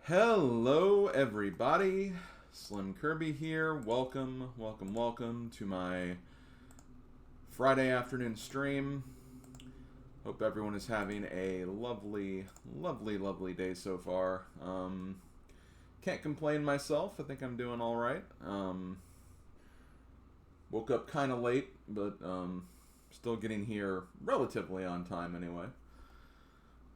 Hello, everybody. Slim Kirby here. Welcome to my Friday afternoon stream. Hope everyone is having a lovely day so far. Can't complain myself. I think I'm doing all right. Woke up kind of late, but still getting here relatively on time anyway.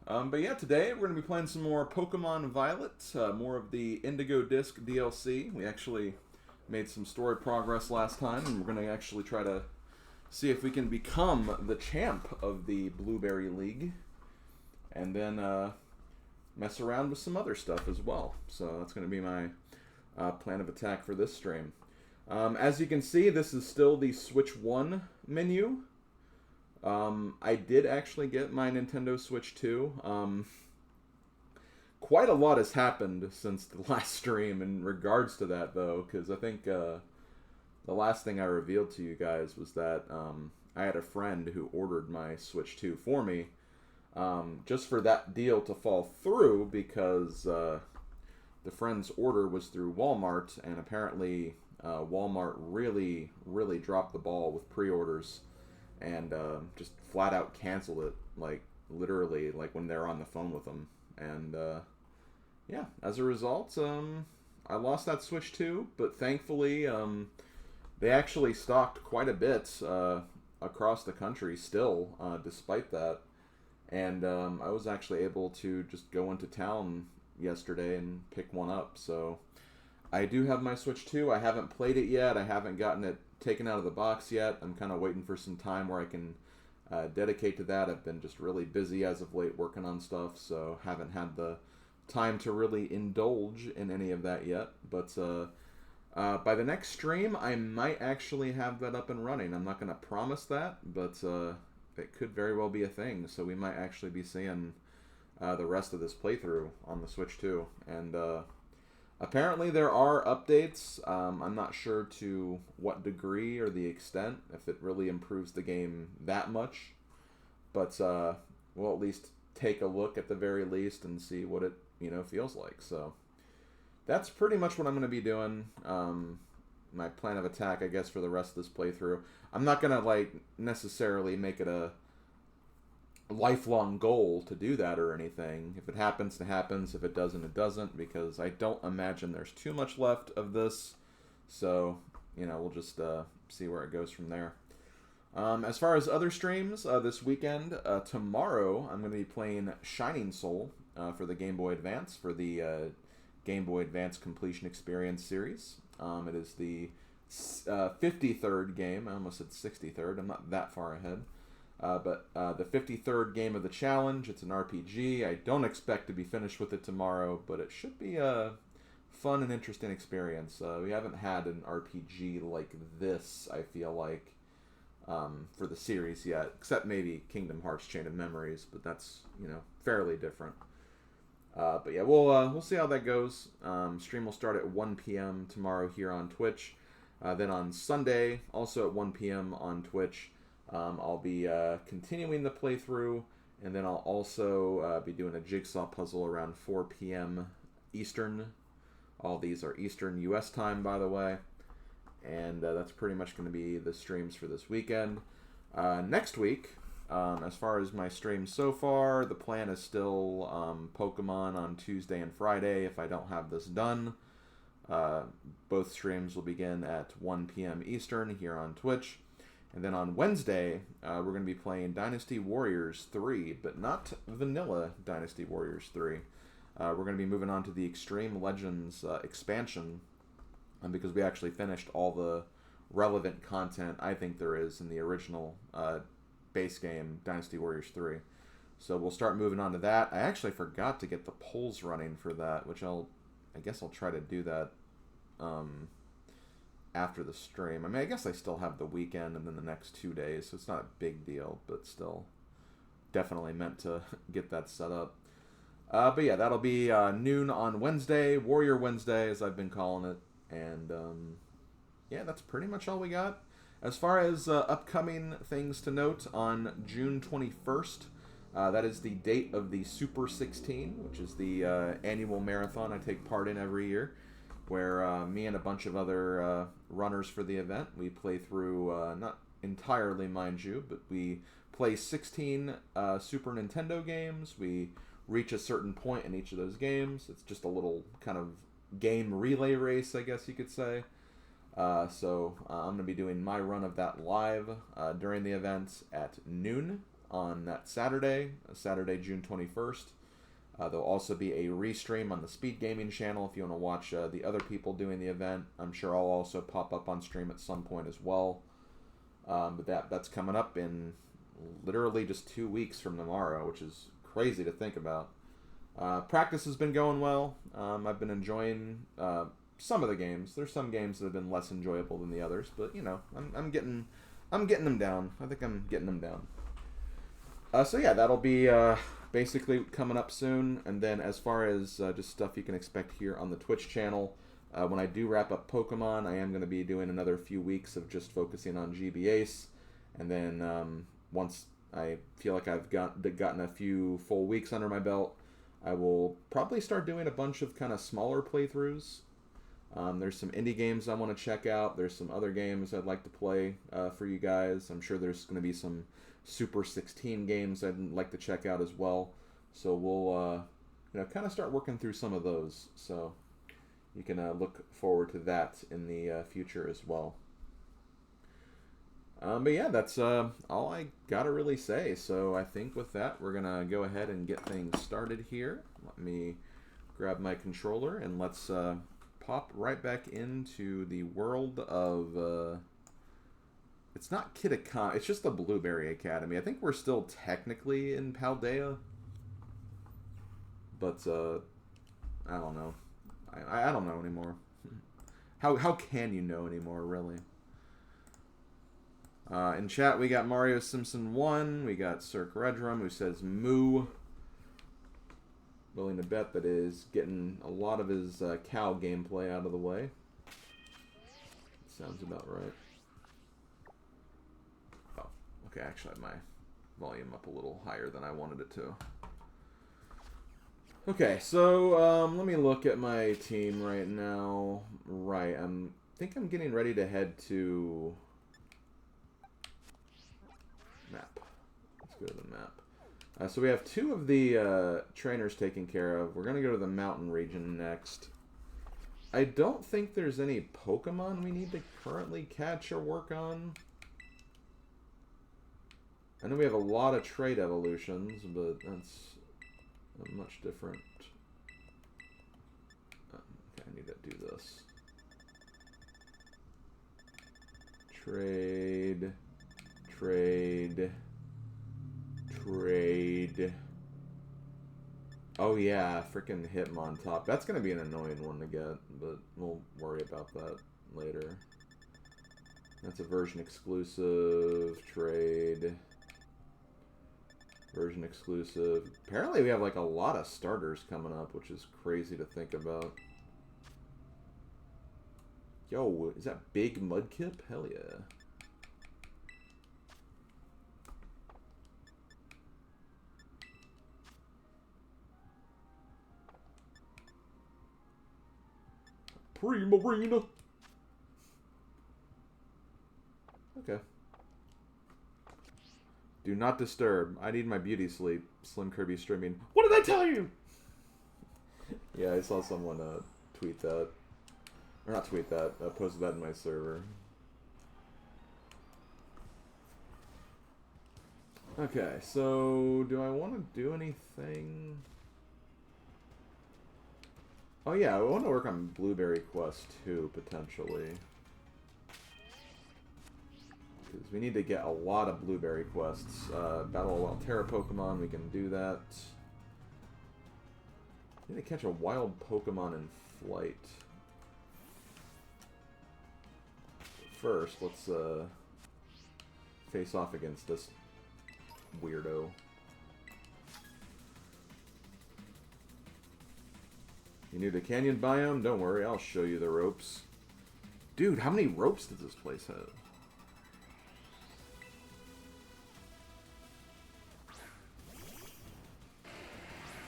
But yeah, today we're going to be playing some more Pokemon Violet, more of the Indigo Disc DLC. We actually made some story progress last time, and we're going to actually try to see if we can become the champ of the Blueberry League, and then mess around with some other stuff as well. So that's going to be my plan of attack for this stream. As you can see, this is still the Switch 1 menu. I did actually get my Nintendo Switch 2. Quite a lot has happened since the last stream in regards to that, though, because I think the last thing I revealed to you guys was that I had a friend who ordered my Switch 2 for me, just for that deal to fall through, because the friend's order was through Walmart, and apparently Walmart really dropped the ball with pre-orders. And just flat out canceled it, like literally, like when they're on the phone with them. And yeah, as a result, I lost that Switch 2, but thankfully they actually stocked quite a bit across the country still, despite that. And I was actually able to just go into town yesterday and pick one up. So I do have my Switch 2. I haven't played it yet. I haven't gotten it taken out of the box yet. I'm kind of waiting for some time where I can dedicate to that. I've been just really busy as of late working on stuff, so haven't had the time to really indulge in any of that yet. But by the next stream, I might actually have that up and running. I'm not going to promise that, but it could very well be a thing. So we might actually be seeing the rest of this playthrough on the Switch 2. And apparently there are updates. I'm not sure to what degree or the extent, if it really improves the game that much. But we'll at least take a look at the very least and see what it feels like. So that's pretty much what I'm going to be doing. My plan of attack, I guess, for the rest of this playthrough. I'm not going to necessarily make it a lifelong goal to do that or anything. If it happens, it happens. If it doesn't, it doesn't, because I don't imagine there's too much left of this. So, we'll just see where it goes from there. As far as other streams, this weekend, tomorrow, I'm going to be playing Shining Soul for the Game Boy Advance, for the Game Boy Advance Completion Experience series. It is the 53rd game. I almost said 63rd. I'm not that far ahead. But the 53rd game of the challenge. It's an RPG. I don't expect to be finished with it tomorrow, but it should be a fun and interesting experience. We haven't had an RPG like this, I feel like, for the series yet, except maybe Kingdom Hearts Chain of Memories, but that's, fairly different. But yeah, we'll see how that goes. Stream will start at 1 p.m. tomorrow here on Twitch. Then on Sunday, also at 1 p.m. on Twitch, I'll be continuing the playthrough, and then I'll also be doing a jigsaw puzzle around 4 p.m. Eastern. All these are Eastern U.S. time, by the way. And that's pretty much going to be the streams for this weekend. Next week, as far as my streams so far, the plan is still Pokemon on Tuesday and Friday if I don't have this done. Both streams will begin at 1 p.m. Eastern here on Twitch. And then on Wednesday, we're going to be playing Dynasty Warriors 3, but not vanilla Dynasty Warriors 3. We're going to be moving on to the Extreme Legends expansion, because we actually finished all the relevant content I think there is in the original base game, Dynasty Warriors 3. So we'll start moving on to that. I actually forgot to get the polls running for that, which I guess I'll try to do that after the stream. I mean, I guess I still have the weekend and then the next 2 days, so it's not a big deal, but still definitely meant to get that set up. But yeah, that'll be noon on Wednesday, Warrior Wednesday, as I've been calling it. And yeah, that's pretty much all we got. As far as upcoming things to note, on June 21st, That is the date of the Super 16, which is the annual marathon I take part in every year, where me and a bunch of other runners for the event, we play through, not entirely, mind you, but we play 16 Super Nintendo games. We reach a certain point in each of those games. It's just a little kind of game relay race, I guess you could say. So I'm going to be doing my run of that live during the event at noon on that Saturday, June 21st. There'll also be a restream on the Speed Gaming channel if you want to watch the other people doing the event. I'm sure I'll also pop up on stream at some point as well. But that's coming up in literally just 2 weeks from tomorrow, which is crazy to think about. Practice has been going well. I've been enjoying some of the games. There's some games that have been less enjoyable than the others, but you know, I'm getting them down. I think I'm getting them down. So yeah, that'll be basically coming up soon. And then as far as just stuff you can expect here on the Twitch channel, when I do wrap up Pokemon, I am going to be doing another few weeks of just focusing on GB Ace. And then once I feel like I've gotten a few full weeks under my belt, I will probably start doing a bunch of kind of smaller playthroughs. There's some indie games I want to check out. There's some other games I'd like to play for you guys. I'm sure there's going to be some Super 16 games I'd like to check out as well. So we'll kind of start working through some of those. So you can look forward to that in the future as well. But yeah, that's all I gotta really say. So I think with that, we're gonna go ahead and get things started here. Let me grab my controller and let's pop right back into the world of it's not Kitakami, it's just the Blueberry Academy. I think we're still technically in Paldea, but I don't know. I don't know anymore. How can you know anymore, really? In chat, we got Mario Simpson 1. We got Cirque Redrum, who says moo. Willing to bet that is getting a lot of his cow gameplay out of the way. Sounds about right. Oh, okay, actually I have my volume up a little higher than I wanted it to. Okay, so let me look at my team right now. Right, I think I'm getting ready to head to map. Let's go to the map. So we have two of the trainers taken care of. We're going to go to the mountain region next. I don't think there's any Pokemon we need to currently catch or work on. I know we have a lot of trait evolutions, but that's not much different. Okay, I need to do this. Trade. Oh yeah, freaking Hitmontop. That's gonna be an annoying one to get, but we'll worry about that later. That's a version exclusive. Trade. Version exclusive. Apparently we have like a lot of starters coming up, which is crazy to think about. Yo, is that Big Mudkip? Hell yeah. Primarina. Okay. Do not disturb. I need my beauty sleep. Slim Kirby streaming. What did I tell you? Yeah, I saw someone tweet that. Or not tweet that. Posted that in my server. Okay, so do I want to do anything? Oh yeah, I want to work on Blueberry Quest 2, potentially. Because we need to get a lot of Blueberry Quests. Battle of Altera Pokemon, we can do that. We need to catch a wild Pokemon in flight. First, let's face off against this weirdo. You new to Canyon Biome? Don't worry, I'll show you the ropes. Dude, how many ropes does this place have?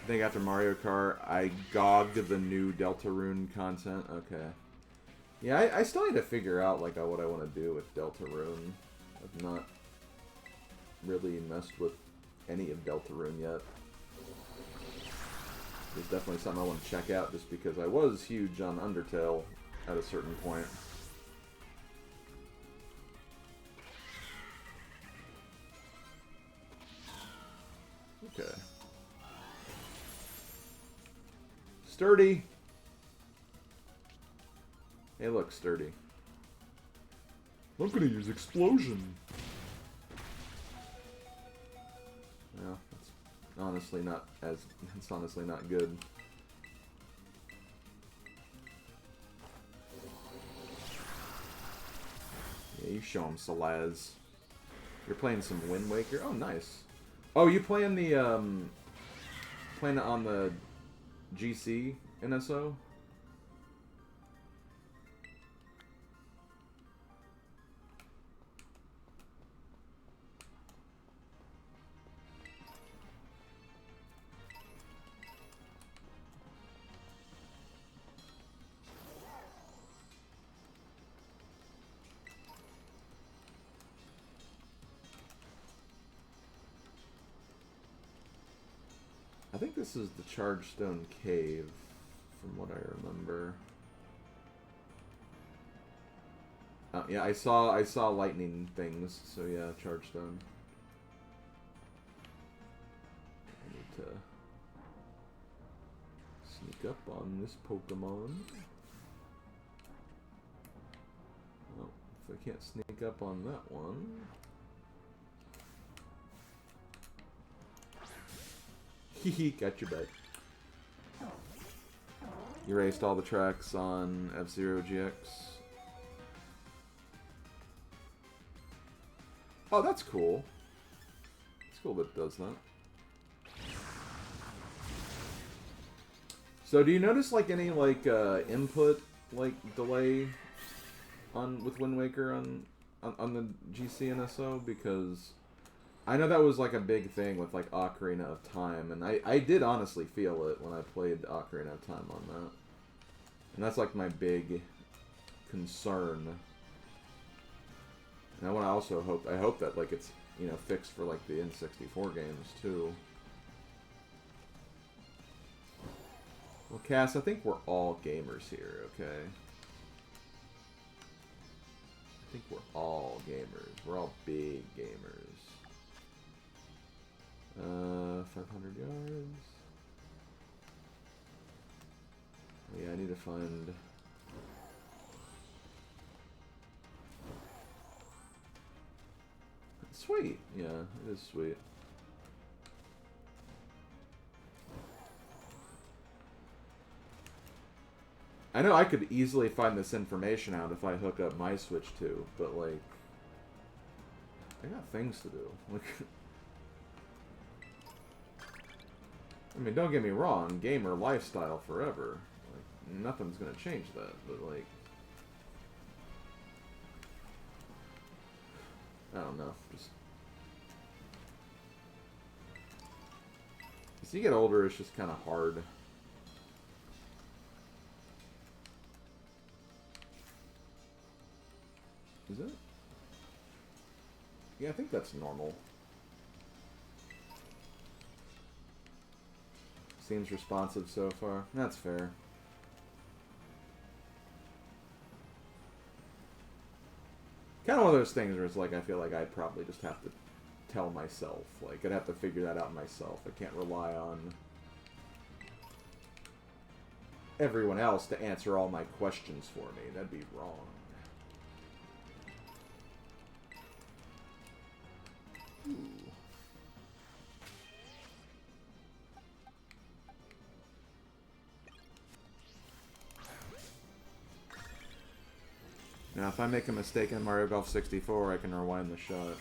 I think after Mario Kart, I gogged the new Deltarune content. Okay. Yeah, I still need to figure out like what I want to do with Deltarune. I've not really messed with any of Deltarune yet. There's definitely something I want to check out just because I was huge on Undertale at a certain point. Okay. Sturdy. Hey, look, Sturdy. I'm gonna use Explosion. Well, that's honestly not as... It's honestly not good. Yeah, you show him, Salaz. You're playing some Wind Waker? Oh, nice. Oh, you playing the, playing it on the GC NSO? I think this is the Chargestone Cave, from what I remember. Yeah, I saw lightning things, so yeah, Chargestone. I need to sneak up on this Pokemon. Well, if I can't sneak up on that one... Hehe, got your back. You raced all the tracks on F-Zero GX. Oh, that's cool. It's cool that it does that. So, do you notice like any like input like delay on with Wind Waker on the GC NSO? Because I know that was like a big thing with like Ocarina of Time, and I did honestly feel it when I played Ocarina of Time on that. And that's like my big concern. And I want to also hope that like it's, you know, fixed for like the N64 games too. Well, Cass, I think we're all gamers here, okay? I think we're all gamers. We're all big gamers. 500 yards. Yeah, I need to find... Sweet. Yeah, it is sweet. I know I could easily find this information out if I hook up my Switch too, but like... I got things to do. Like... I mean, don't get me wrong, gamer lifestyle forever. Like, nothing's gonna change that, but like... I don't know, just... As you get older, it's just kind of hard. Is it? Yeah, I think that's normal. Seems responsive so far. That's fair. Kind of one of those things where it's like, I feel like I'd probably just have to tell myself. Like, I'd have to figure that out myself. I can't rely on everyone else to answer all my questions for me. That'd be wrong. Ooh. Now, if I make a mistake in Mario Golf 64, I can rewind the shot.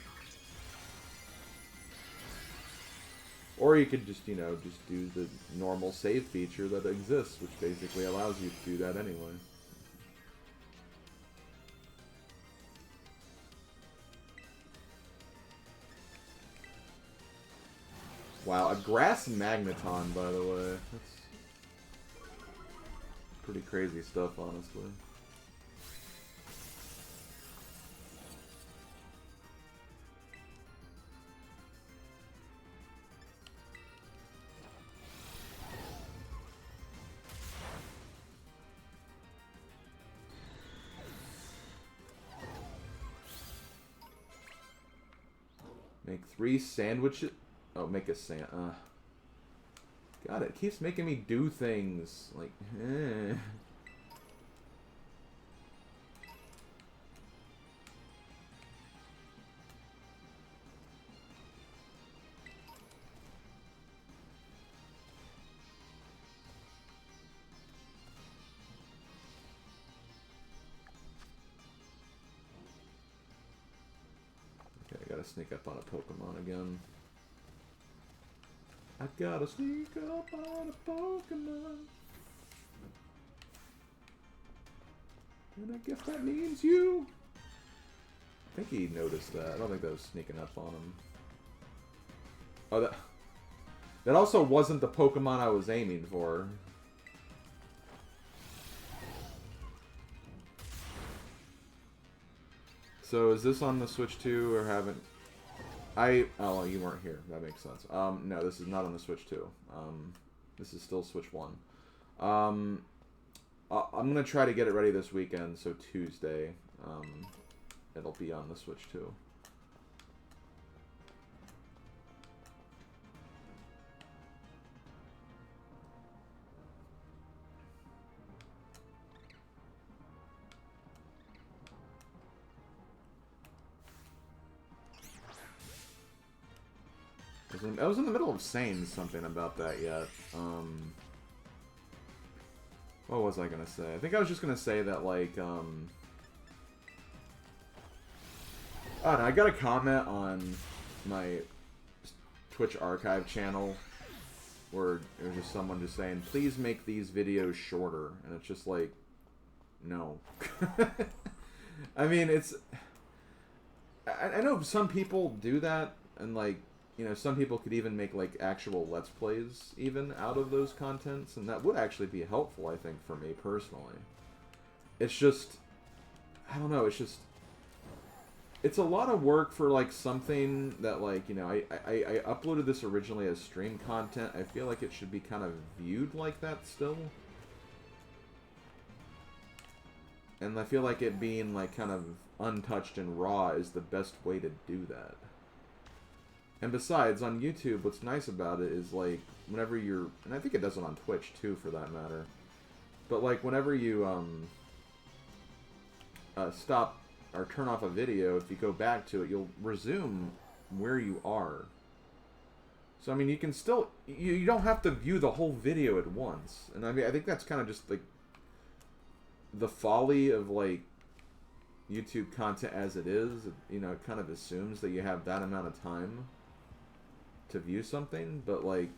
Or you could just, you know, just do the normal save feature that exists, which basically allows you to do that anyway. Wow, a grass magneton, by the way. That's pretty crazy stuff, honestly. Make 3 sandwiches. Oh, make a God, it keeps making me do things. Like, eh. Okay, I gotta sneak up on a Pokemon again. I gotta sneak up on a Pokemon. And I guess that means you. I think he noticed that. I don't think that was sneaking up on him. Oh, that also wasn't the Pokemon I was aiming for. So is this on the Switch 2 or haven't? Oh, well, you weren't here. That makes sense. No, this is not on the Switch 2. This is still Switch 1. I'm gonna try to get it ready this weekend, so Tuesday, it'll be on the Switch 2. I was in the middle of saying something about that yet. What was I gonna say? I think I was just gonna say that, like, I don't know, I got a comment on my Twitch archive channel where it was just someone just saying, please make these videos shorter. And it's just like, no. I mean, it's... I know some people do that, and, like, you know, some people could even make, like, actual Let's Plays, even, out of those contents, and that would actually be helpful, I think, for me, personally. It's just... I don't know, it's just... It's a lot of work for, like, something that, like, you know, I uploaded this originally as stream content. I feel like it should be kind of viewed like that still. And I feel like it being, like, kind of untouched and raw is the best way to do that. And besides, on YouTube, what's nice about it is, like, whenever you're... And I think it does it on Twitch, too, for that matter. But, like, whenever you, stop or turn off a video, if you go back to it, you'll resume where you are. So, I mean, you can still... You don't have to view the whole video at once. And, I mean, I think that's kind of just, like, the folly of, like, YouTube content as it is. You know, it kind of assumes that you have that amount of time to view something, but, like,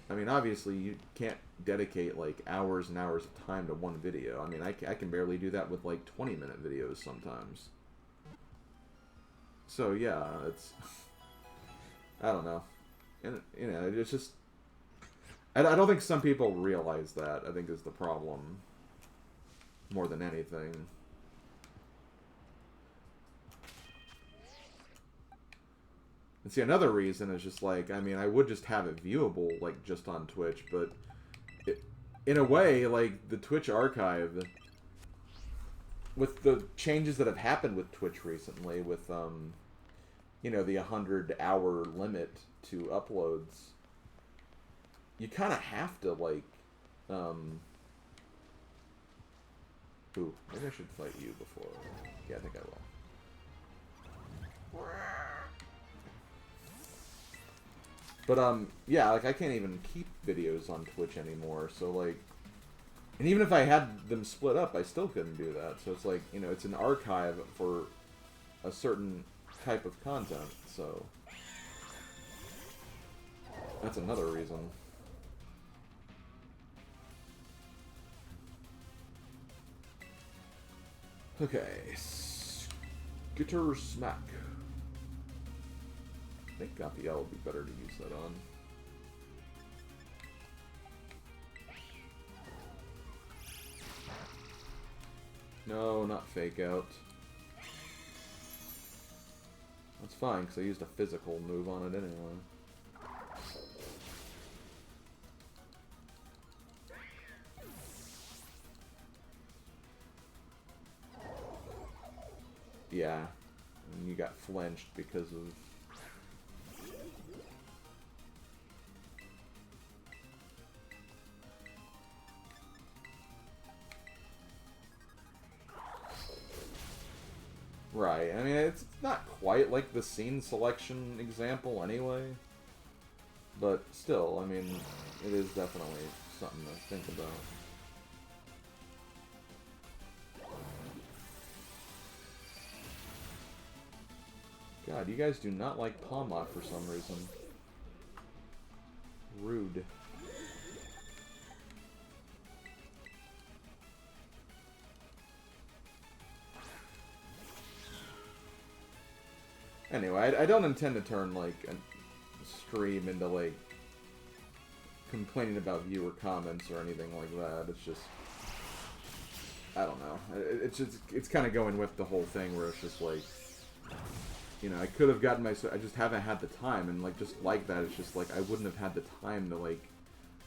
I mean, obviously you can't dedicate, like, hours and hours of time to one video. I mean, I can barely do that with, like, 20-minute videos sometimes. So, yeah, it's... I don't know. And, you know, it's just... I don't think some people realize that, I think, is the problem. More than anything. And see, another reason is just, like, I mean, I would just have it viewable, like, just on Twitch, but in a way, like, the Twitch archive, with the changes that have happened with Twitch recently, with, you know, the 100-hour limit to uploads, you kind of have to, like, ooh, maybe I should fight you before. Yeah, I think I will. But, yeah, like, I can't even keep videos on Twitch anymore, so, like... And even if I had them split up, I still couldn't do that. So it's like, you know, it's an archive for a certain type of content, so... That's another reason. Okay. Skitter Smack. think Gapiel would be better to use that on. No, not Fake Out. That's fine, because I used a physical move on it anyway. Yeah, and you got flinched because of... Right, I mean, it's not quite like the scene selection example anyway. But still, I mean, it is definitely something to think about. God, you guys do not like Palmot for some reason. Rude. Anyway, I don't intend to turn, like, a stream into, like, complaining about viewer comments or anything like that. It's just... I don't know. It's just... It's kind of going with the whole thing where it's just, like... You know, I could have gotten my... I just haven't had the time, and, like, just like that, it's just, like, I wouldn't have had the time to, like,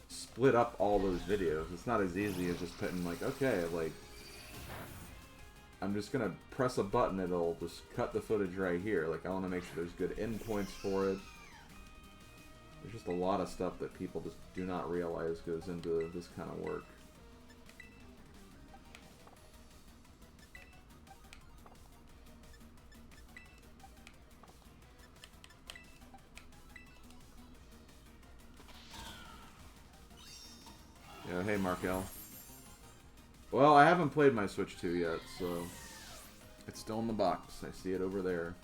split up all those videos. It's not as easy as just putting, like, okay, like... I'm just gonna press a button, it'll just cut the footage right here. Like, I want to make sure there's good endpoints for it. There's just a lot of stuff that people just do not realize goes into this kind of work. Yeah, hey Markel. Well, I haven't played my Switch 2 yet, so it's still in the box. I see it over there.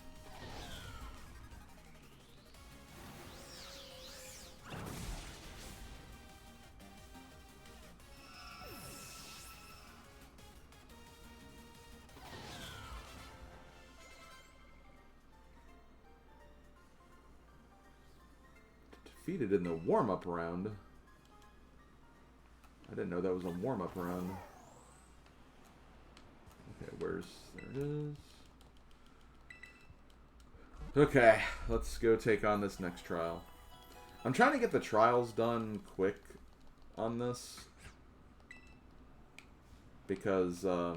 Defeated in the warm-up round. I didn't know that was a warm-up round. Okay, there it is. Okay, let's go take on this next trial. I'm trying to get the trials done quick on this. Because, I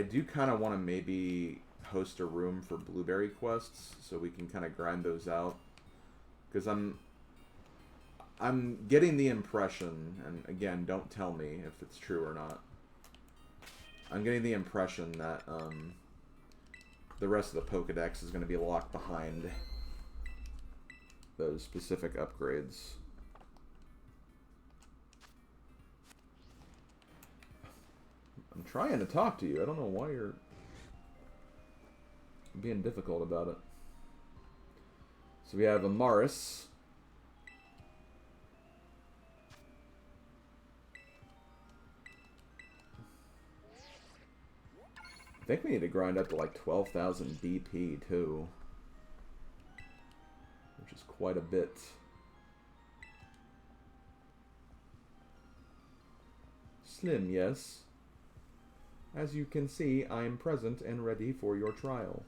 do kind of want to maybe host a room for blueberry quests, so we can kind of grind those out. Because I'm getting the impression, and again, don't tell me if it's true or not. I'm getting the impression that the rest of the Pokédex is going to be locked behind those specific upgrades. I'm trying to talk to you. I don't know why you're being difficult about it. So we have Amaris. I think we need to grind up to like 12,000 BP too, which is quite a bit. Slim, yes. As you can see, I am present and ready for your trial.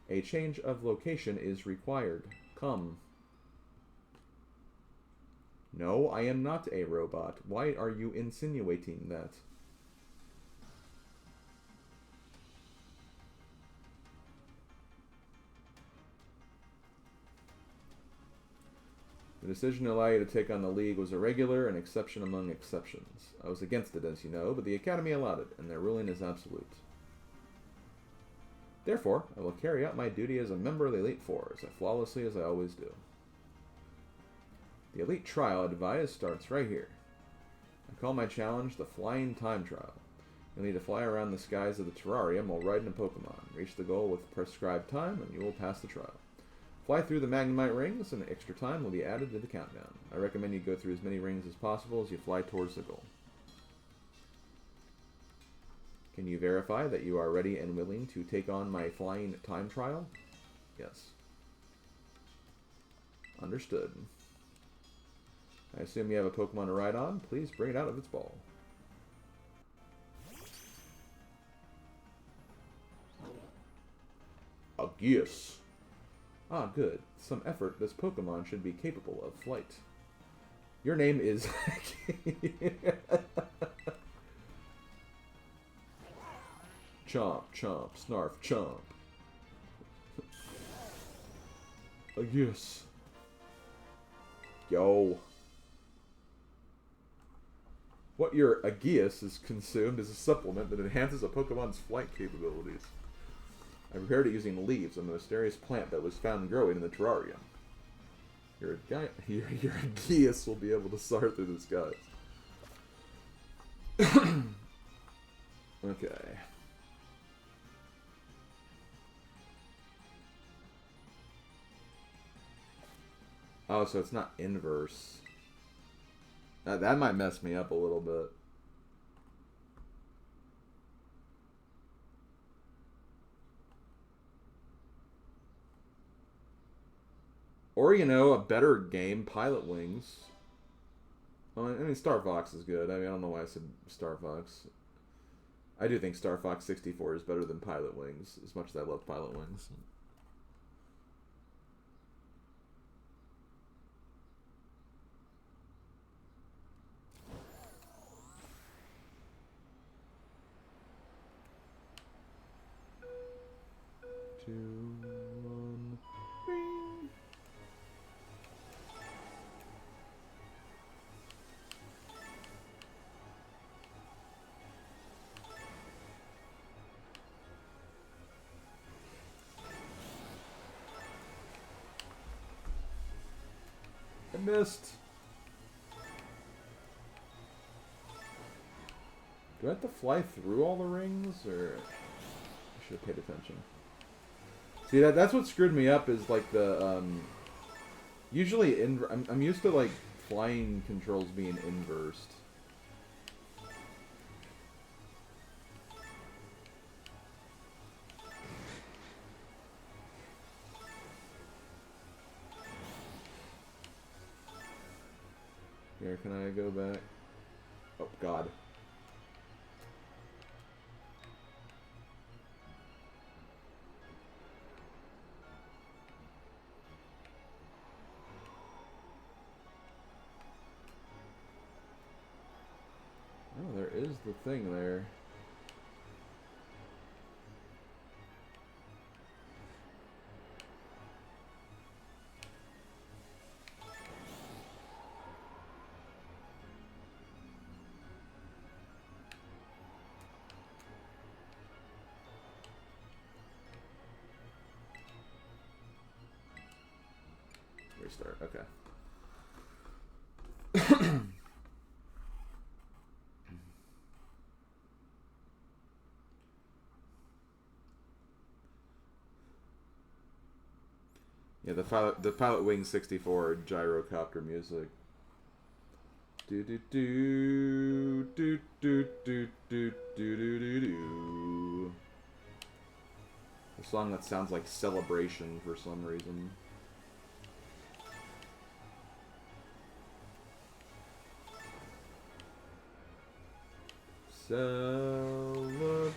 A change of location is required. Come. No, I am not a robot. Why are you insinuating that? The decision to allow you to take on the League was irregular, an exception among exceptions. I was against it, as you know, but the Academy allowed it, and their ruling is absolute. Therefore, I will carry out my duty as a member of the Elite Four, as flawlessly as I always do. The Elite Trial, I advise, starts right here. I call my challenge the Flying Time Trial. You'll need to fly around the skies of the terrarium while riding a Pokemon. Reach the goal with prescribed time, and you will pass the trial. Fly through the Magnemite rings, and extra time will be added to the countdown. I recommend you go through as many rings as possible as you fly towards the goal. Can you verify that you are ready and willing to take on my flying time trial? Yes. Understood. I assume you have a Pokemon to ride on. Please bring it out of its ball. A geese. Ah, good. Some effort, this Pokemon should be capable of flight. Your name is... Chomp, chomp, snarf, chomp. A geese. Yo. What your Aegeus is consumed is a supplement that enhances a Pokemon's flight capabilities. I prepared it using leaves of a mysterious plant that was found growing in the terrarium. Your Aegeus will be able to soar through the skies. Okay. Oh, so it's not inverse. That might mess me up a little bit. Or, you know, a better game, Pilot Wings. Well, I mean, Star Fox is good. I mean, I don't know why I said Star Fox. I do think Star Fox 64 is better than Pilot Wings, as much as I love Pilot Wings. Two, one, ring. I missed. Do I have to fly through all the rings, or I should have paid attention? See, that's what screwed me up, is like the usually I'm used to like flying controls being inversed. Here, can I go back? Oh God. Oh, there is the thing there. Restart, okay. Yeah, the Pilot Wing 64 gyrocopter music. Do do do do do do do do do do. A song that sounds like Celebration for some reason. Celebrate,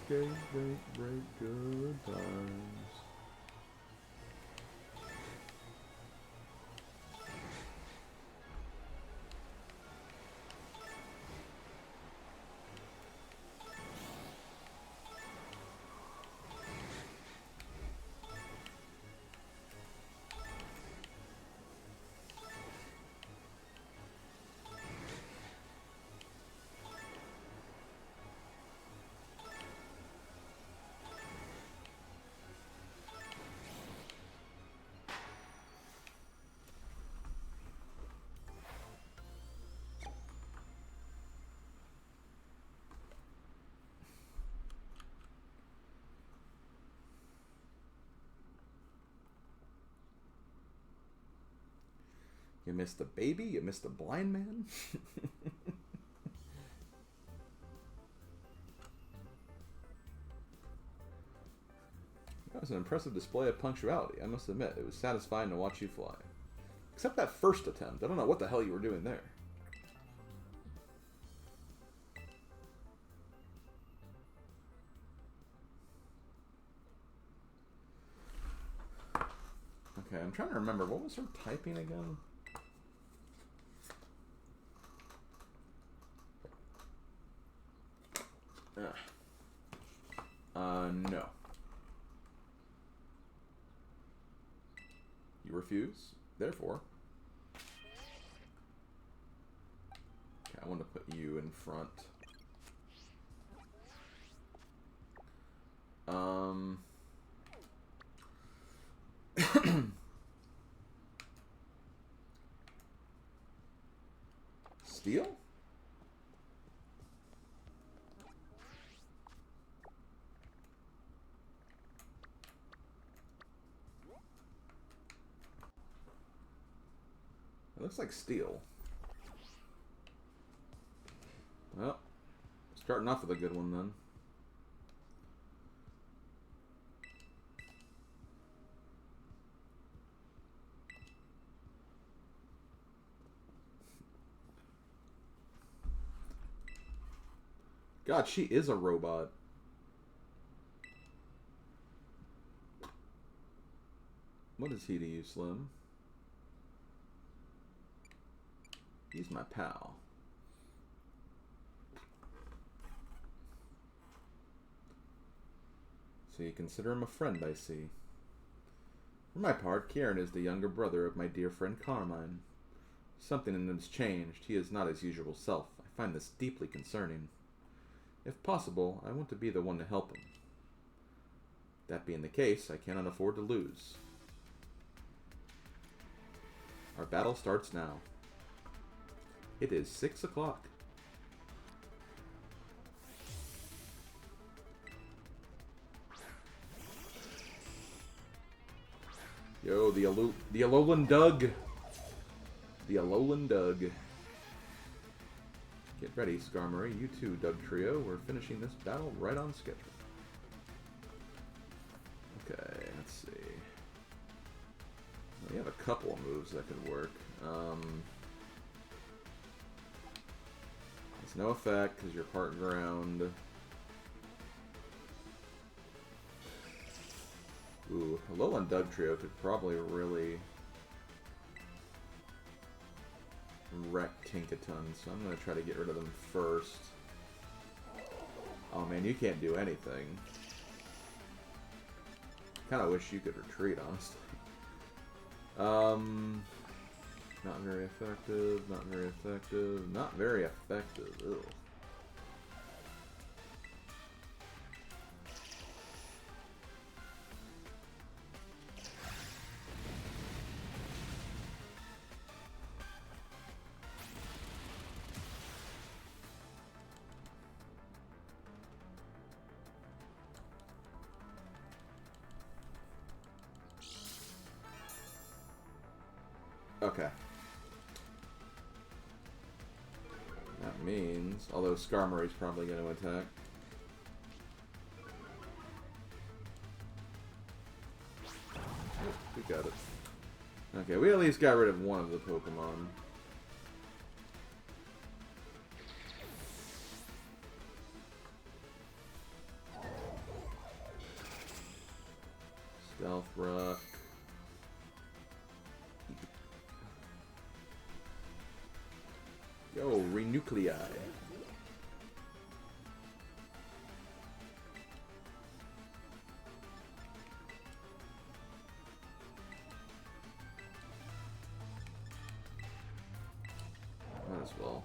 great good times. You missed the baby? You missed the blind man? That was an impressive display of punctuality. I must admit, it was satisfying to watch you fly. Except that first attempt. I don't know what the hell you were doing there. Okay, I'm trying to remember. What was her typing again? No. You refuse? Therefore. Okay, I want to put you in front. Steel? It looks like steel. Well, starting off with a good one then. God, she is a robot. What is he to you, Slim? He's my pal. So you consider him a friend, I see. For my part, Kieran is the younger brother of my dear friend Carmine. Something in him has changed. He is not his usual self. I find this deeply concerning. If possible, I want to be the one to help him. That being the case, I cannot afford to lose. Our battle starts now. It is 6 o'clock. Yo, the Alolan Doug. The Alolan Doug. Get ready, Skarmory. You too, Doug Trio. We're finishing this battle right on schedule. Okay, let's see. We have a couple of moves that could work. It's no effect because you're part ground. Ooh, Alolan Doug Trio could probably really wreck Tinkaton, so I'm going to try to get rid of them first. Oh man, you can't do anything. Kind of wish you could retreat, honestly. Not very effective, not very effective, not very effective. Ugh. Okay. That means, although Skarmory's probably going to attack. Oh, we got it. Okay, we at least got rid of one of the Pokemon. Stealth Rock. Yo, Renuclei. Might as well.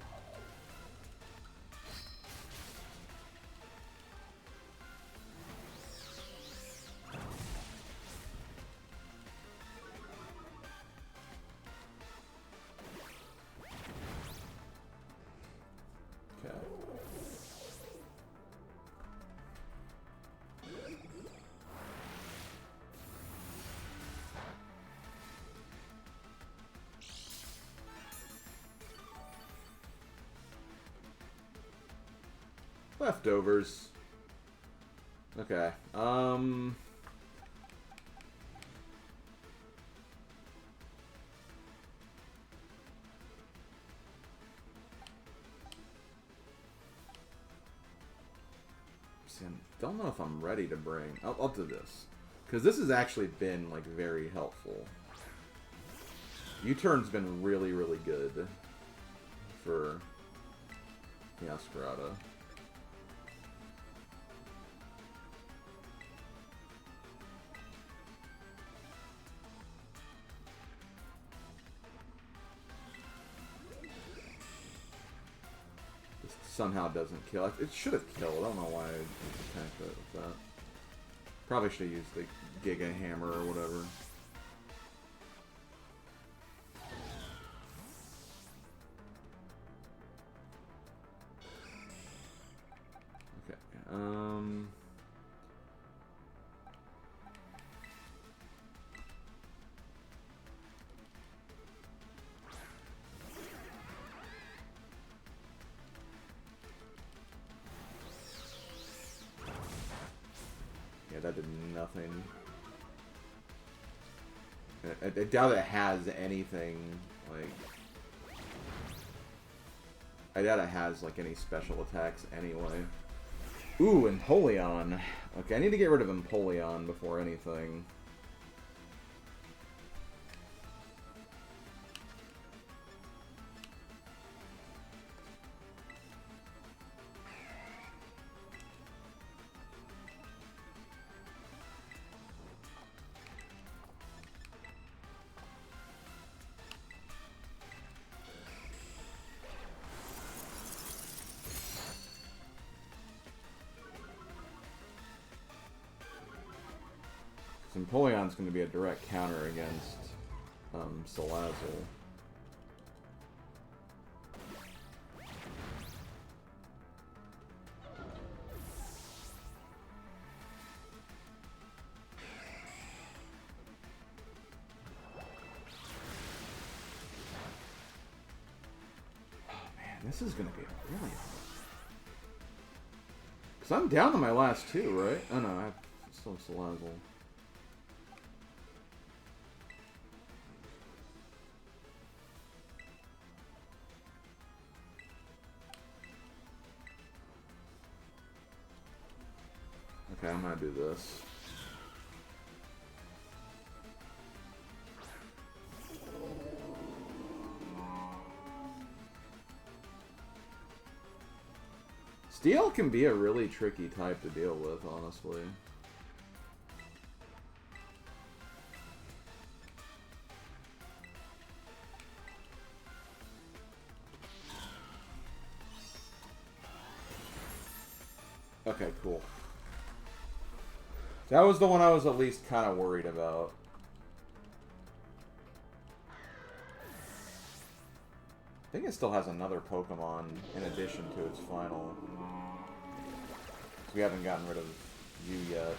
Leftovers. Okay. See, I don't know if I'm ready to bring... I'll do this. Because this has actually been, like, very helpful. U-turn's been really, really good for Yaskarada. This somehow doesn't kill. It should have killed. I don't know why I attacked it with that. Probably should have used the Giga Hammer or whatever. Yeah, that did nothing. I doubt it has anything, like... I doubt it has, like, any special attacks anyway. Ooh, Empoleon. Okay, I need to get rid of Empoleon before anything. Empoleon's going to be a direct counter against Salazzle. Oh man, this is going to be really hard. Because I'm down to my last two, right? Oh no, I still have Salazzle. Okay, I'm gonna do this. Steel can be a really tricky type to deal with, honestly. Okay, cool. That was the one I was at least kind of worried about. I think it still has another Pokemon in addition to its final. So we haven't gotten rid of you yet.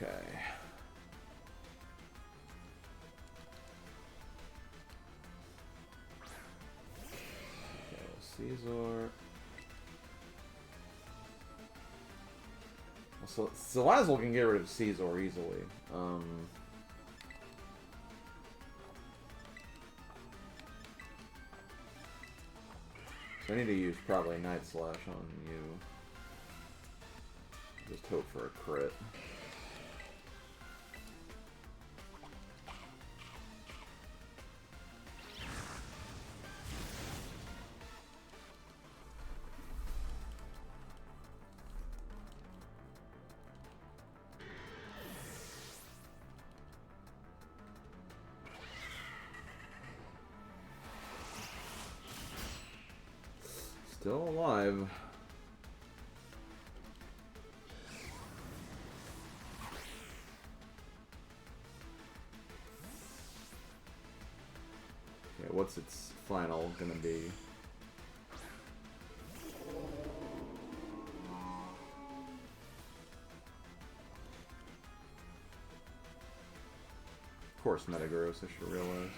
Okay. Caesar. So Salazzle can get rid of Caesar easily. So I need to use probably Night Slash on you. Just hope for a crit. Still alive. Okay, what's its final gonna be? Of course, Metagross, I should realize.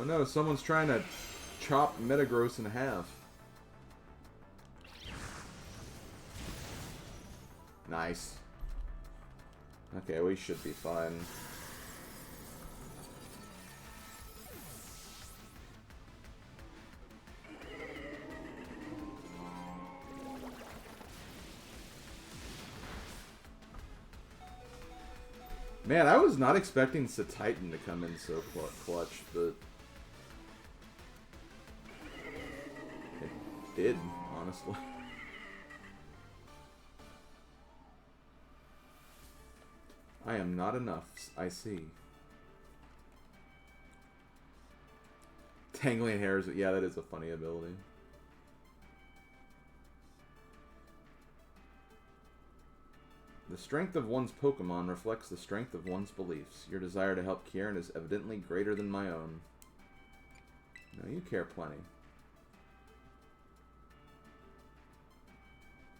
Oh no, someone's trying to chop Metagross in half. Nice. Okay, we should be fine. Man, I was not expecting Titan to come in so clutch, but it did, honestly. I am not enough, I see. Tangling hairs, yeah, that is a funny ability. The strength of one's Pokemon reflects the strength of one's beliefs. Your desire to help Kieran is evidently greater than my own. No, you care plenty.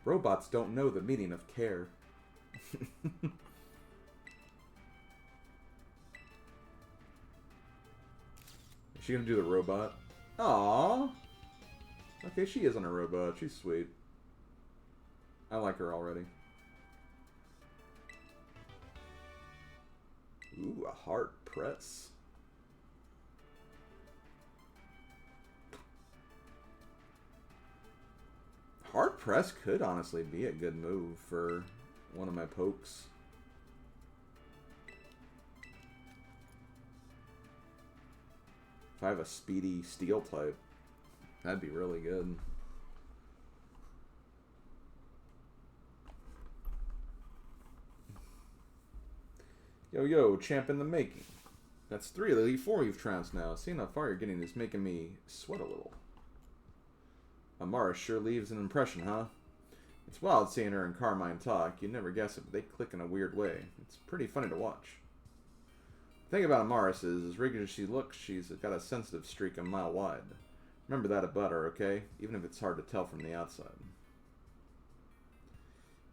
Robots don't know the meaning of care. Is she gonna do the robot? Aww. Okay, she isn't a robot. She's sweet. I like her already. Ooh, a heart press. Heart press could honestly be a good move for one of my pokes. If I have a speedy steel type, that'd be really good. Yo, yo, champ in the making. That's 3 of the Elite 4 you've trounced now. Seeing how far you're getting is making me sweat a little. Amara sure leaves an impression, huh? It's wild seeing her and Carmine talk. You'd never guess it, but they click in a weird way. It's pretty funny to watch. The thing about Amaris is, as rigid as she looks, she's got a sensitive streak a mile wide. Remember that about her, okay? Even if it's hard to tell from the outside.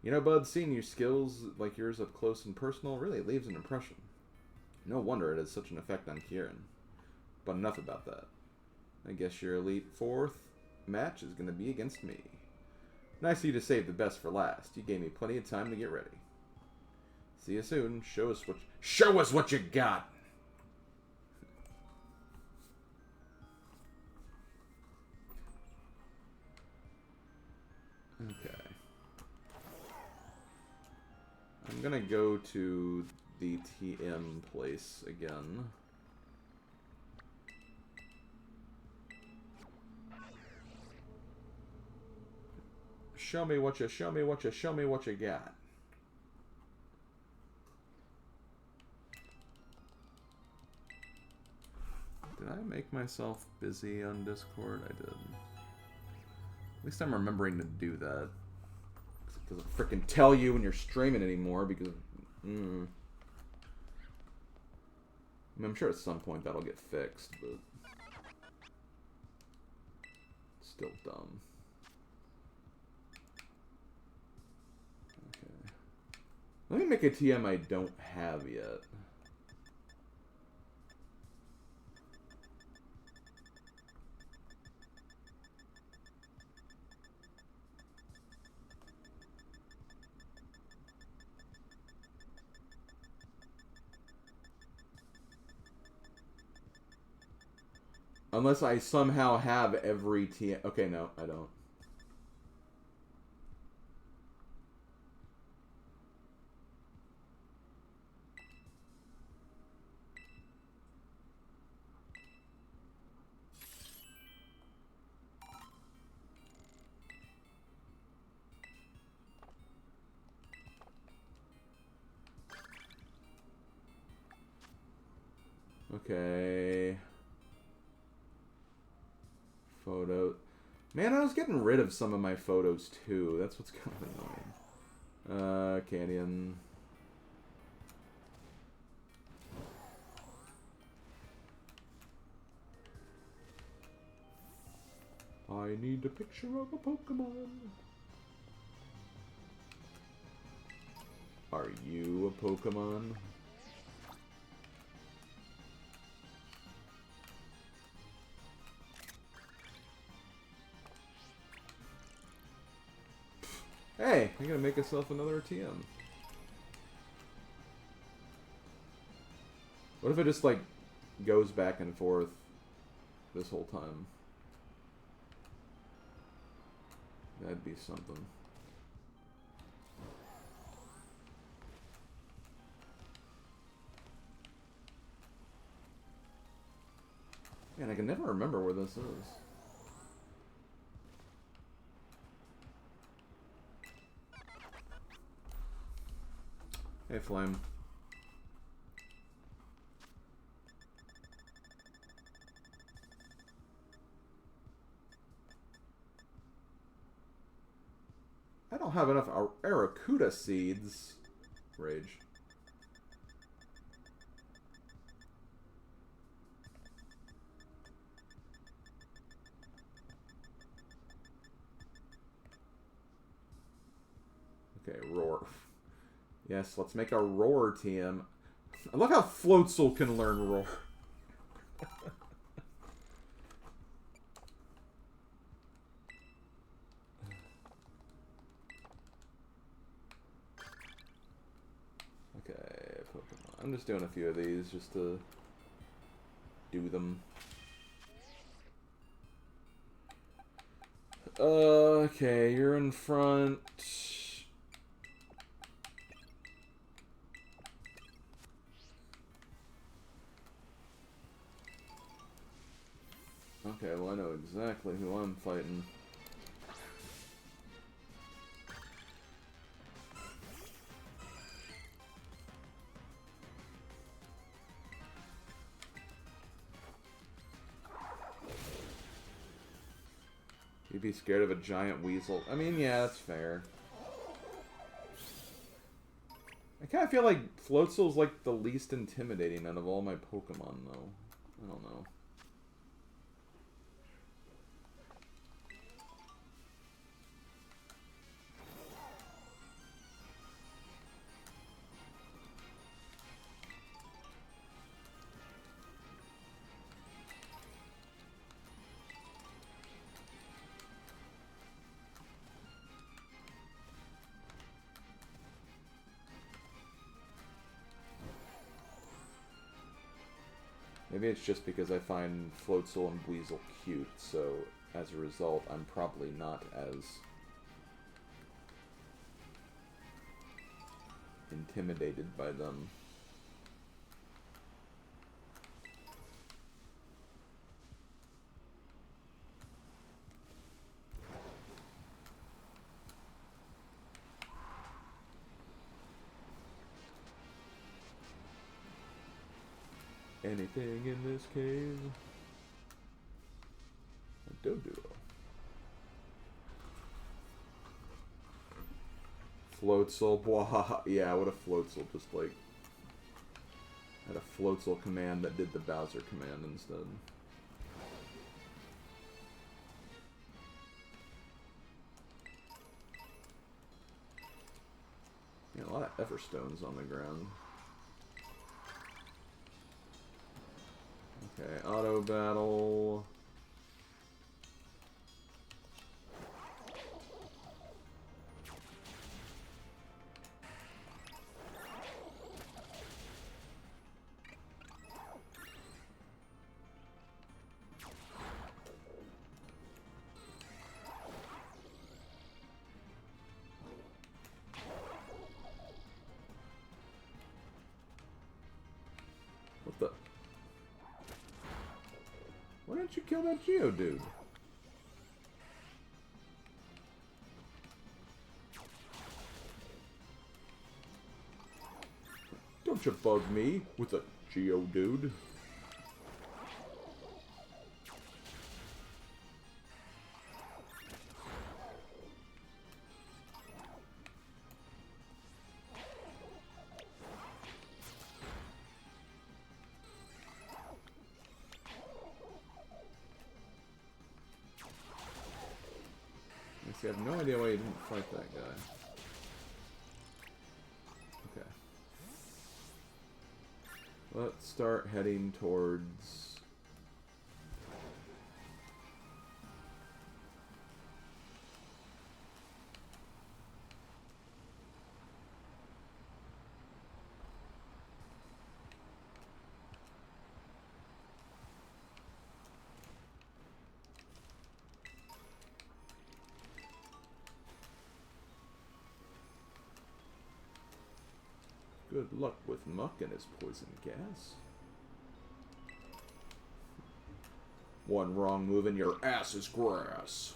You know, bud, seeing your skills like yours up close and personal really leaves an impression. No wonder it has such an effect on Kieran. But enough about that. I guess your Elite 4th match is going to be against me. Nice of you to save the best for last. You gave me plenty of time to get ready. See you soon. Show us what you got. Okay. I'm gonna go to the TM place again. Show me what you got. Did I make myself busy on Discord? I did. At least I'm remembering to do that. It doesn't frickin' tell you when you're streaming anymore because... I mean, I'm sure at some point that'll get fixed, but... Still dumb. Okay. Let me make a TM I don't have yet. Unless I somehow have every TM... Okay, no, I don't. Okay. Photo. Man, I was getting rid of some of my photos too. That's what's kind of annoying. Canyon. I need a picture of a Pokemon. Are you a Pokemon? Hey, I gotta make myself another TM. What if it just, like, goes back and forth this whole time? That'd be something. Man, I can never remember where this is. Hey, Flame. I don't have enough Aracuda seeds. Rage. Okay, Roar. Yes, let's make a Roar TM. I love how Floatzel can learn Roar. Okay, Pokemon. I'm just doing a few of these just to do them. Okay, you're in front. Okay, well I know exactly who I'm fighting. You'd be scared of a giant weasel. I mean, yeah, that's fair. I kind of feel like Floatzel's like the least intimidating out of all my Pokemon, though. I don't know. Maybe it's just because I find Floatzel and Weasel cute, so as a result, I'm probably not as intimidated by them. Anything in this cave? A Doduo. Floatzel, blah. Yeah, what if Floatzel just like had a Floatzel command that did the Bowser command instead? Yeah, a lot of Everstones on the ground. Okay, auto battle. What the? Why didn't you kill that Geodude? Don't you bug me with a Geodude. I have no idea why you didn't fight that guy. Okay. Let's start heading towards... Good luck with Muck and his poison gas. One wrong move and your ass is grass.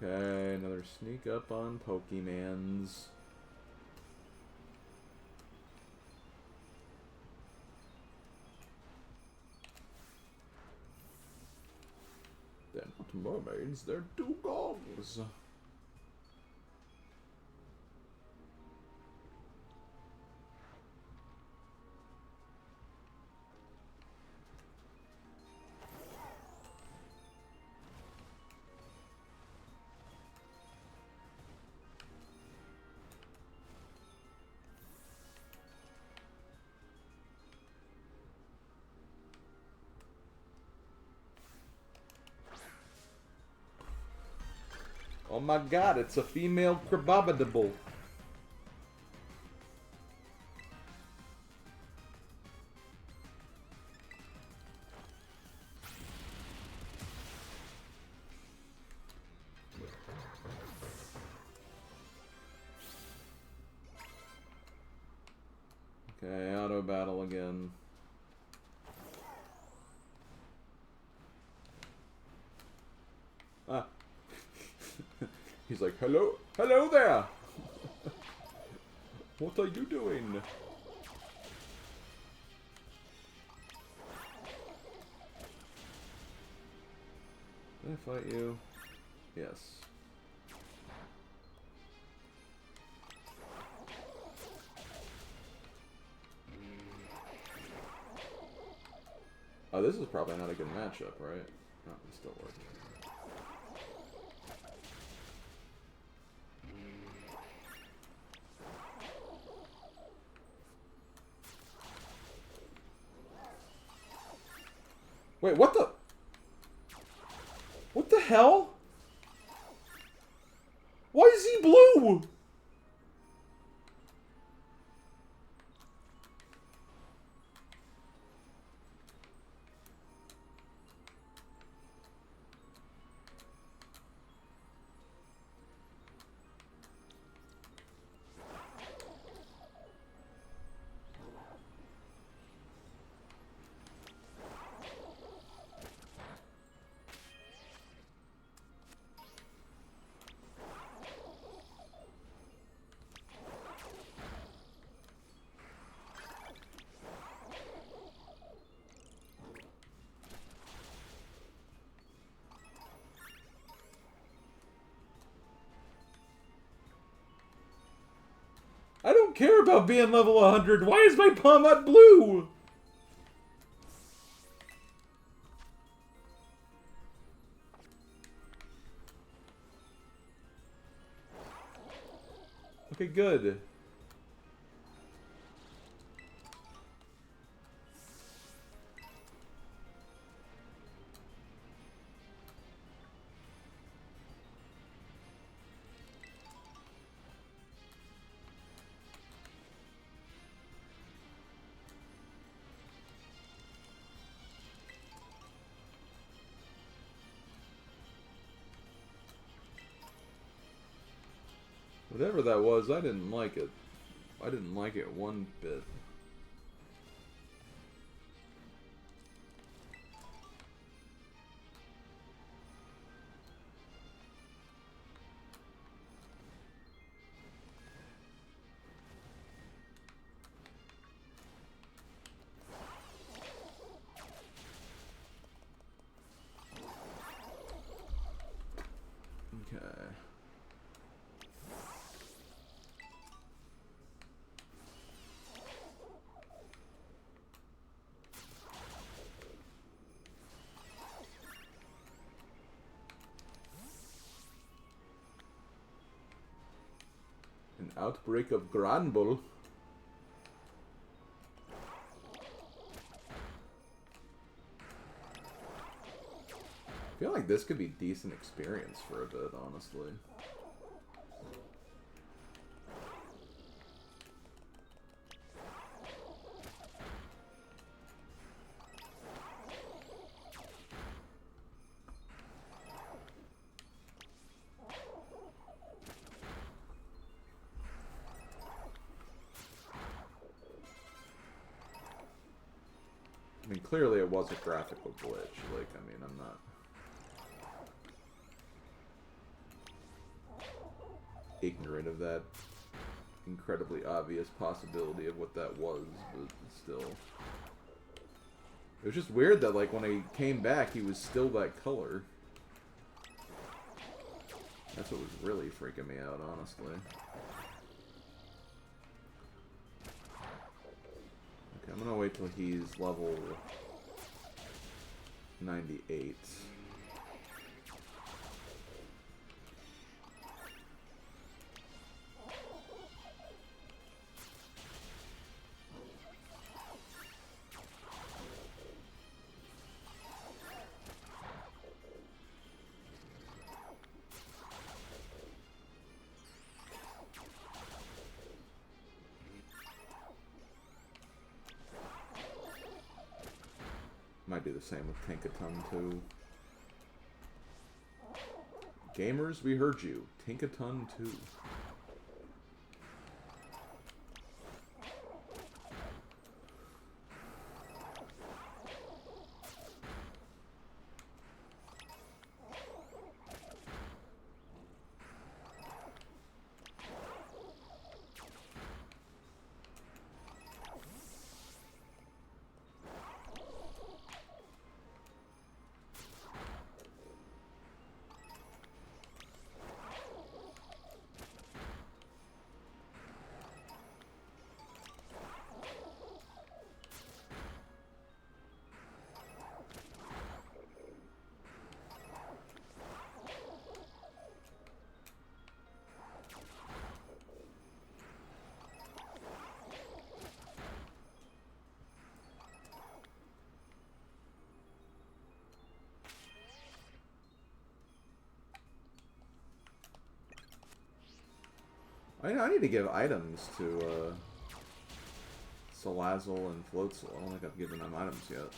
Okay, another sneak up on Pokemans. They're not mermaids, they're dugongs. Oh my god, it's a female Crababadable. Okay, auto battle again. Ah. He's like, hello? Hello there! What are you doing? Did I fight you? Yes. Oh, this is probably not a good matchup, right? No, it still works. Wait, what the? What the hell? Why is he blue? I don't care about being level 100. Why is my Pomade blue? Okay, good. Whatever that was, I didn't like it. I didn't like it one bit. Okay. An outbreak of Granbull. I feel like this could be decent experience for a bit, honestly. I mean, clearly it was a graphical glitch. Like, I mean, I'm not ignorant of that incredibly obvious possibility of what that was, but still. It was just weird that, like, when I came back, he was still that color. That's what was really freaking me out, honestly. Okay, I'm gonna wait till he's level 98. Might do the same with Tinkaton too. Gamers, we heard you. Tinkaton too. I need to give items to Salazzle and Floatzel. I don't think I've given them items yet.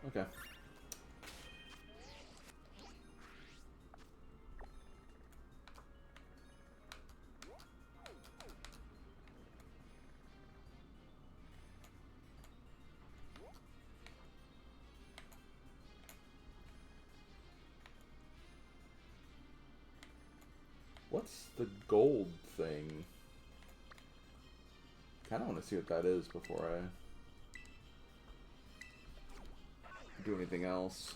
Okay. What's the gold thing? Kinda wanna see what that is before I do anything else.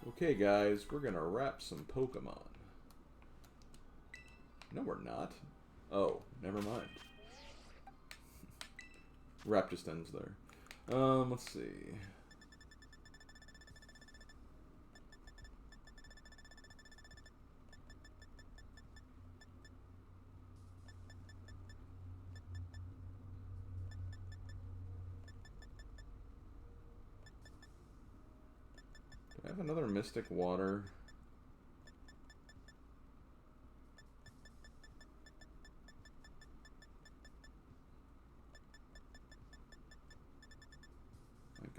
Okay guys, we're gonna wrap some Pokemon. No, we're not. Oh, never mind. Wrap just ends there. Let's see. Do I have another Mystic Water?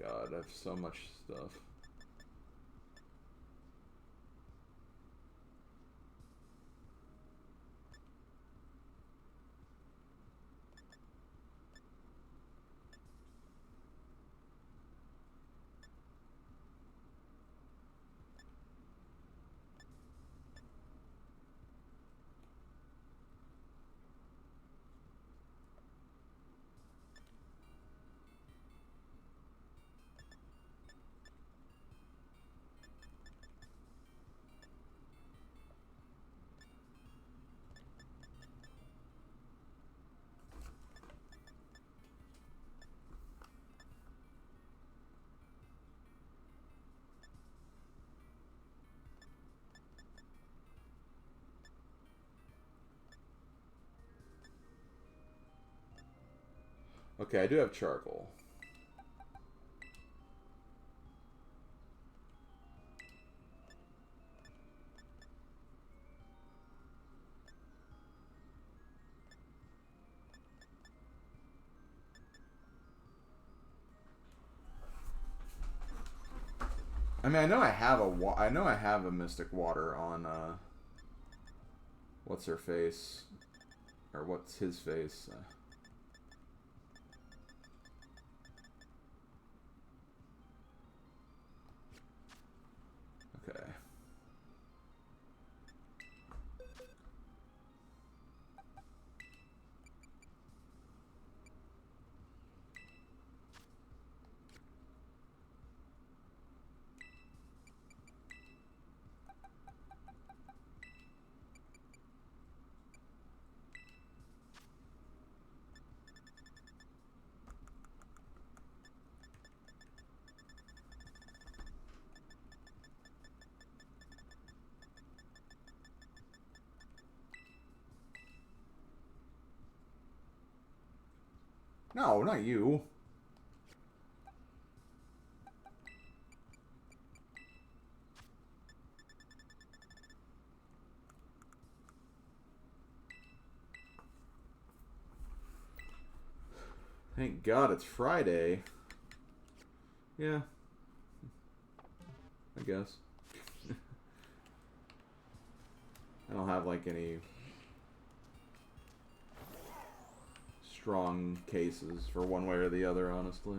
God, I have so much stuff. Okay, I do have charcoal. I mean, I know I have a Mystic Water on, what's her face? Or what's his face? Okay. No, not you. Thank God it's Friday. Yeah. I guess. I don't have, like, any strong cases for one way or the other, honestly.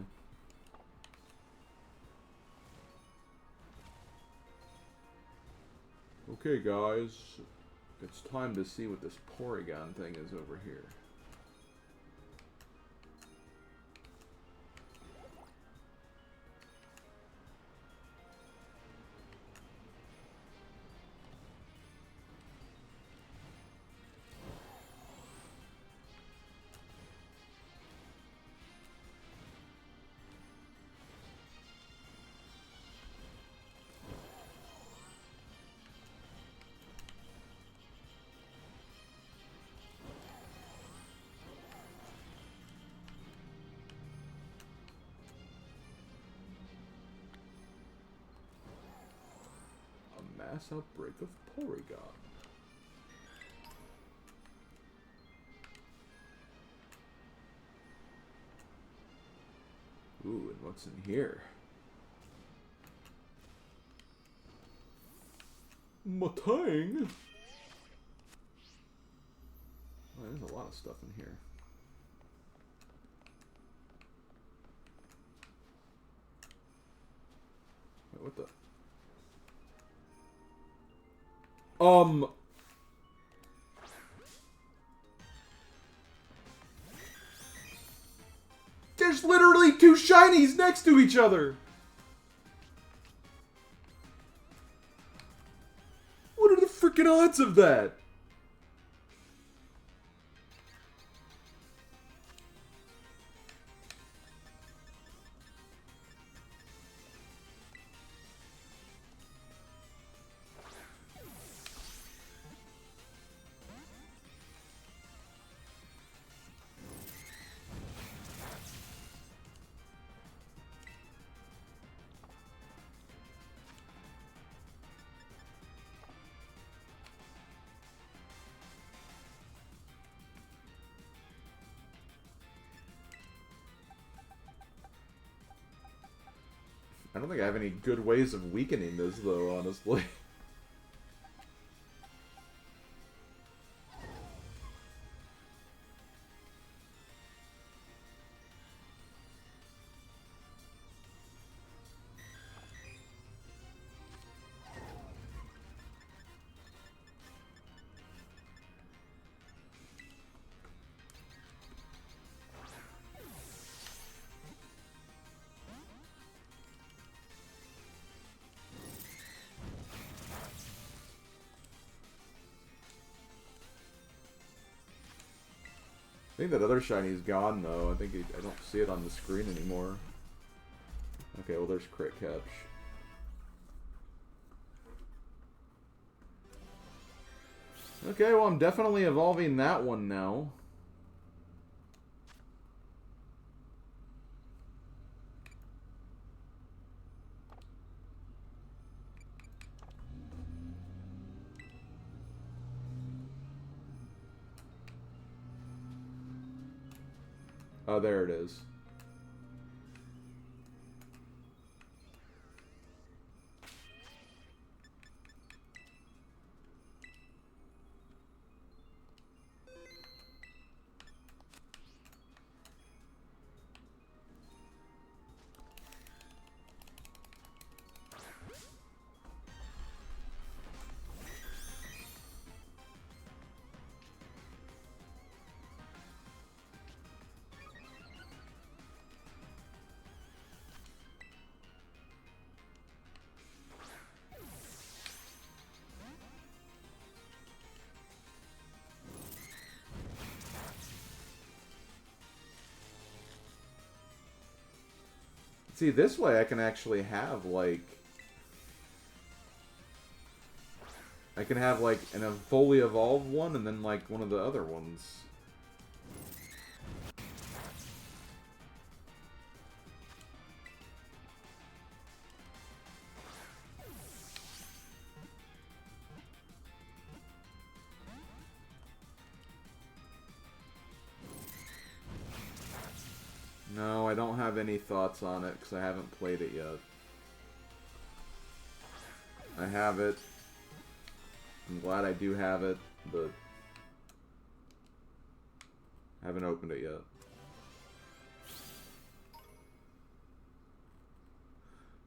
Okay, guys. It's time to see what this Porygon thing is over here. Mass outbreak of Porygon. Ooh, and what's in here? Matang? Oh, there's a lot of stuff in here. Wait, what the? There's literally two shinies next to each other! What are the freaking odds of that? I don't think I have any good ways of weakening this, though, honestly. I think that other shiny's gone, though. I don't see it on the screen anymore. Okay, well, there's Crit Catch. Okay, well, I'm definitely evolving that one now. Oh, there it is. See, this way I can actually have, like... I can have, like, a fully evolved one and then, like, one of the other ones. No, I don't have any thoughts on it because I haven't played it yet. I have it. I'm glad I do have it, but I haven't opened it yet.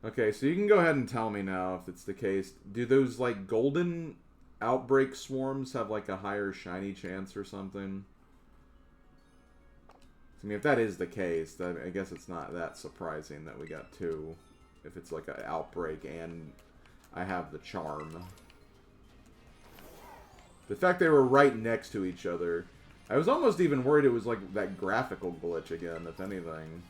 Okay, so you can go ahead and tell me now if it's the case. Do those, like, golden outbreak swarms have, like, a higher shiny chance or something? I mean, if that is the case, then I guess it's not that surprising that we got two. If it's like an outbreak and I have the charm. The fact they were right next to each other. I was almost even worried it was like that graphical glitch again, if anything.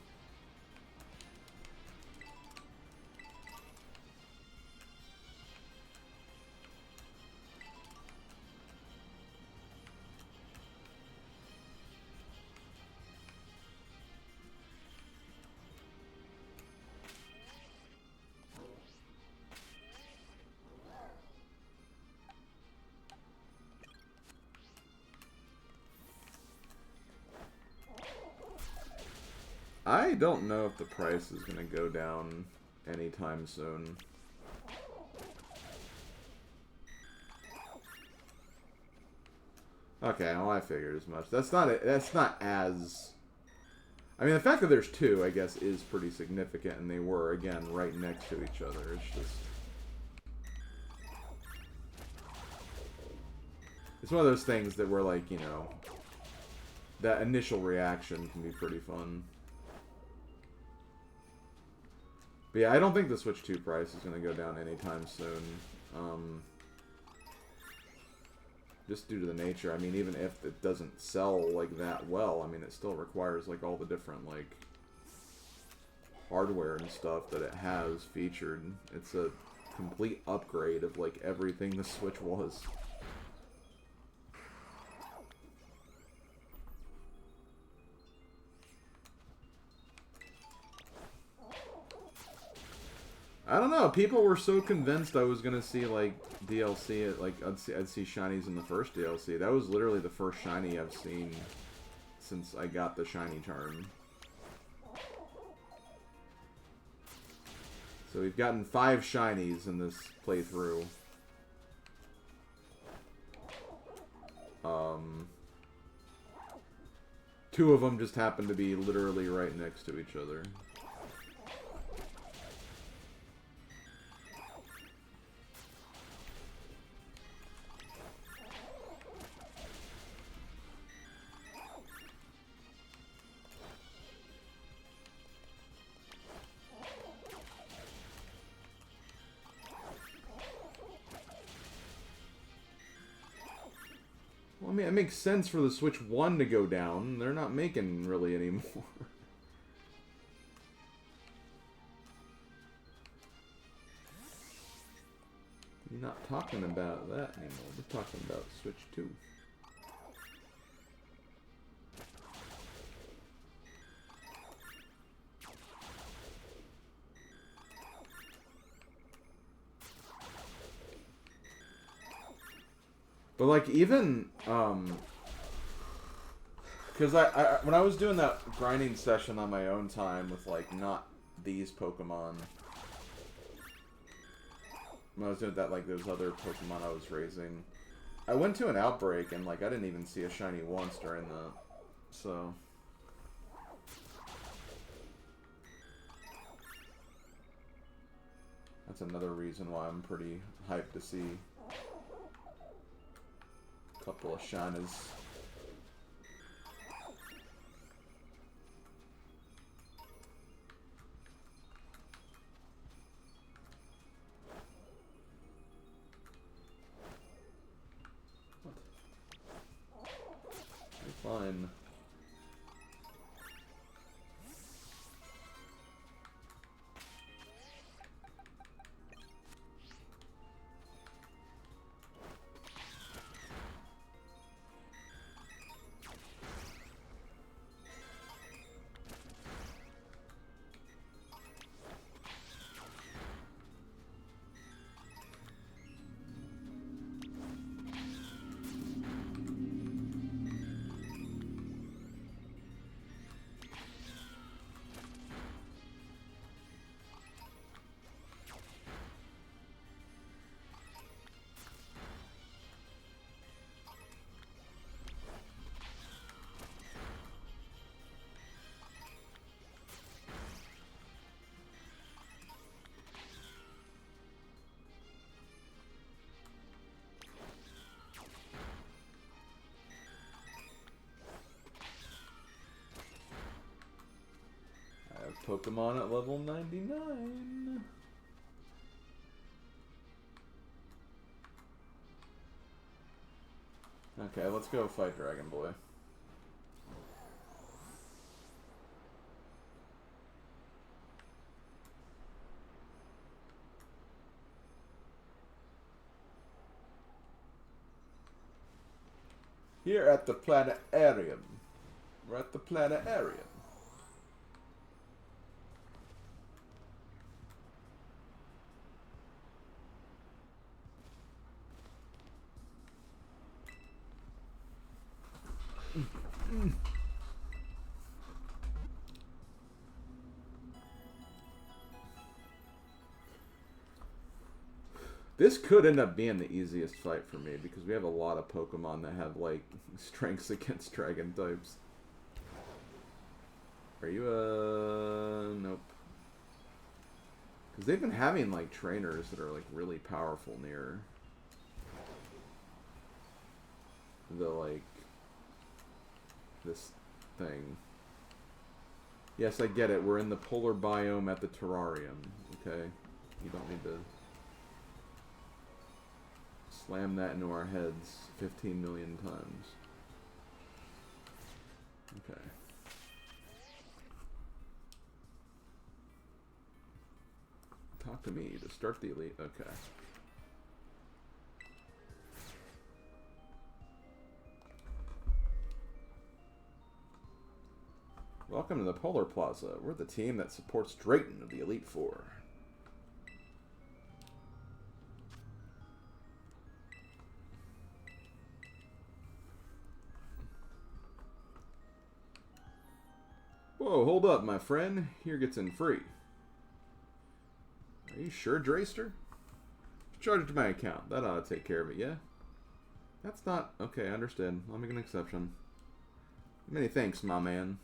I don't know if the price is going to go down anytime soon. Okay, well I figured as much. That's not as... I mean, the fact that there's two, I guess, is pretty significant, and they were, again, right next to each other. It's just... It's one of those things that were like, you know... That initial reaction can be pretty fun. But yeah, I don't think the Switch 2 price is going to go down anytime soon. Just due to the nature. I mean, even if it doesn't sell, like, that well, I mean, it still requires, like, all the different, like, hardware and stuff that it has featured. It's a complete upgrade of, like, everything the Switch was. I don't know. People were so convinced I was gonna see like DLC. Like I'd see shinies in the first DLC. That was literally the first shiny I've seen since I got the shiny charm. So we've gotten 5 shinies in this playthrough. 2 of them just happen to be literally right next to each other. Well, I mean, it makes sense for the Switch 1 to go down. They're not making really anymore. You're not talking about that anymore. We're talking about Switch 2. But like even because I when I was doing that grinding session on my own time with like not these Pokemon, when I was doing that like those other Pokemon I was raising, I went to an outbreak and like I didn't even see a shiny once during that, so. That's another reason why I'm pretty hyped to see a couple of shinies. What? You're fine. Pokemon at level 99. Okay, let's go fight Dragon Boy. Here at the planetarium. We're at the planetarium. This could end up being the easiest fight for me because we have a lot of Pokemon that have, like, strengths against dragon types. Are you, nope. Because they've been having, like, trainers that are, like, really powerful near the, like, this thing. Yes, I get it. We're in the polar biome at the terrarium, okay? You don't need to slam that into our heads 15 million times. Okay. Talk to me to start the elite. Okay. Welcome to the Polar Plaza. We're the team that supports Drayton of the Elite Four. Whoa, hold up, my friend. Here gets in free. Are you sure, Drayster? Charge it to my account. That ought to take care of it, yeah? That's not... Okay, I understand. I'll make an exception. Many thanks, my man.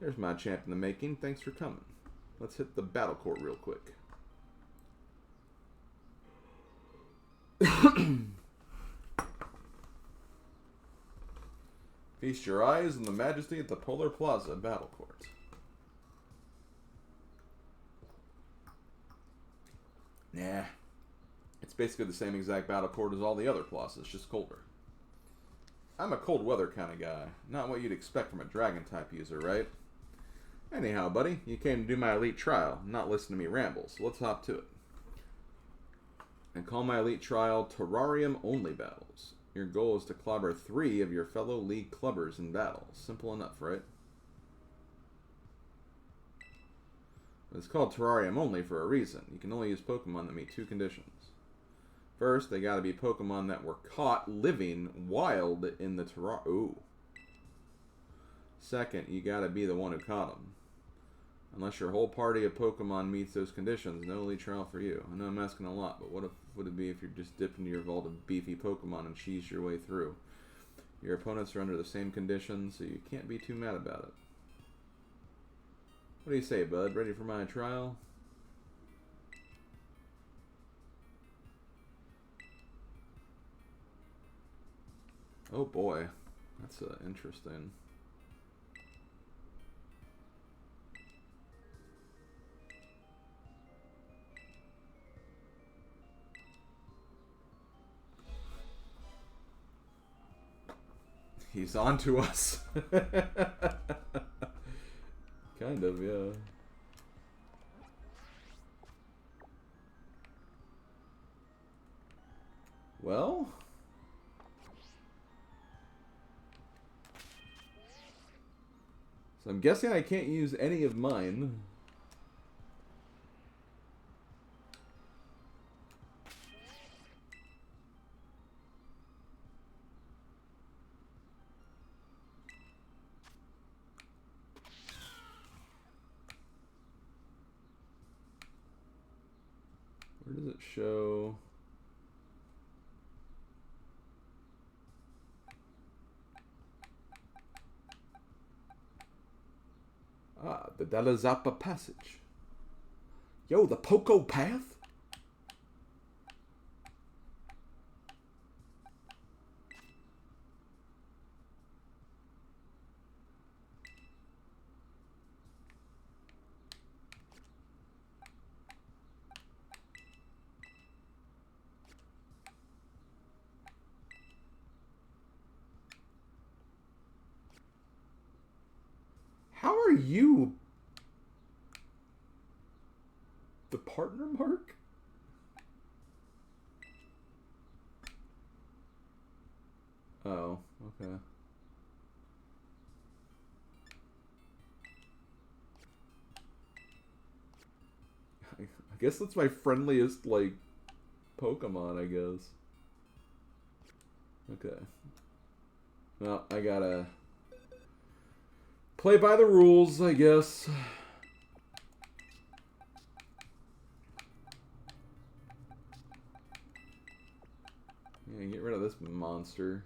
There's my champ in the making. Thanks for coming. Let's hit the battle court real quick. Feast your eyes on the majesty at the Polar Plaza battle court. Nah. It's basically the same exact battle court as all the other plazas, just colder. I'm a cold weather kind of guy. Not what you'd expect from a dragon type user, right? Anyhow, buddy, you came to do my elite trial, not listen to me ramble, so let's hop to it. And call my elite trial Terrarium Only Battles. Your goal is to clobber 3 of your fellow league clubbers in battle. Simple enough, right? It's called Terrarium Only for a reason. You can only use Pokemon that meet 2 conditions. First, they gotta be Pokemon that were caught living wild in the terrarium. Ooh. Second, you gotta be the one who caught them. Unless your whole party of Pokemon meets those conditions, no elite trial for you. I know I'm asking a lot, but what would it be if you're just dipping into your vault of beefy Pokemon and cheese your way through? Your opponents are under the same conditions, so you can't be too mad about it. What do you say, bud? Ready for my trial? Oh boy, that's interesting. He's on to us. Kind of, yeah. Well, so I'm guessing I can't use any of mine. Where does it show? Ah, the Dalazapa Passage. Yo, the Poco Path? are you? The partner mark? Oh, okay. I guess that's my friendliest, like, Pokemon, I guess. Okay. Well, I gotta play by the rules, I guess. Yeah, get rid of this monster.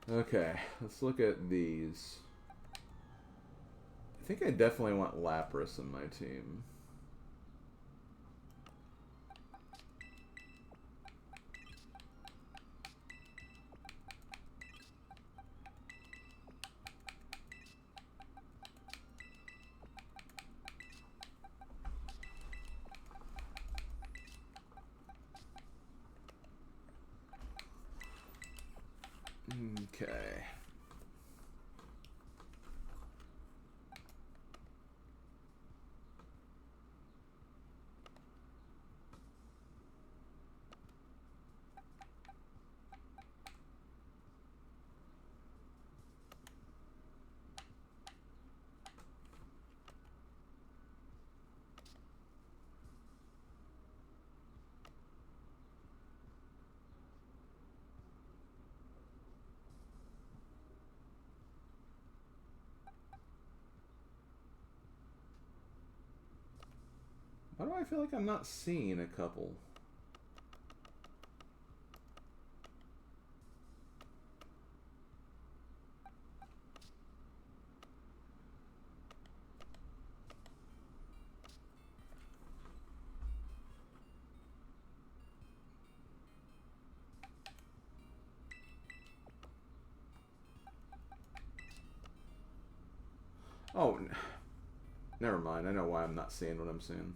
Okay, let's look at these. I think I definitely want Lapras in my team. Okay. Why do I feel like I'm not seeing a couple? Oh, never mind. I know why I'm not seeing what I'm seeing.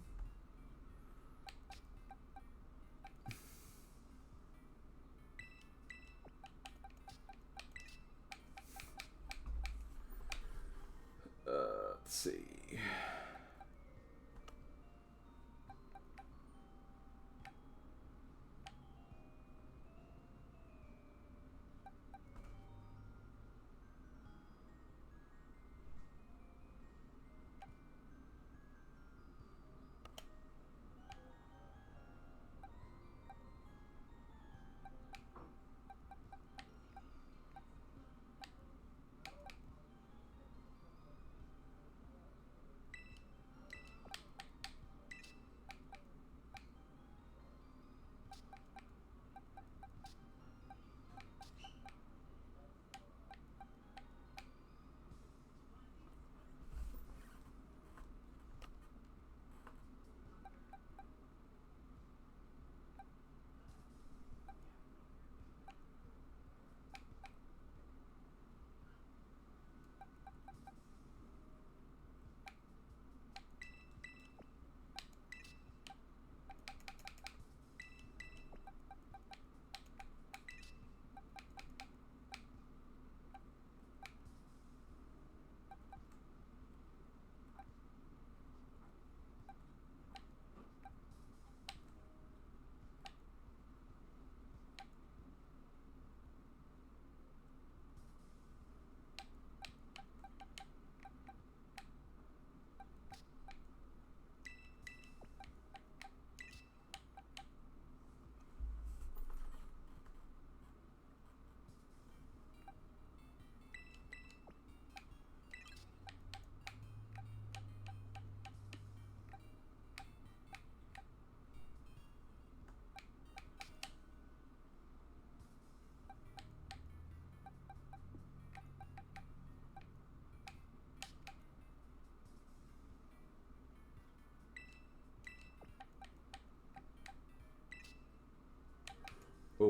Let's see.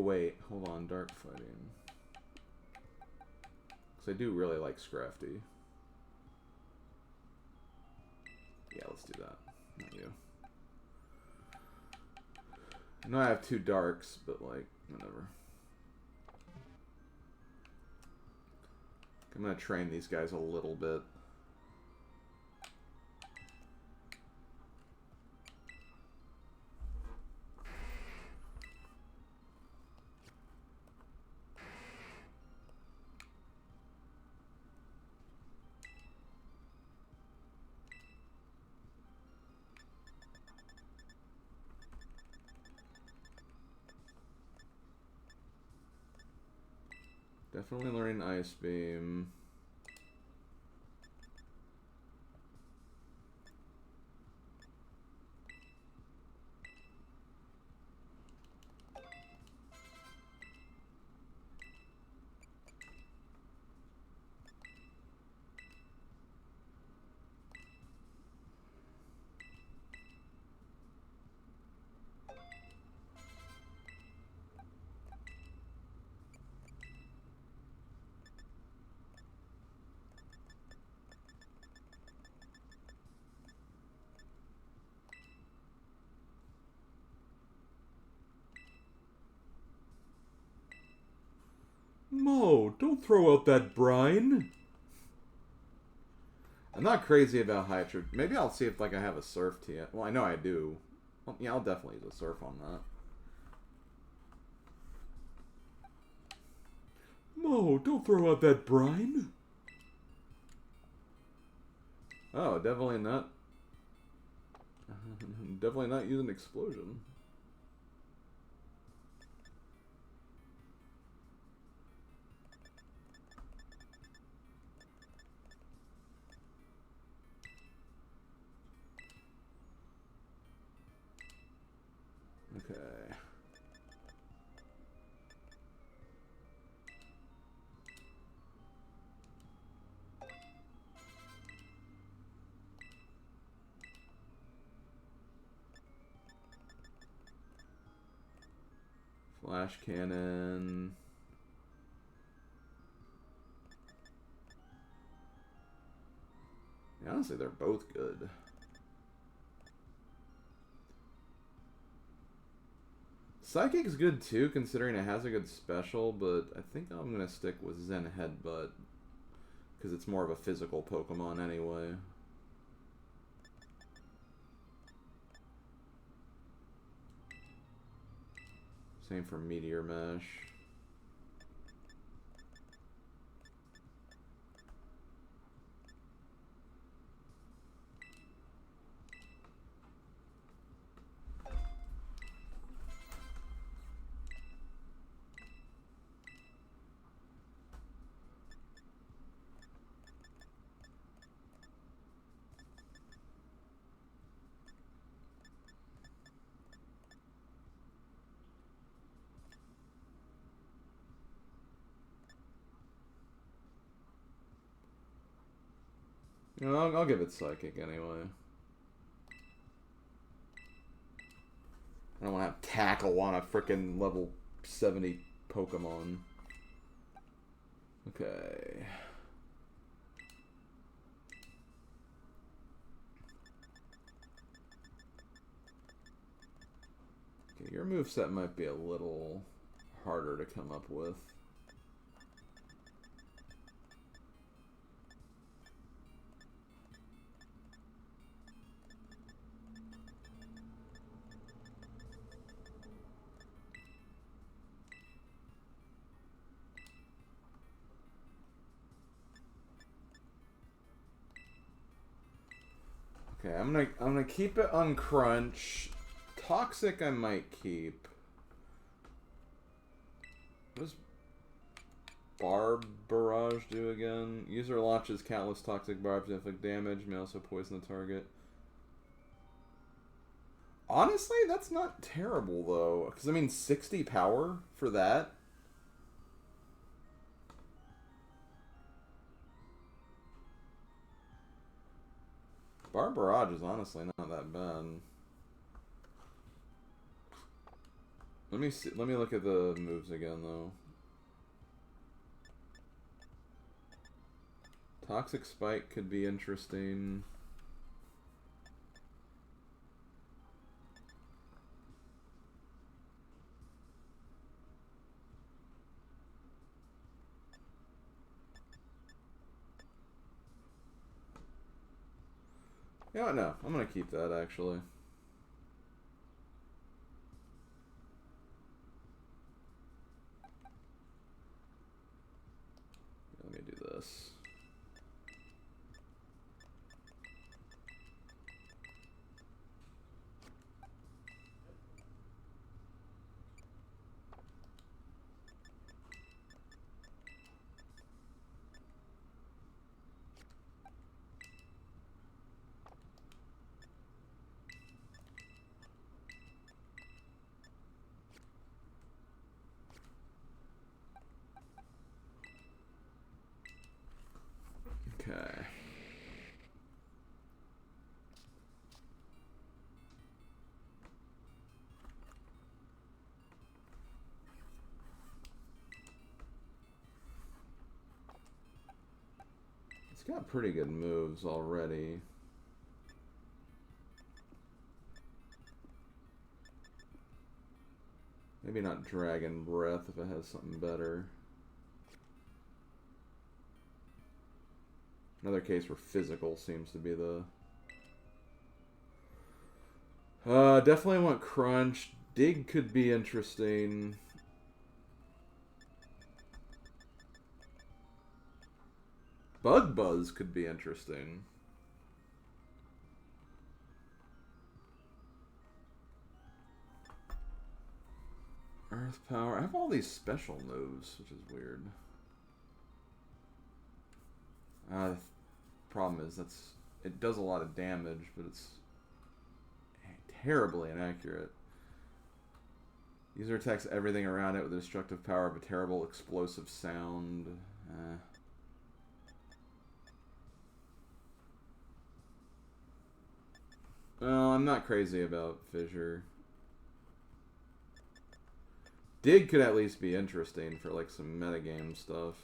wait. Hold on. Dark fighting. Because I do really like Scrafty. Yeah, let's do that. Not you. I know I have 2 darks, but like, whatever. I'm gonna train these guys a little bit. Definitely learning Ice Beam. Mo, don't throw out that brine. I'm not crazy about Hydra. Maybe I'll see if like I have a Surf TM. Well, I know I do. Well, yeah, I'll definitely use a Surf on that. Mo, don't throw out that brine. Oh, definitely not. Definitely not using Explosion. Okay. Flash Cannon. Yeah, honestly, they're both good. Psychic's good too, considering it has a good special, but I think I'm going to stick with Zen Headbutt. Because it's more of a physical Pokemon anyway. Same for Meteor Mash. You know, I'll give it Psychic anyway. I don't want to have Tackle on a frickin' level 70 Pokemon. Okay. Okay, your moveset might be a little harder to come up with. Okay, I'm gonna keep it on Crunch. Toxic I might keep. What does Barb Barrage do again? User launches countless toxic barbs to inflict damage, may also poison the target. Honestly, that's not terrible though. Because I mean 60 power for that. Barb Barrage is honestly not that bad. Let me see. Let me look at the moves again, though. Toxic Spike could be interesting. Yeah, no, I'm gonna keep that actually. Let me do this. Okay. It's got pretty good moves already. Maybe not Dragon Breath if it has something better. Another case where physical seems to be the... definitely want Crunch. Dig could be interesting. Bug Buzz could be interesting. Earth Power. I have all these special moves, which is weird. The problem is it does a lot of damage, but it's terribly inaccurate. User attacks everything around it with the destructive power of a terrible explosive sound. Well, I'm not crazy about Fissure. Dig could at least be interesting for like some metagame stuff.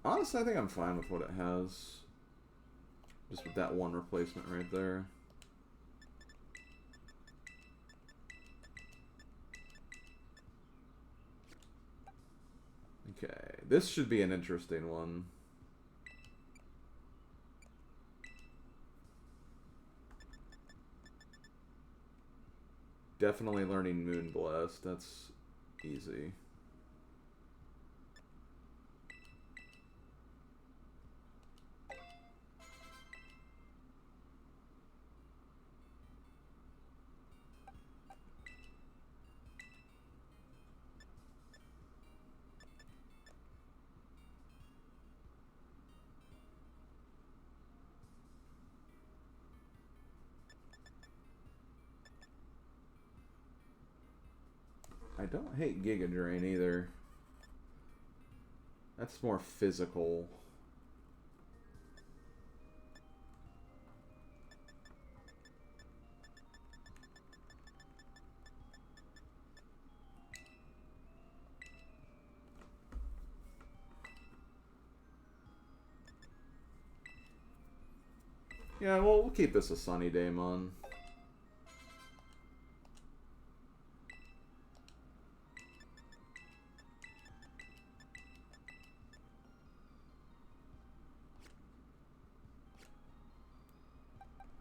Honestly, I think I'm fine with what it has. Just with that one replacement right there. Okay, this should be an interesting one. Definitely learning Moonblast, that's easy. I don't hate Giga Drain either. That's more physical. Yeah, well, we'll keep this a Sunny Daemon.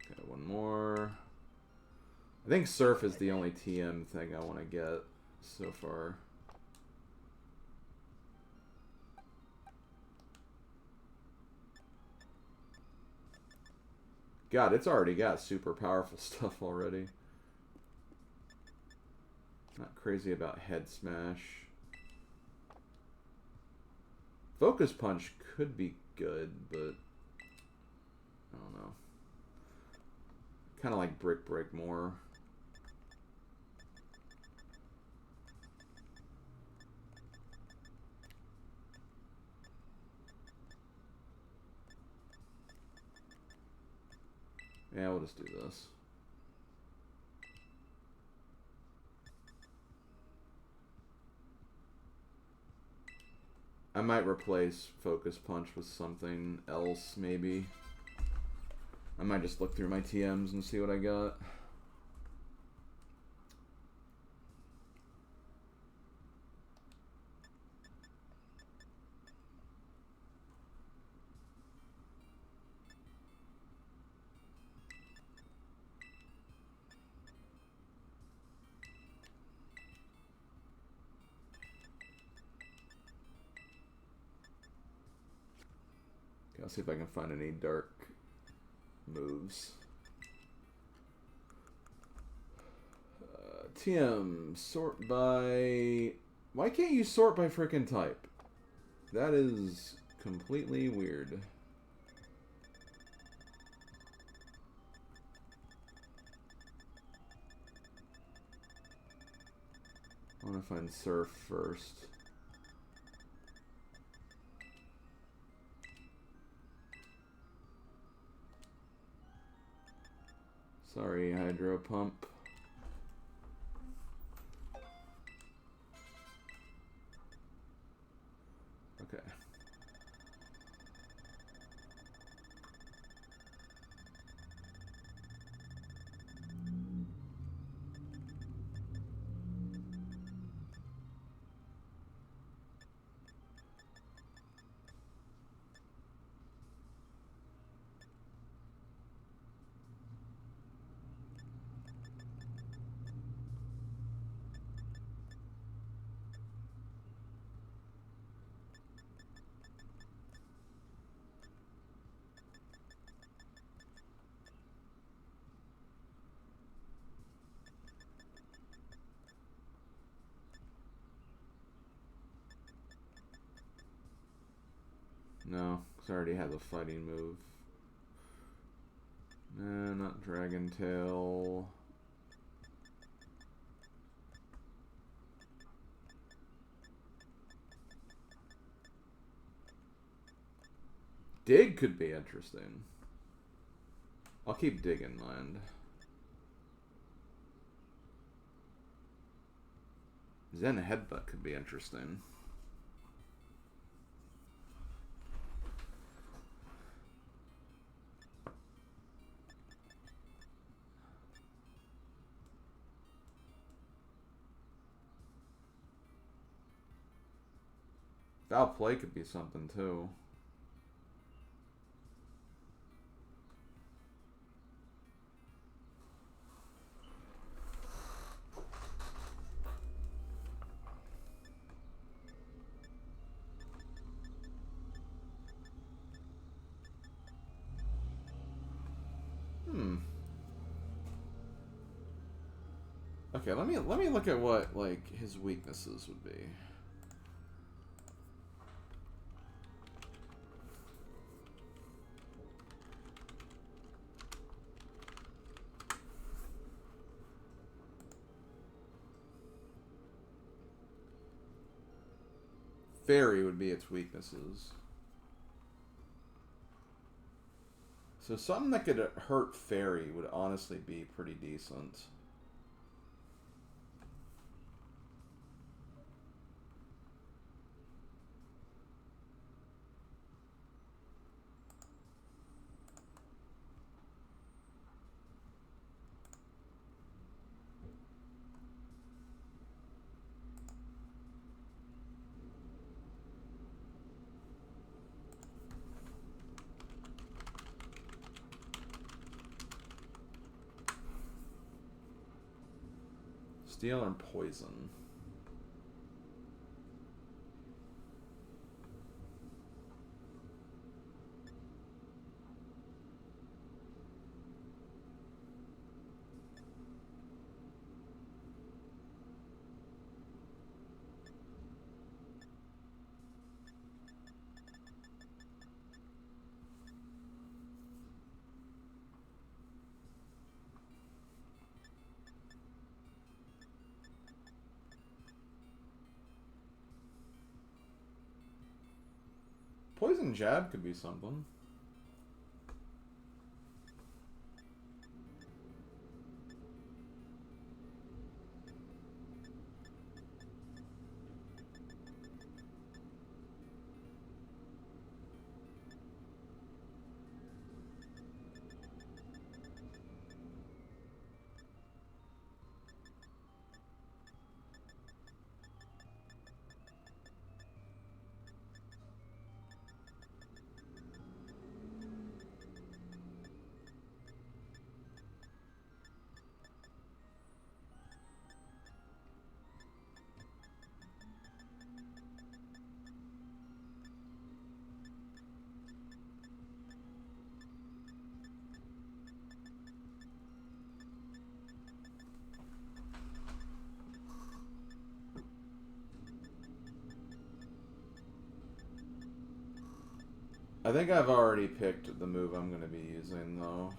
Okay, one more. I think Surf is the only TM thing I want to get so far. God, it's already got super powerful stuff already. Not crazy about Head Smash. Focus Punch could be good, but I don't know. Kind of like Brick Break more. Yeah, we'll just do this. I might replace Focus Punch with something else, maybe. I might just look through my TMs and see what I got. Okay, I'll see if I can find any dark moves. TM, sort by... Why can't you sort by frickin' type? That is completely weird. I want to find Surf first. Sorry, Hydro Pump. Okay. No, because I already have the fighting move. Nah, not Dragon Tail. Dig could be interesting. I'll keep Dig in mind. Zen Headbutt could be interesting. Foul Play could be something too. Okay, let me look at what like his weaknesses would be. Fairy would be its weaknesses. So something that could hurt Fairy would honestly be pretty decent. Steel or Poison? Poison Jab could be something. I think I've already picked the move I'm going to be using, though.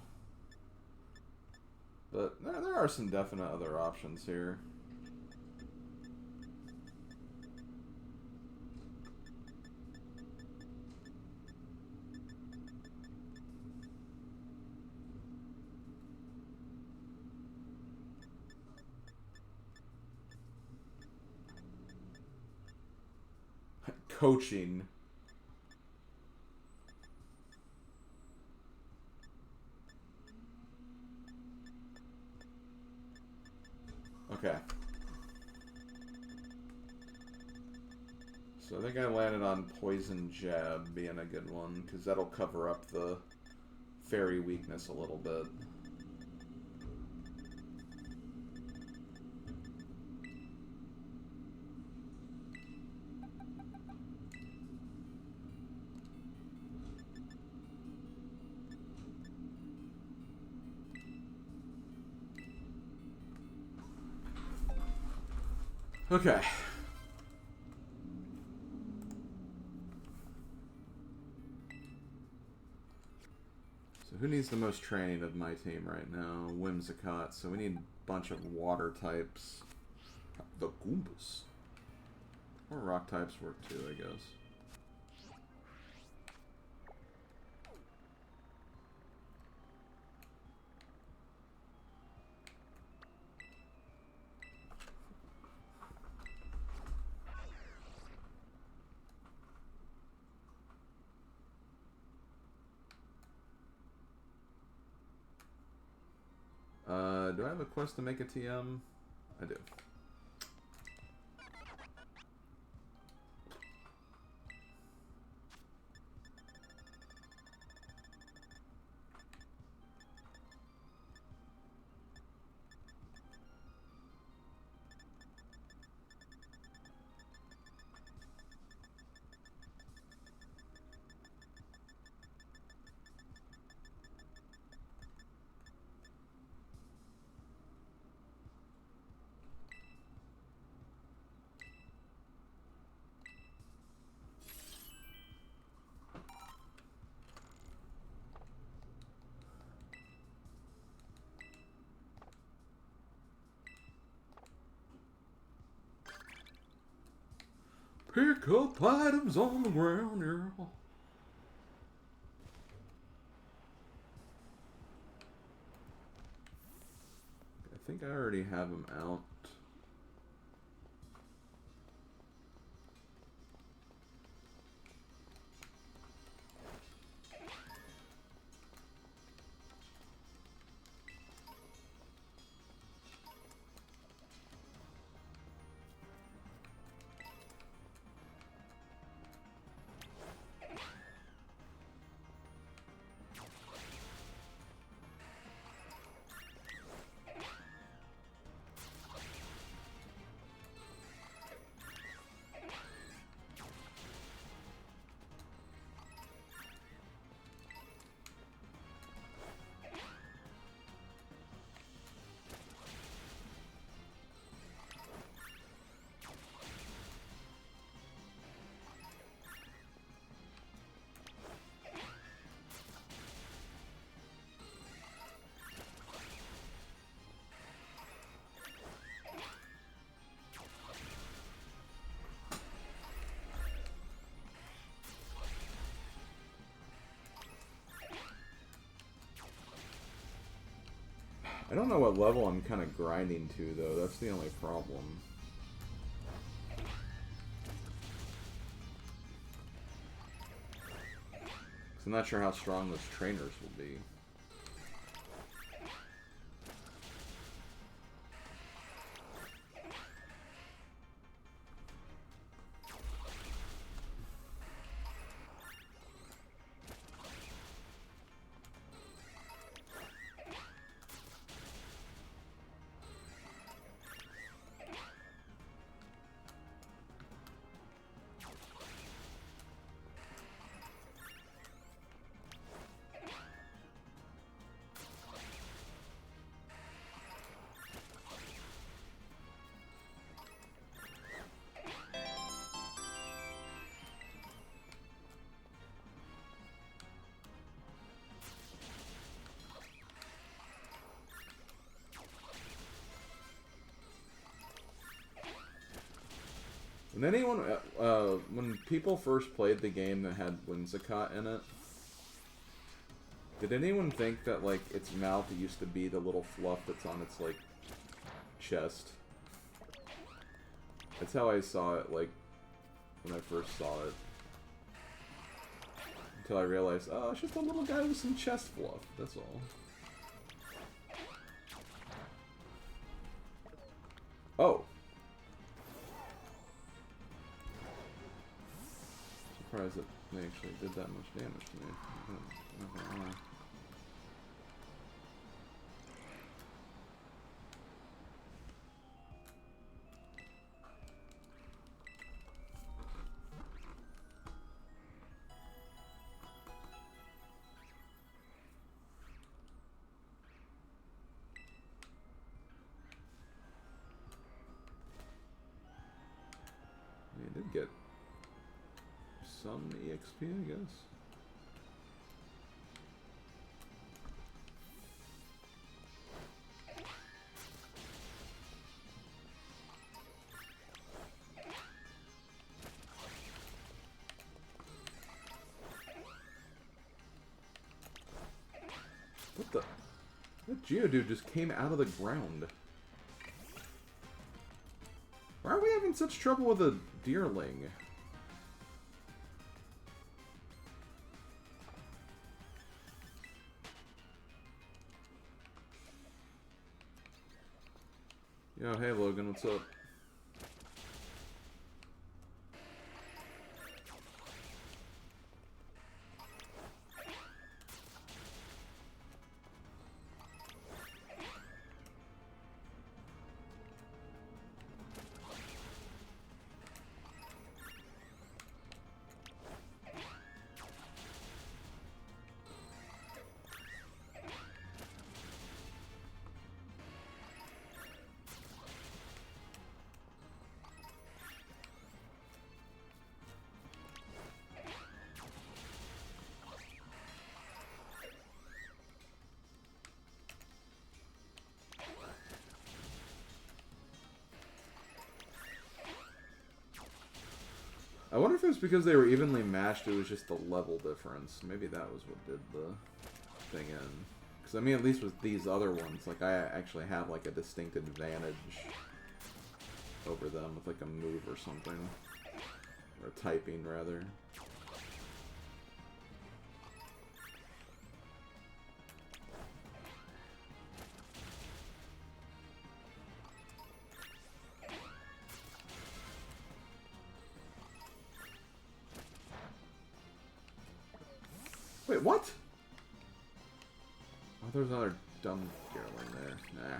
But there are some definite other options here. Coaching. Okay. So I think I landed on Poison Jab being a good one, because that'll cover up the fairy weakness a little bit. Okay. So who needs the most training of my team right now? Whimsicott. So we need a bunch of water types. The Goombas. Or rock types work too, I guess. Do I have a quest to make a TM? I do. Pick up items on the ground, yeah. I think I already have them out. I don't know what level I'm kind of grinding to, though. That's the only problem. I'm not sure how strong those trainers will be. When people first played the game that had Whimsicott in it, did anyone think that, like, its mouth used to be the little fluff that's on its, like, chest? That's how I saw it, like, when I first saw it. Until I realized, oh, it's just a little guy with some chest fluff, that's all. Oh! Surprised that they actually did that much damage to me. Not gonna lie. I did get some EXP, I guess. What the? That Geodude just came out of the ground. Why are we having such trouble with a deerling? Yo, hey Logan, what's up? I wonder if it was because they were evenly matched, it was just the level difference. Maybe that was what did the thing in. Because, I mean, at least with these other ones, like, I actually have, like, a distinct advantage over them with, like, a move or something. Or typing, rather. Wait, what? Oh, there's another dumb Gerling there. Nah.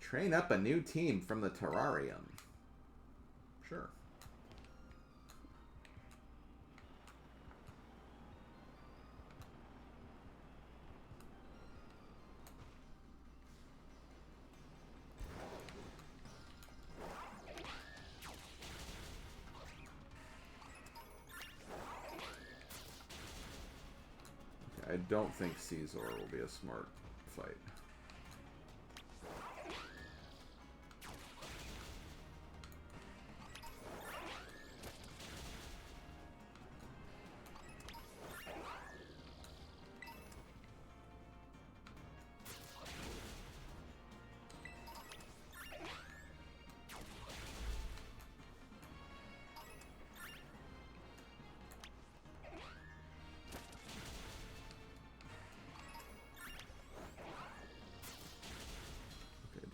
Train up a new team from the terrarium. Sure. Okay, I don't think Caesar will be a smart fight.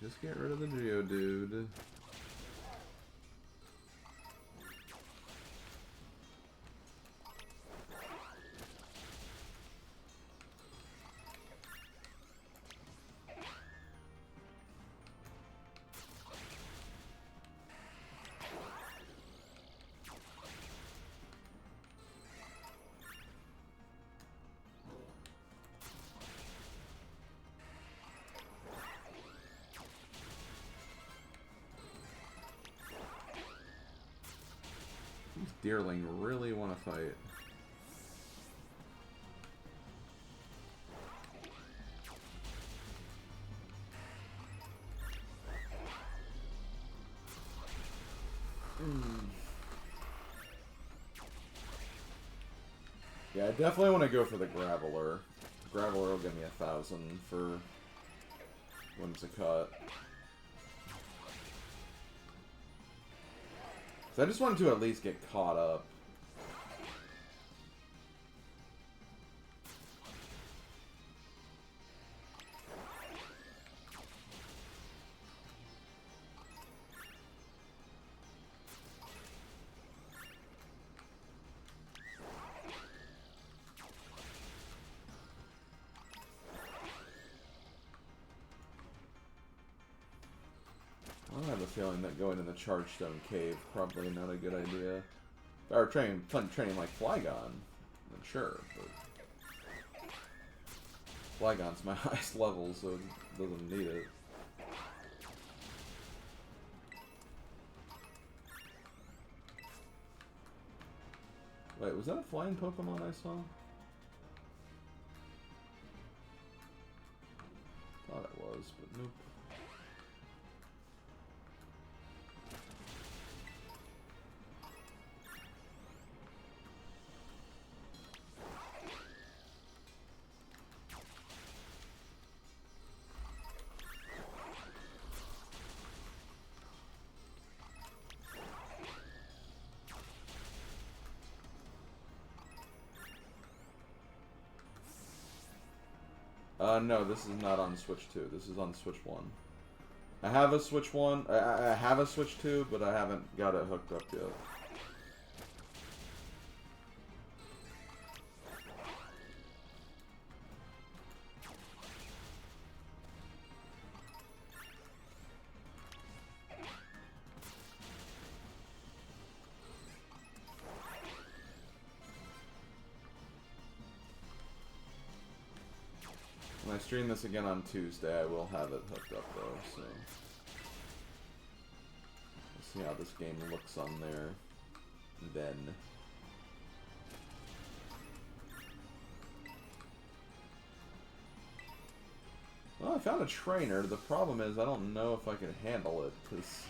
Just get rid of the Geodude. Deerling really want to fight. Yeah, I definitely want to go for the Graveler. Graveler will give me 1,000 for Whimsicott. So I just wanted to at least get caught up. I have a feeling that going in the Chargestone Cave probably not a good idea. Or training like Flygon, then sure, but Flygon's my highest level, so it doesn't need it. Wait, was that a flying Pokemon I saw? Thought it was, but nope. No, this is not on Switch 2. This is on Switch 1. I have a Switch 1. I have a Switch 2, but I haven't got it hooked up yet. When I stream this again on Tuesday, I will have it hooked up though, so we'll see how this game looks on there then. Well, I found a trainer. The problem is I don't know if I can handle it, because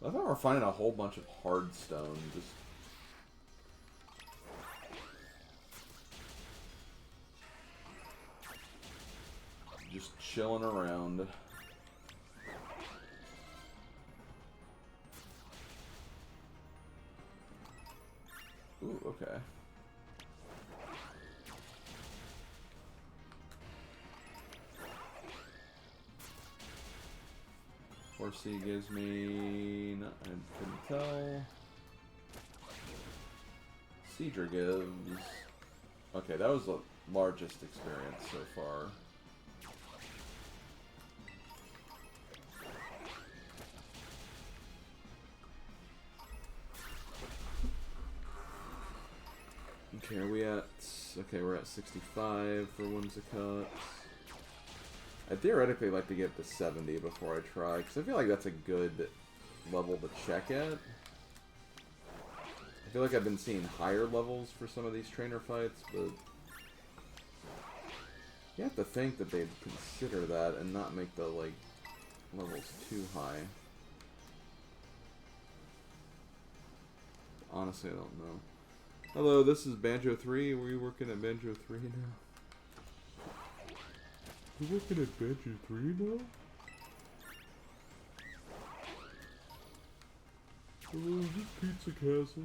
I thought we were finding a whole bunch of hard stone, just chilling around. Ooh, okay. Horsey gives me... No, I couldn't tell. Cedra gives... Okay, that was the largest experience so far. Okay, are we at... Okay, we're at 65 for Whimsicott. I'd theoretically like to get to 70 before I try, because I feel like that's a good level to check at. I feel like I've been seeing higher levels for some of these trainer fights, but you have to think that they'd consider that and not make the, like, levels too high. Honestly, I don't know. Hello, this is Banjo 3. Were you working at Banjo 3 now? You working at Banjo 3 now? Hello, is this Pizza Castle?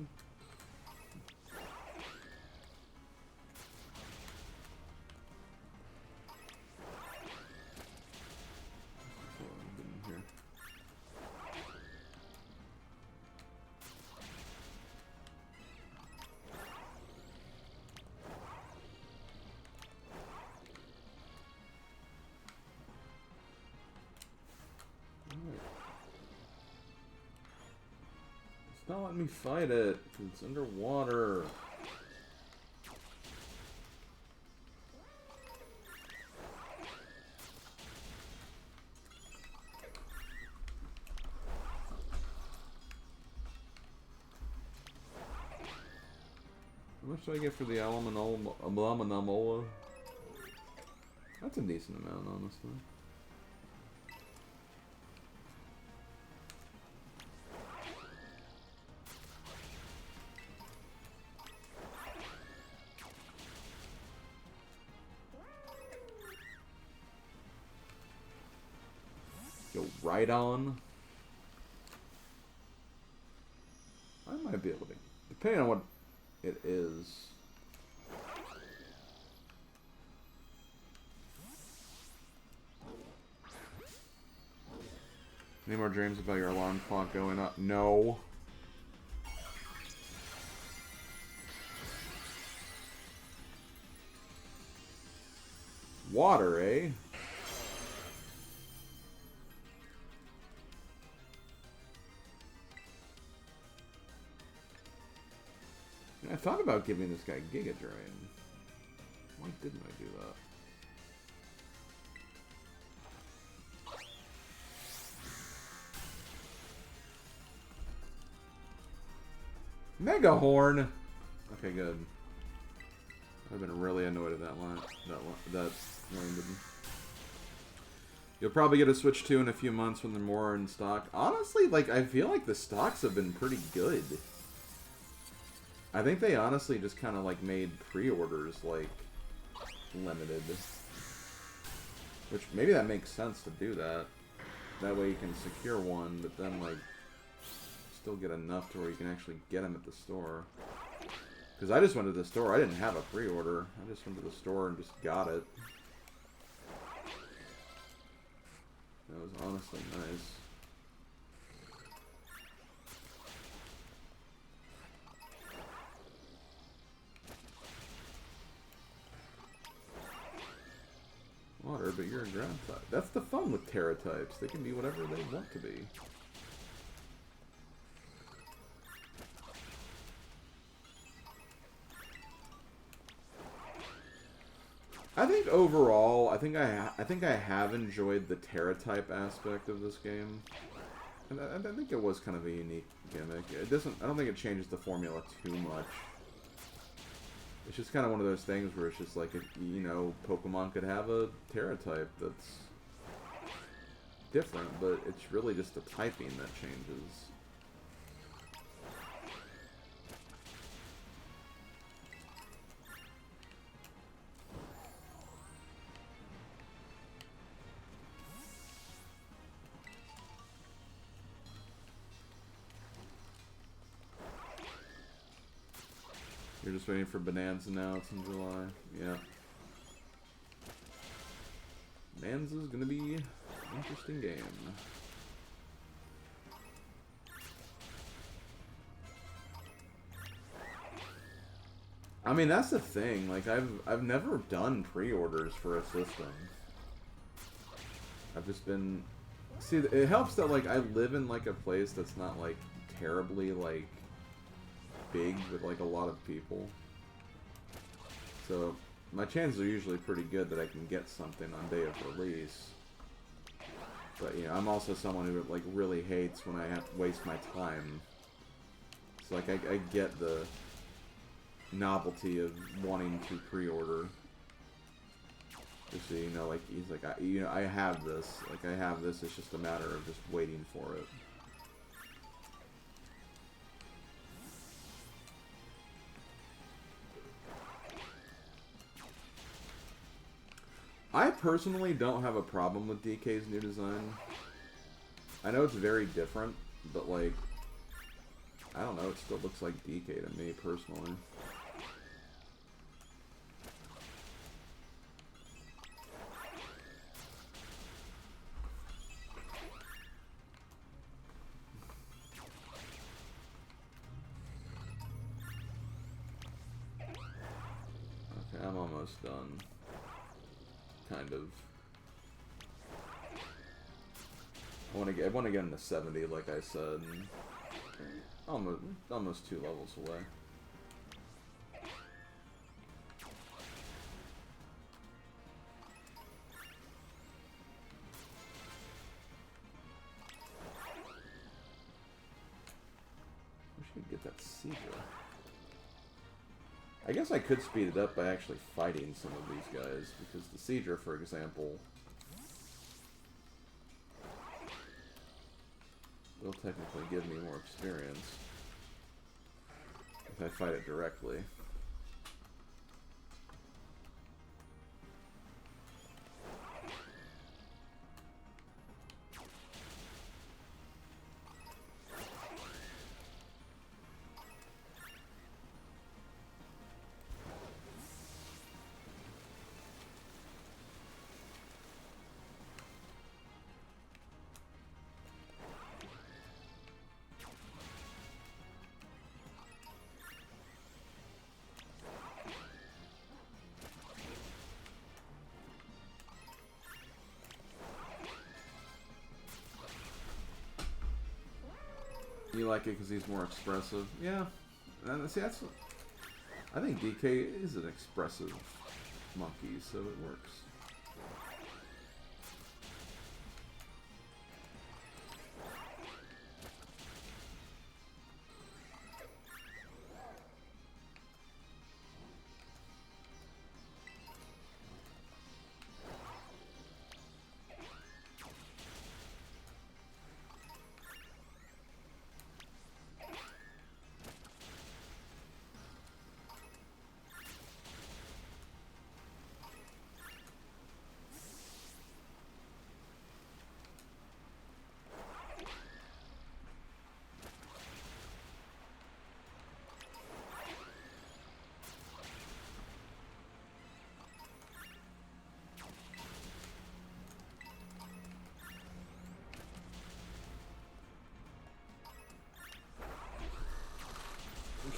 It's not letting me fight it, because it's underwater. How much do I get for the Alamanomola? That's a decent amount, honestly. Go right on. I might be able to, depending on what it is. Any more dreams about your alarm clock going up? No. Water, eh? I thought about giving this guy Giga Drain. Why didn't I do that? Mega Horn! Okay, good. I've been really annoyed at that line. That landed. You'll probably get a Switch 2 in a few months when they're more in stock. Honestly, like, I feel like the stocks have been pretty good. I think they honestly just kind of, like, made pre-orders, like, limited. Which, maybe that makes sense to do that. That way you can secure one, but then, like, still get enough to where you can actually get them at the store. Because I just went to the store. I didn't have a pre-order. I just went to the store and just got it. That was honestly nice. Water, but you're a ground type. That's the fun with Terra types. They can be whatever they want to be. I think overall, I think I have enjoyed the Terra type aspect of this game. And I think it was kind of a unique gimmick. It doesn't. I don't think it changes the formula too much. It's just kind of one of those things where it's just like, if, you know, Pokemon could have a Terra type that's different, but it's really just the typing that changes. You're just waiting for Bonanza now, it's in July. Yeah. Bonanza's gonna be an interesting game. I mean, that's the thing, like, I've never done pre-orders for a system. I've just been... See, it helps that, like, I live in, like, a place that's not, like, terribly, like, big with like a lot of people, so my chances are usually pretty good that I can get something on day of release. But you know, I'm also someone who like really hates when I have to waste my time. So like I get the novelty of wanting to pre-order. Just so you know, like he's like, I have this. Like I have this. It's just a matter of just waiting for it. I personally don't have a problem with DK's new design. I know it's very different, but like, I don't know, it still looks like DK to me personally. Okay, I'm almost done. Kind of. I want to get into 70, like I said. Almost 2 levels away. Wish I could get that Seizure. I guess I could speed it up by actually fighting some of these guys, because the Seizure, for example, will technically give me more experience if I fight it directly. You like it because he's more expressive? Yeah. And see, that's... I think DK is an expressive monkey, so it works.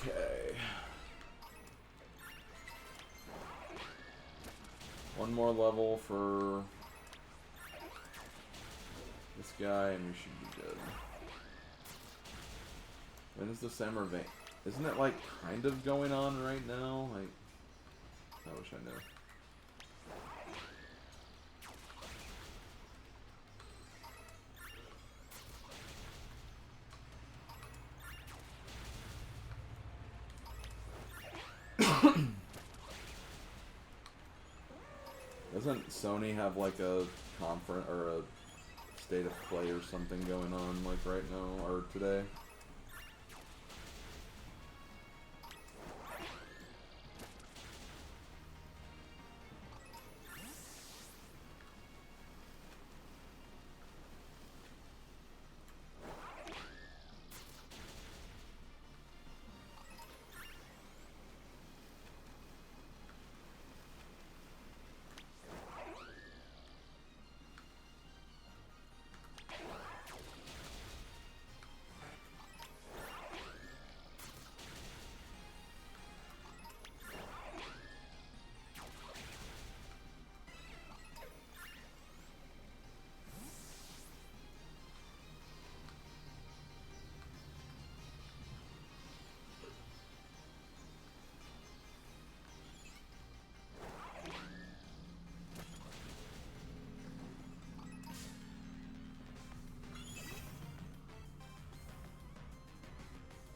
Okay. One more level for this guy and we should be good. When is the summer vein? Isn't it like kind of going on right now? Like, I wish I knew. Doesn't Sony have like a conference or a state of play or something going on like right now or today?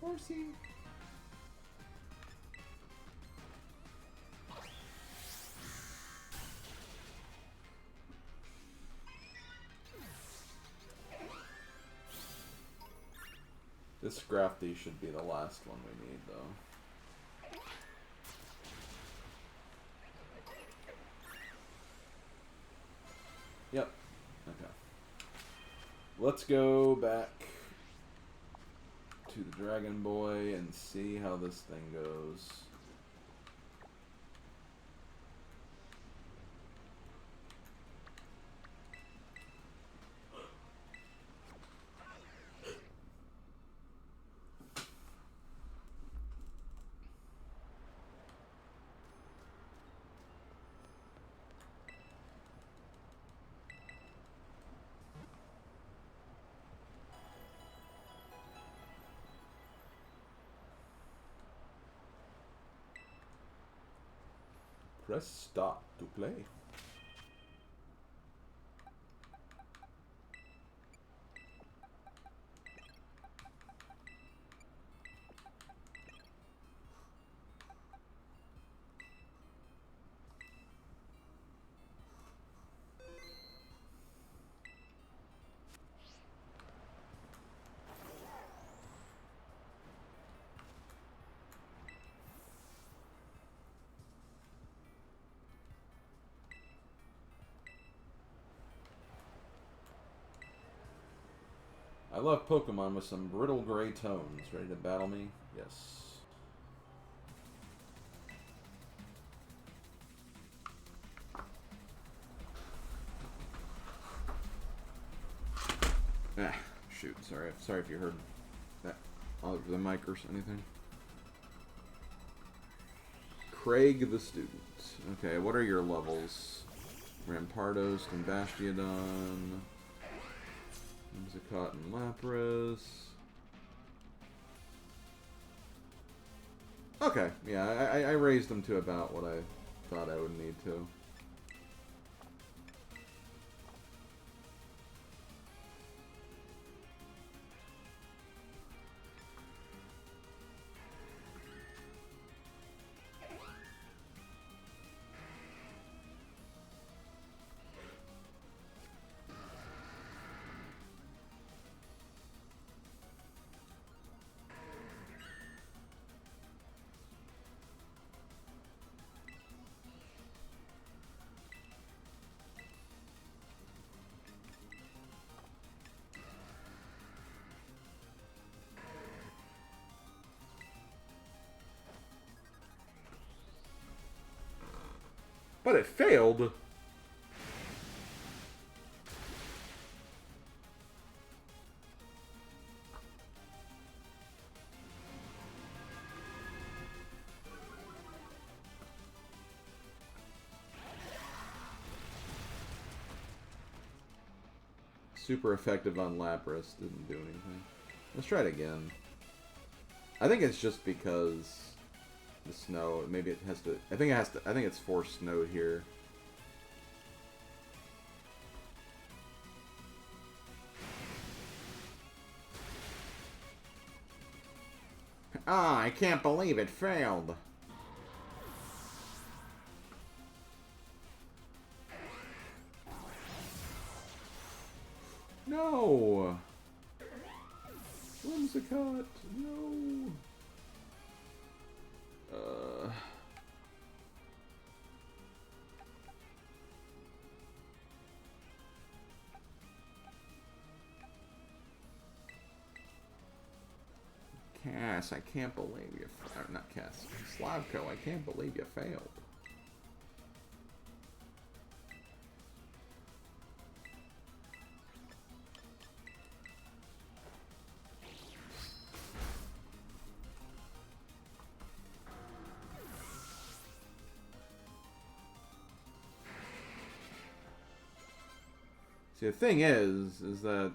Horsey. This Scrafty should be the last one we need, though. Yep. Okay. Let's go back to the Dragon Boy and see how this thing goes. Press stop to play. I love Pokemon with some brittle gray tones. Ready to battle me? Yes. Ah, shoot. Sorry if you heard that over the mic or anything. Craig the student. Okay, what are your levels? Rampardos and Bastiodon. Whimsicott and Lapras. Okay, yeah, I raised them to about what I thought I would need to. But it failed. Super effective on Lapras. Didn't do anything. Let's try it again. I think it's just because the snow. Maybe it has to. I think it has to. I think it's forced snowed here. Ah, I can't believe it failed. No! Whimsicott, no! Cass, I can't believe you... Or not Cass. Slavko, I can't believe you failed. See, the thing is that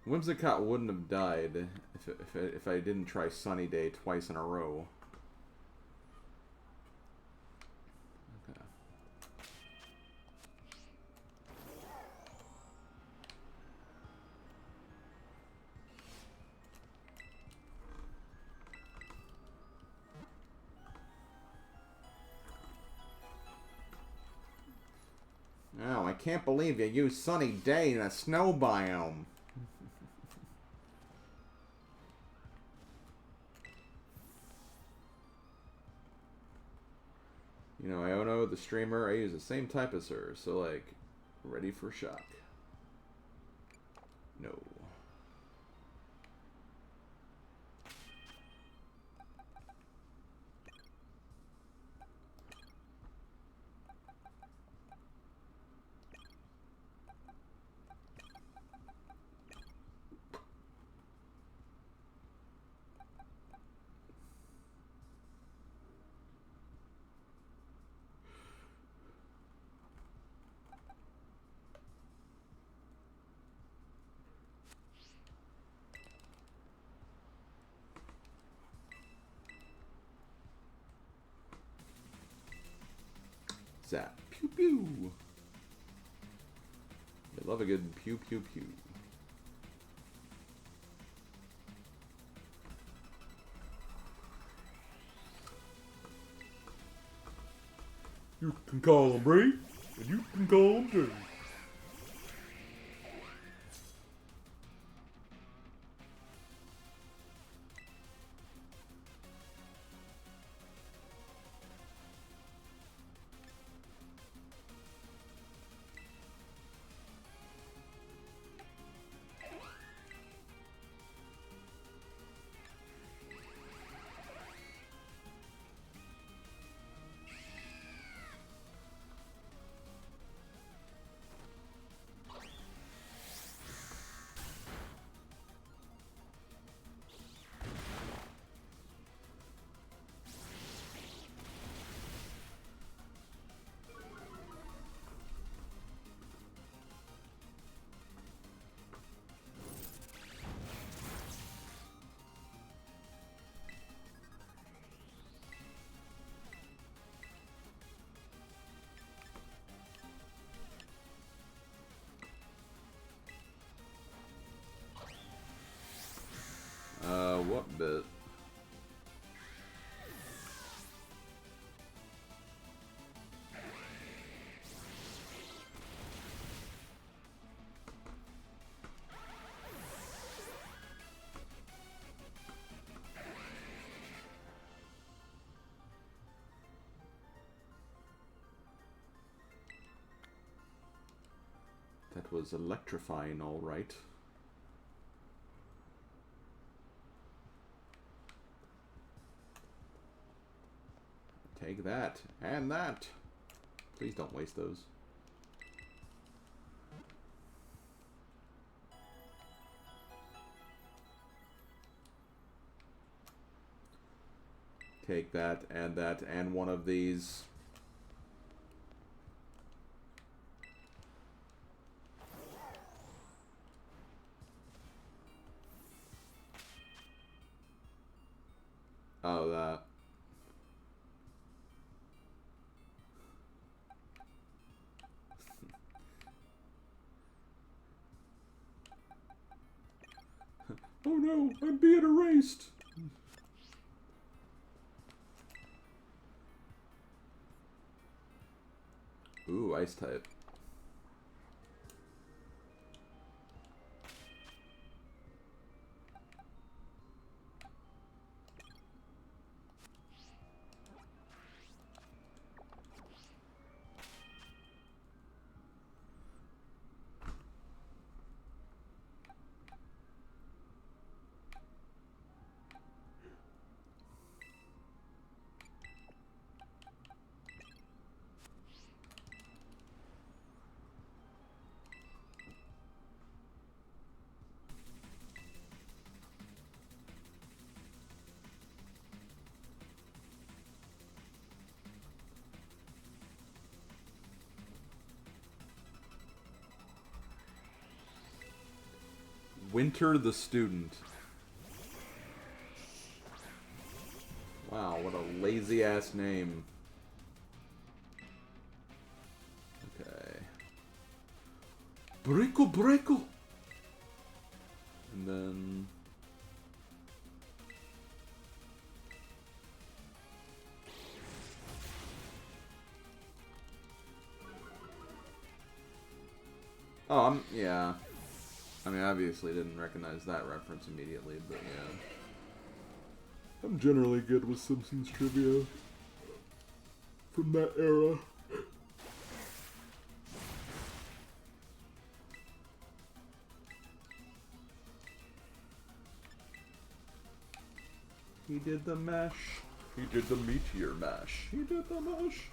Whimsicott wouldn't have died if I didn't try Sunny Day twice in a row. Okay. Oh, I can't believe you used Sunny Day in a snow biome. You know, I don't know the streamer. I use the same type as her. So, like, ready for shock. No. Zap. Pew pew. I love a good pew pew pew. You can call him Bree, and you can call him Dave. What bit? That was electrifying, all right. Take that, and that. Please don't waste those. Take that, and one of these. Oh, that. Oh no, I'm being erased. Ooh, ice type. Winter the Student. Wow, what a lazy ass name. Okay. Brickle Brickle! And then... Oh, yeah. I mean, obviously didn't recognize that reference immediately, but yeah. I'm generally good with Simpsons trivia. from that era. He did the mash. He did the meteor mash. He did the mash.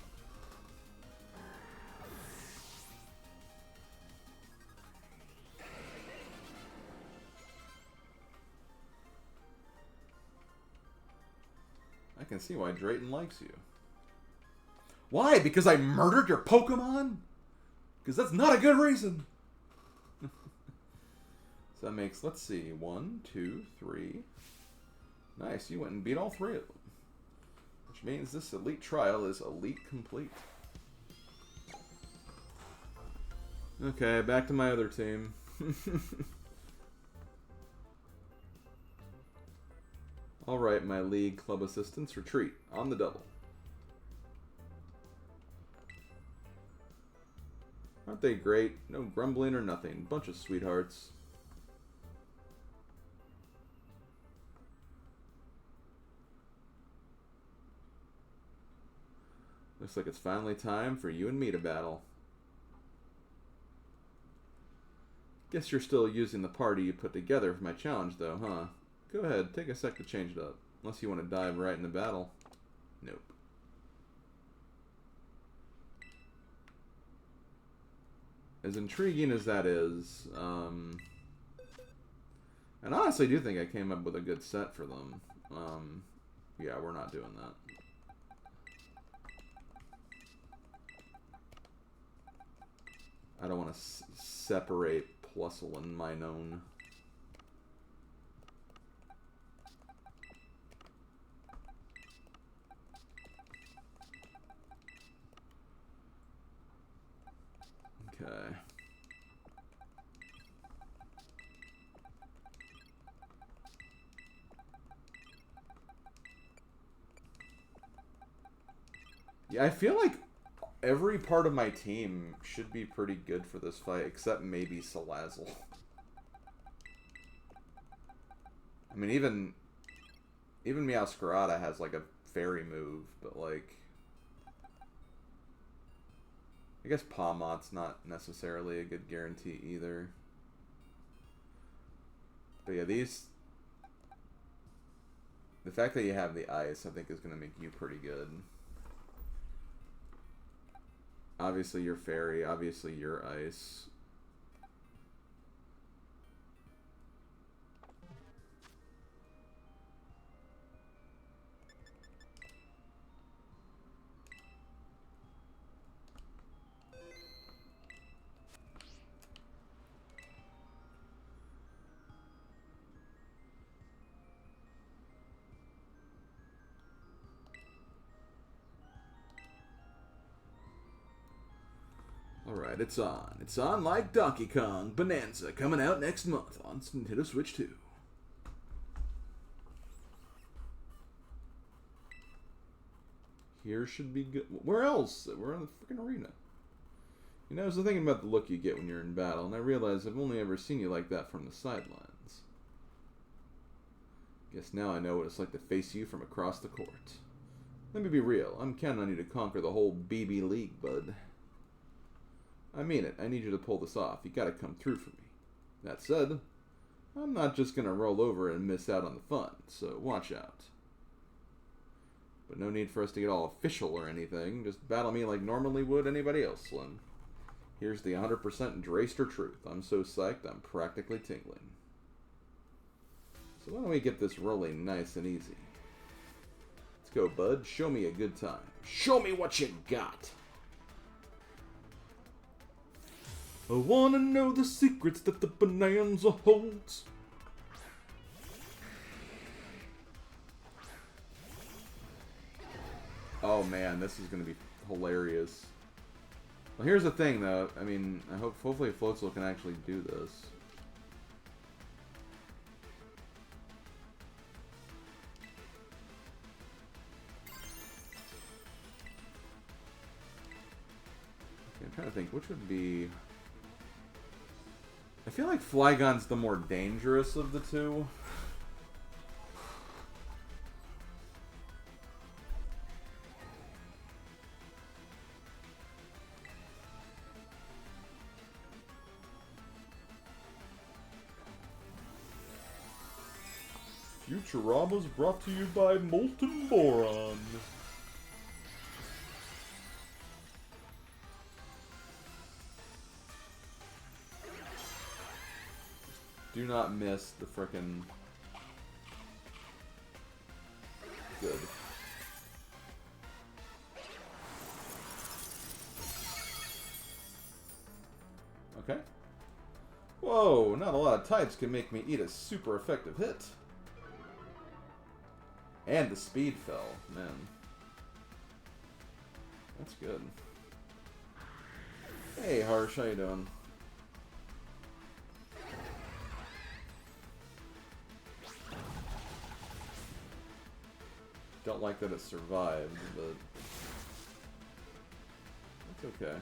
I can see why Drayton likes you. Why? Because I murdered your Pokemon? Because that's not a good reason. So that makes, let's see, 1, 2, 3. Nice, you went and beat all 3 of them. Which means this elite trial is elite complete. Okay, back to my other team. Alright, my league club assistants, retreat on the double. Aren't they great? No grumbling or nothing. Bunch of sweethearts. Looks like it's finally time for you and me to battle. Guess you're still using the party you put together for my challenge, though, huh? Go ahead, take a sec to change it up. Unless you want to dive right into battle. Nope. As intriguing as that is, and I honestly do think I came up with a good set for them. Yeah, we're not doing that. I don't want to separate Plusle and Minone. Okay. Yeah, I feel like every part of my team should be pretty good for this fight, except maybe Salazzle. I mean, even Meowscarada has like a fairy move, but like, I guess Pawmot's not necessarily a good guarantee either. But yeah, the fact that you have the ice, I think, is going to make you pretty good. Obviously, you're fairy. Obviously, you're ice. Alright, it's on. It's on like Donkey Kong Bonanza, coming out next month on Nintendo Switch 2. Here should be good. Where else? We're in the freaking arena. You know, I was thinking about the look you get when you're in battle, and I realized I've only ever seen you like that from the sidelines. Guess now I know what it's like to face you from across the court. Let me be real. I'm counting on you to conquer the whole BB League, bud. I mean it. I need you to pull this off. You gotta come through for me. That said, I'm not just gonna roll over and miss out on the fun, so watch out. But no need for us to get all official or anything. Just battle me like normally would anybody else, Slim. Here's the 100% Drayster truth. I'm so psyched, I'm practically tingling. So why don't we get this rolling nice and easy? Let's go, bud. Show me a good time. Show me what you got! I wanna know the secrets that the Bonanza holds. Oh man, this is gonna be hilarious. Well, here's the thing though. I mean, hopefully Floatzel can actually do this. Okay, I'm trying to think which would be. I feel like Flygon's the more dangerous of the two. Futurama's brought to you by Molten Boron. Do not miss the frickin' good. Okay. Whoa, not a lot of types can make me eat a super effective hit. And the speed fell, man. That's good. Hey, Harsh, how you doing? Don't like that it survived, but it's okay.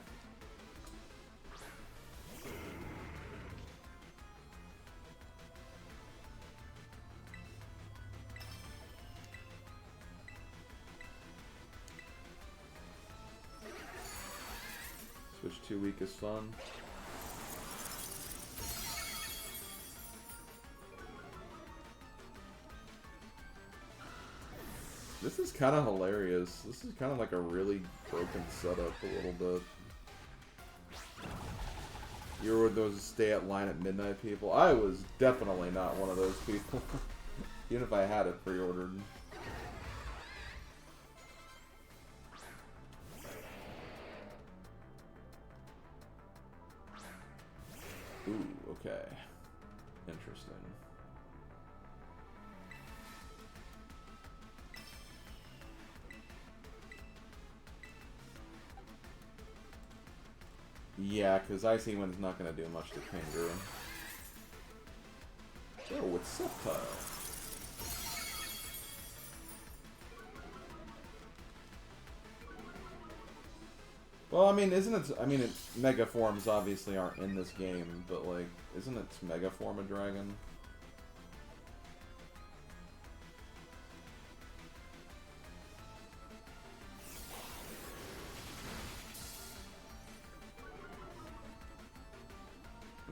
Switch 2 week is fun. This is kind of hilarious. This is kind of like a really broken setup a little bit. You were those stay at line at midnight people? I was definitely not one of those people. Even if I had it pre-ordered. Ooh, okay. Interesting. Yeah, because Icy Wind's not going to do much to Kangaroo. Oh, it's Sceptile. Well, I mean, isn't it... I mean, Mega Forms obviously aren't in this game, but, like, isn't its Mega Form a dragon?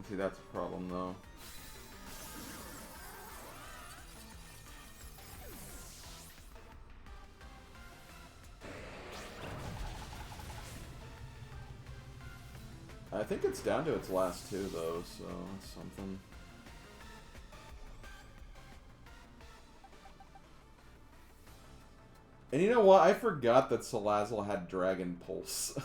See, that's a problem, though. I think it's down to its last two, though, so that's something. And you know what? I forgot that Salazzle had Dragon Pulse.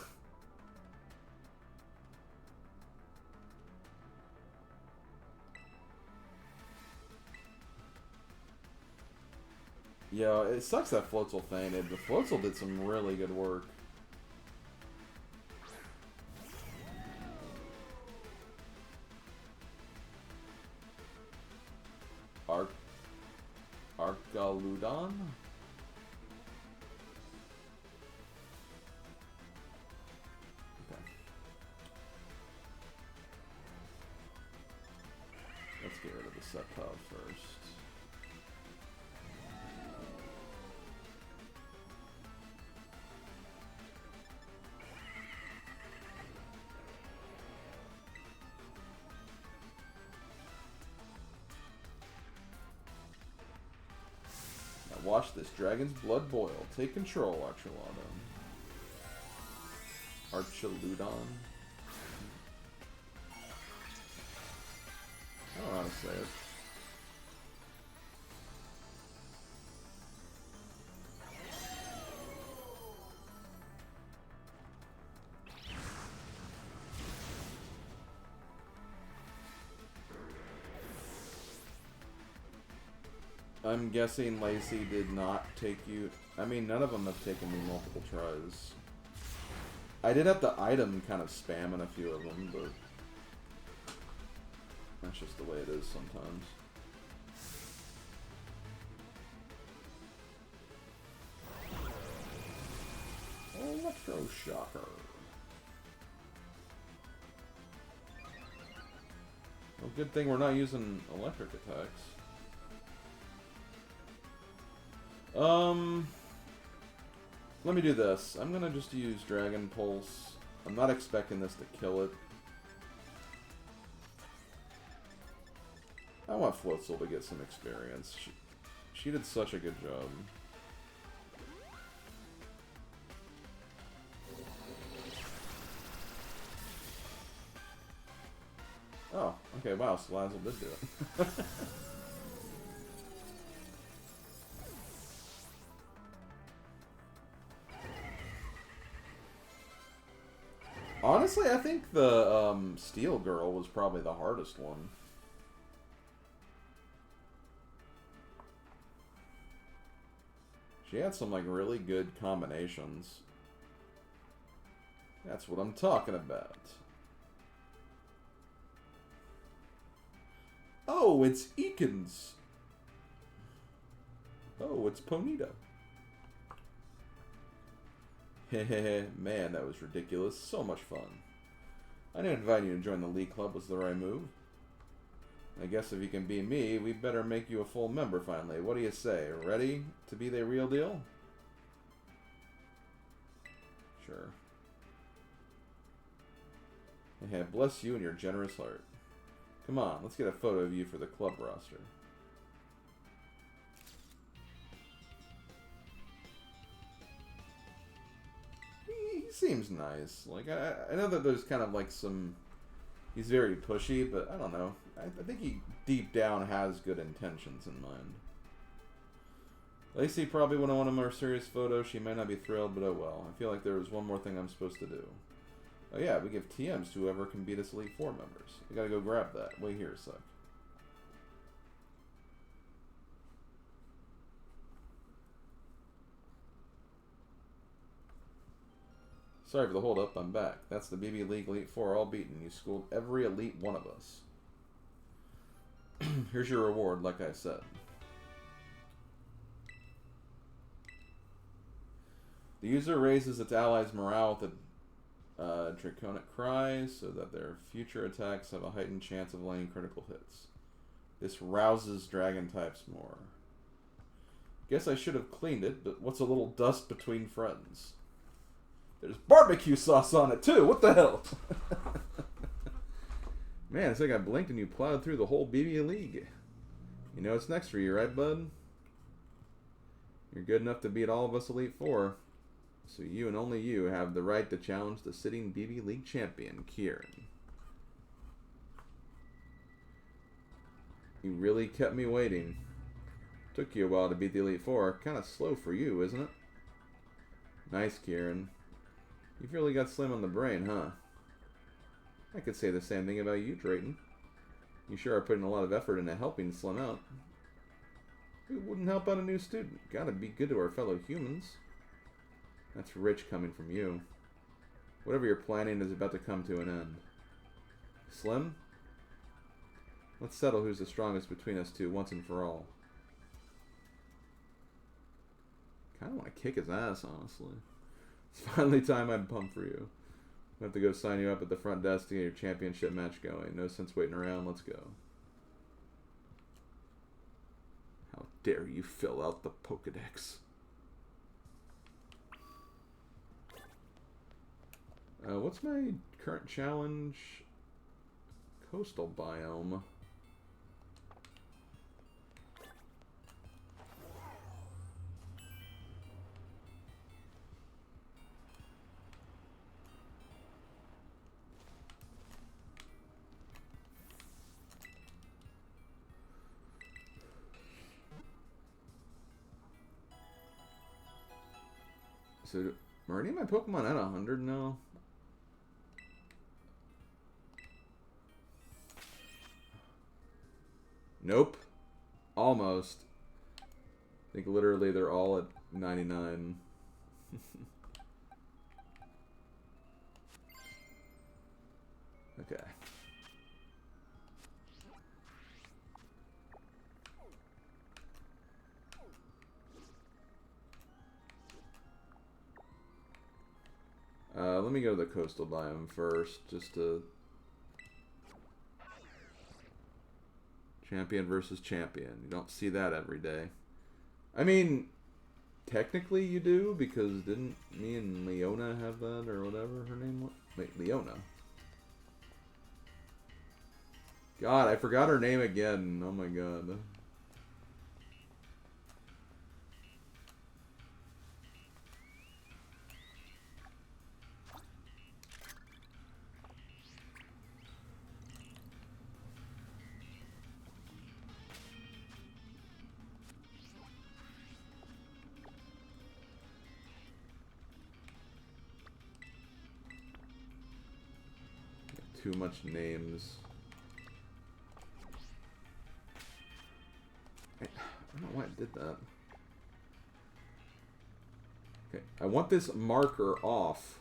Yo, it sucks that Floatzel fainted, but Floatzel did some really good work. Arcgaludon? Okay. Let's get rid of the Sceptile first. Watch this dragon's blood boil. Take control, Archaludon. Archaludon. I don't know how to say it. I'm guessing Lacey did not take you... I mean, none of them have taken me multiple tries. I did have the item kind of spam in a few of them, but... that's just the way it is sometimes. Electroshocker. Well, good thing we're not using electric attacks. Let me do this. I'm gonna just use Dragon Pulse. I'm not expecting this to kill it. I want Floatzel to get some experience. She did such a good job. Oh, okay, wow, Salazzle did do it. Honestly, I think the Steel Girl was probably the hardest one. She had some, like, really good combinations. That's what I'm talking about. Oh, it's Ekans. Oh, it's Ponyta. Hehehe, man, that was ridiculous. So much fun. I knew inviting you to join the League Club was the right move. I guess if you can be me, we better make you a full member finally. What do you say? Ready to be the real deal? Sure. Hehe, bless you and your generous heart. Come on, let's get a photo of you for the club roster. He seems nice. Like, I know that there's kind of like some... He's very pushy, but I don't know. I think he deep down has good intentions in mind. Lacey probably wouldn't want a more serious photo. She might not be thrilled, but oh well. I feel like there was one more thing I'm supposed to do. Oh yeah, we give TMs to whoever can beat us Elite Four members. We gotta go grab that. Wait here a sec. Sorry for the hold up, I'm back. That's the BB League Elite Four all beaten. You schooled every elite one of us. Here's your reward, like I said. The user raises its allies' morale with a draconic cry so that their future attacks have a heightened chance of landing critical hits. This rouses dragon types more. Guess I should have cleaned it, but what's a little dust between friends? There's barbecue sauce on it too. What the hell? Man, it's like I blinked and you plowed through the whole BB League. You know what's next for you, right, bud? You're good enough to beat all of us Elite Four. So you and only you have the right to challenge the sitting BB League champion, Kieran. You really kept me waiting. Took you a while to beat the Elite Four. Kind of slow for you, isn't it? Nice, Kieran. You've really got Slim on the brain, huh? I could say the same thing about you, Drayton. You sure are putting a lot of effort into helping Slim out. Who wouldn't help out a new student? Gotta be good to our fellow humans. That's rich coming from you. Whatever you're planning is about to come to an end. Slim? Let's settle who's the strongest between us two once and for all. Kinda want to kick his ass, honestly. It's finally time I pump for you. I have to go sign you up at the front desk to get your championship match going. No sense waiting around, let's go. How dare you fill out the Pokedex. What's my current challenge? Coastal biome. So, are any of my Pokemon at 100 now? Nope. Almost. I think literally they're all at 99. Okay. Let me go to the coastal biome first, just to... Champion versus champion. You don't see that every day. I mean, technically you do, because didn't me and Leona have that, or whatever her name was? Wait, Leona. God, I forgot her name again. Oh my god. too much names. I don't know why it did that. Okay, I want this marker off.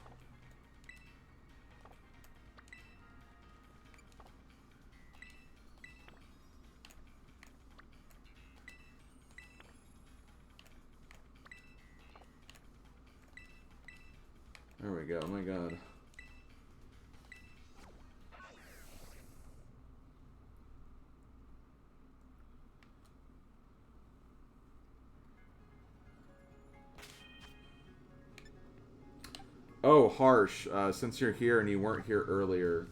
There we go, oh my god. Oh, Harsh, since you're here and you weren't here earlier.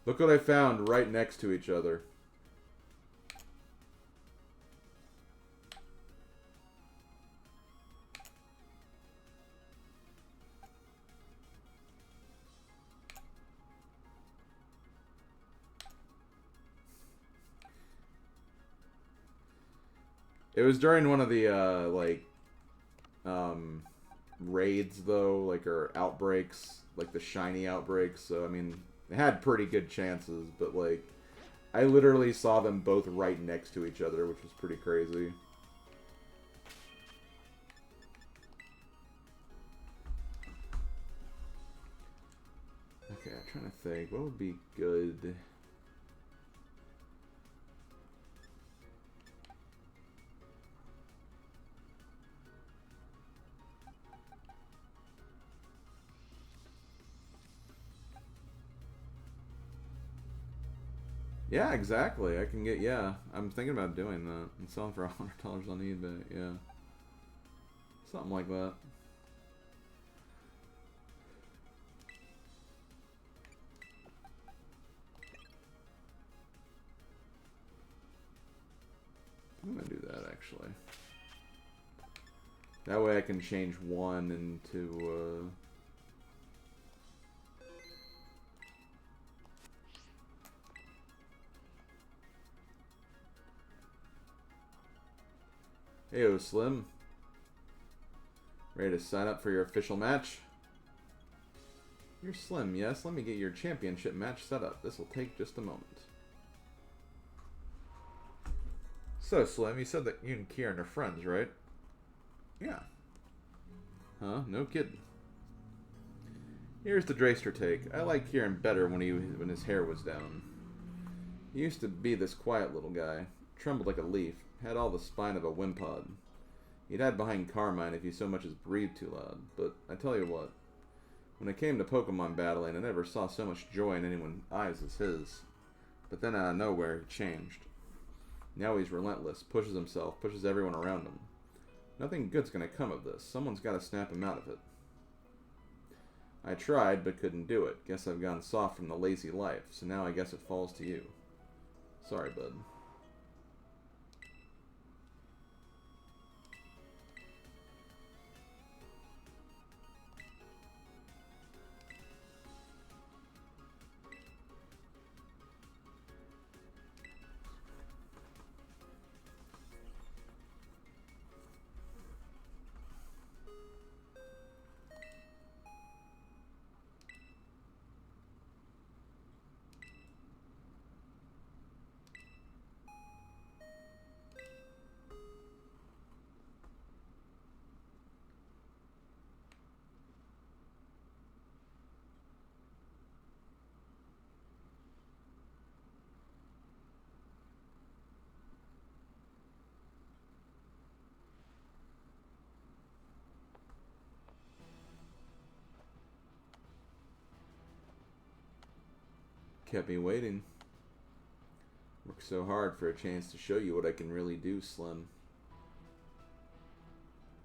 Look what I found right next to each other. It was during one of the, raids, though, like, or outbreaks, like the shiny outbreaks, so, I mean, they had pretty good chances, but, like, I literally saw them both right next to each other, which was pretty crazy. Okay, I'm trying to think, what would be good? Yeah, exactly. I can get, yeah. I'm thinking about doing that. And selling for $100 on eBay, yeah. Something like that. I'm gonna do that, actually. That way I can change one into, Heyo, Slim. Ready to sign up for your official match? You're Slim, yes? Let me get your championship match set up. This will take just a moment. So, Slim, you said that you and Kieran are friends, right? Yeah. Huh? No kidding. Here's the Drayster take. I like Kieran better when his hair was down. He used to be this quiet little guy. Trembled like a leaf. Had all the spine of a wimpod. He'd hide behind Carmine if he so much as breathed too loud. But I tell you what. When it came to Pokemon battling, I never saw so much joy in anyone's eyes as his. But then out of nowhere, he changed. Now he's relentless, pushes himself, pushes everyone around him. Nothing good's gonna come of this. Someone's gotta snap him out of it. I tried, but couldn't do it. Guess I've gone soft from the lazy life, so now I guess it falls to you. Sorry, bud. Kept me waiting. Worked so hard for a chance to show you what I can really do, Slim.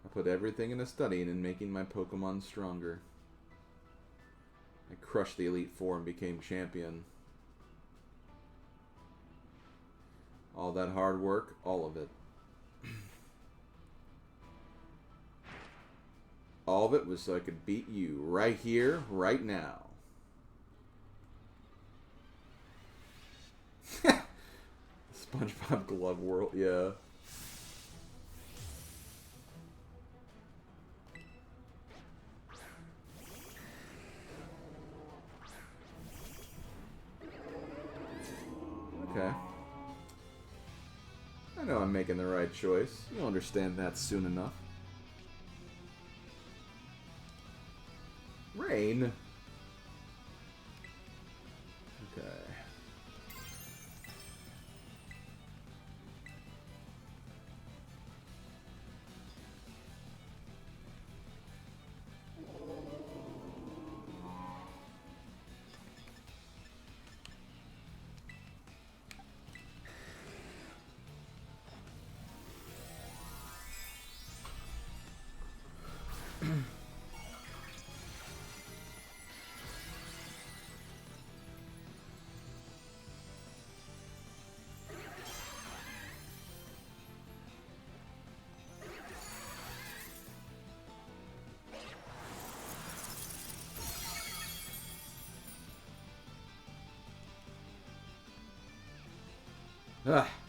I put everything into studying and making my Pokemon stronger. I crushed the Elite Four and became champion. All that hard work, all of it. All of it was so I could beat you right here, right now. SpongeBob Glove World, yeah. Okay. I know I'm making the right choice. You'll understand that soon enough. Rain. Okay.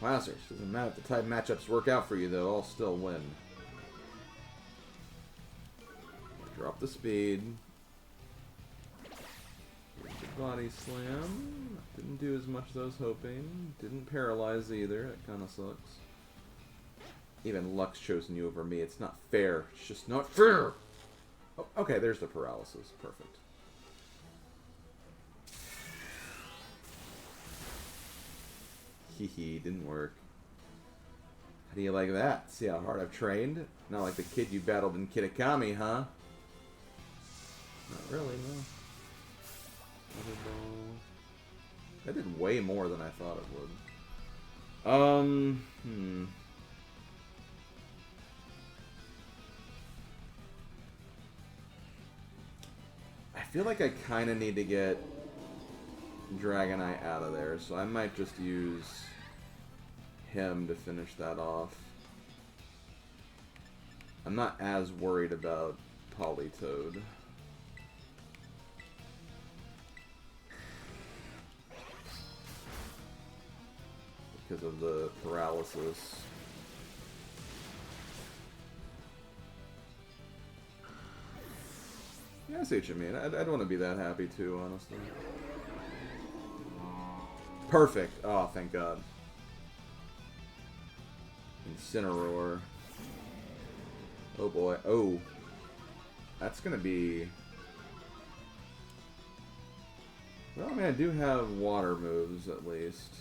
Wowzers. Doesn't matter if the type matchups work out for you, though. I'll still win. Drop the speed. Here's the body slam. Didn't do as much as I was hoping. Didn't paralyze either. That kind of sucks. Even luck's chosen you over me. It's not fair. It's just not fair! Oh, okay, there's the paralysis. Perfect. Hee didn't work. How do you like that? See how hard I've trained? Not like the kid you battled in Kitakami, huh? Not really, no. That did way more than I thought it would. I feel like I kind of need to get Dragonite out of there, so I might just use him to finish that off. I'm not as worried about Politoed. Because of the paralysis. Yeah, I see what you mean. I'd want to be that happy too, honestly. Perfect. Oh, thank God. Incineroar. Oh boy. Oh. That's gonna be... Well, I mean, I do have water moves, at least.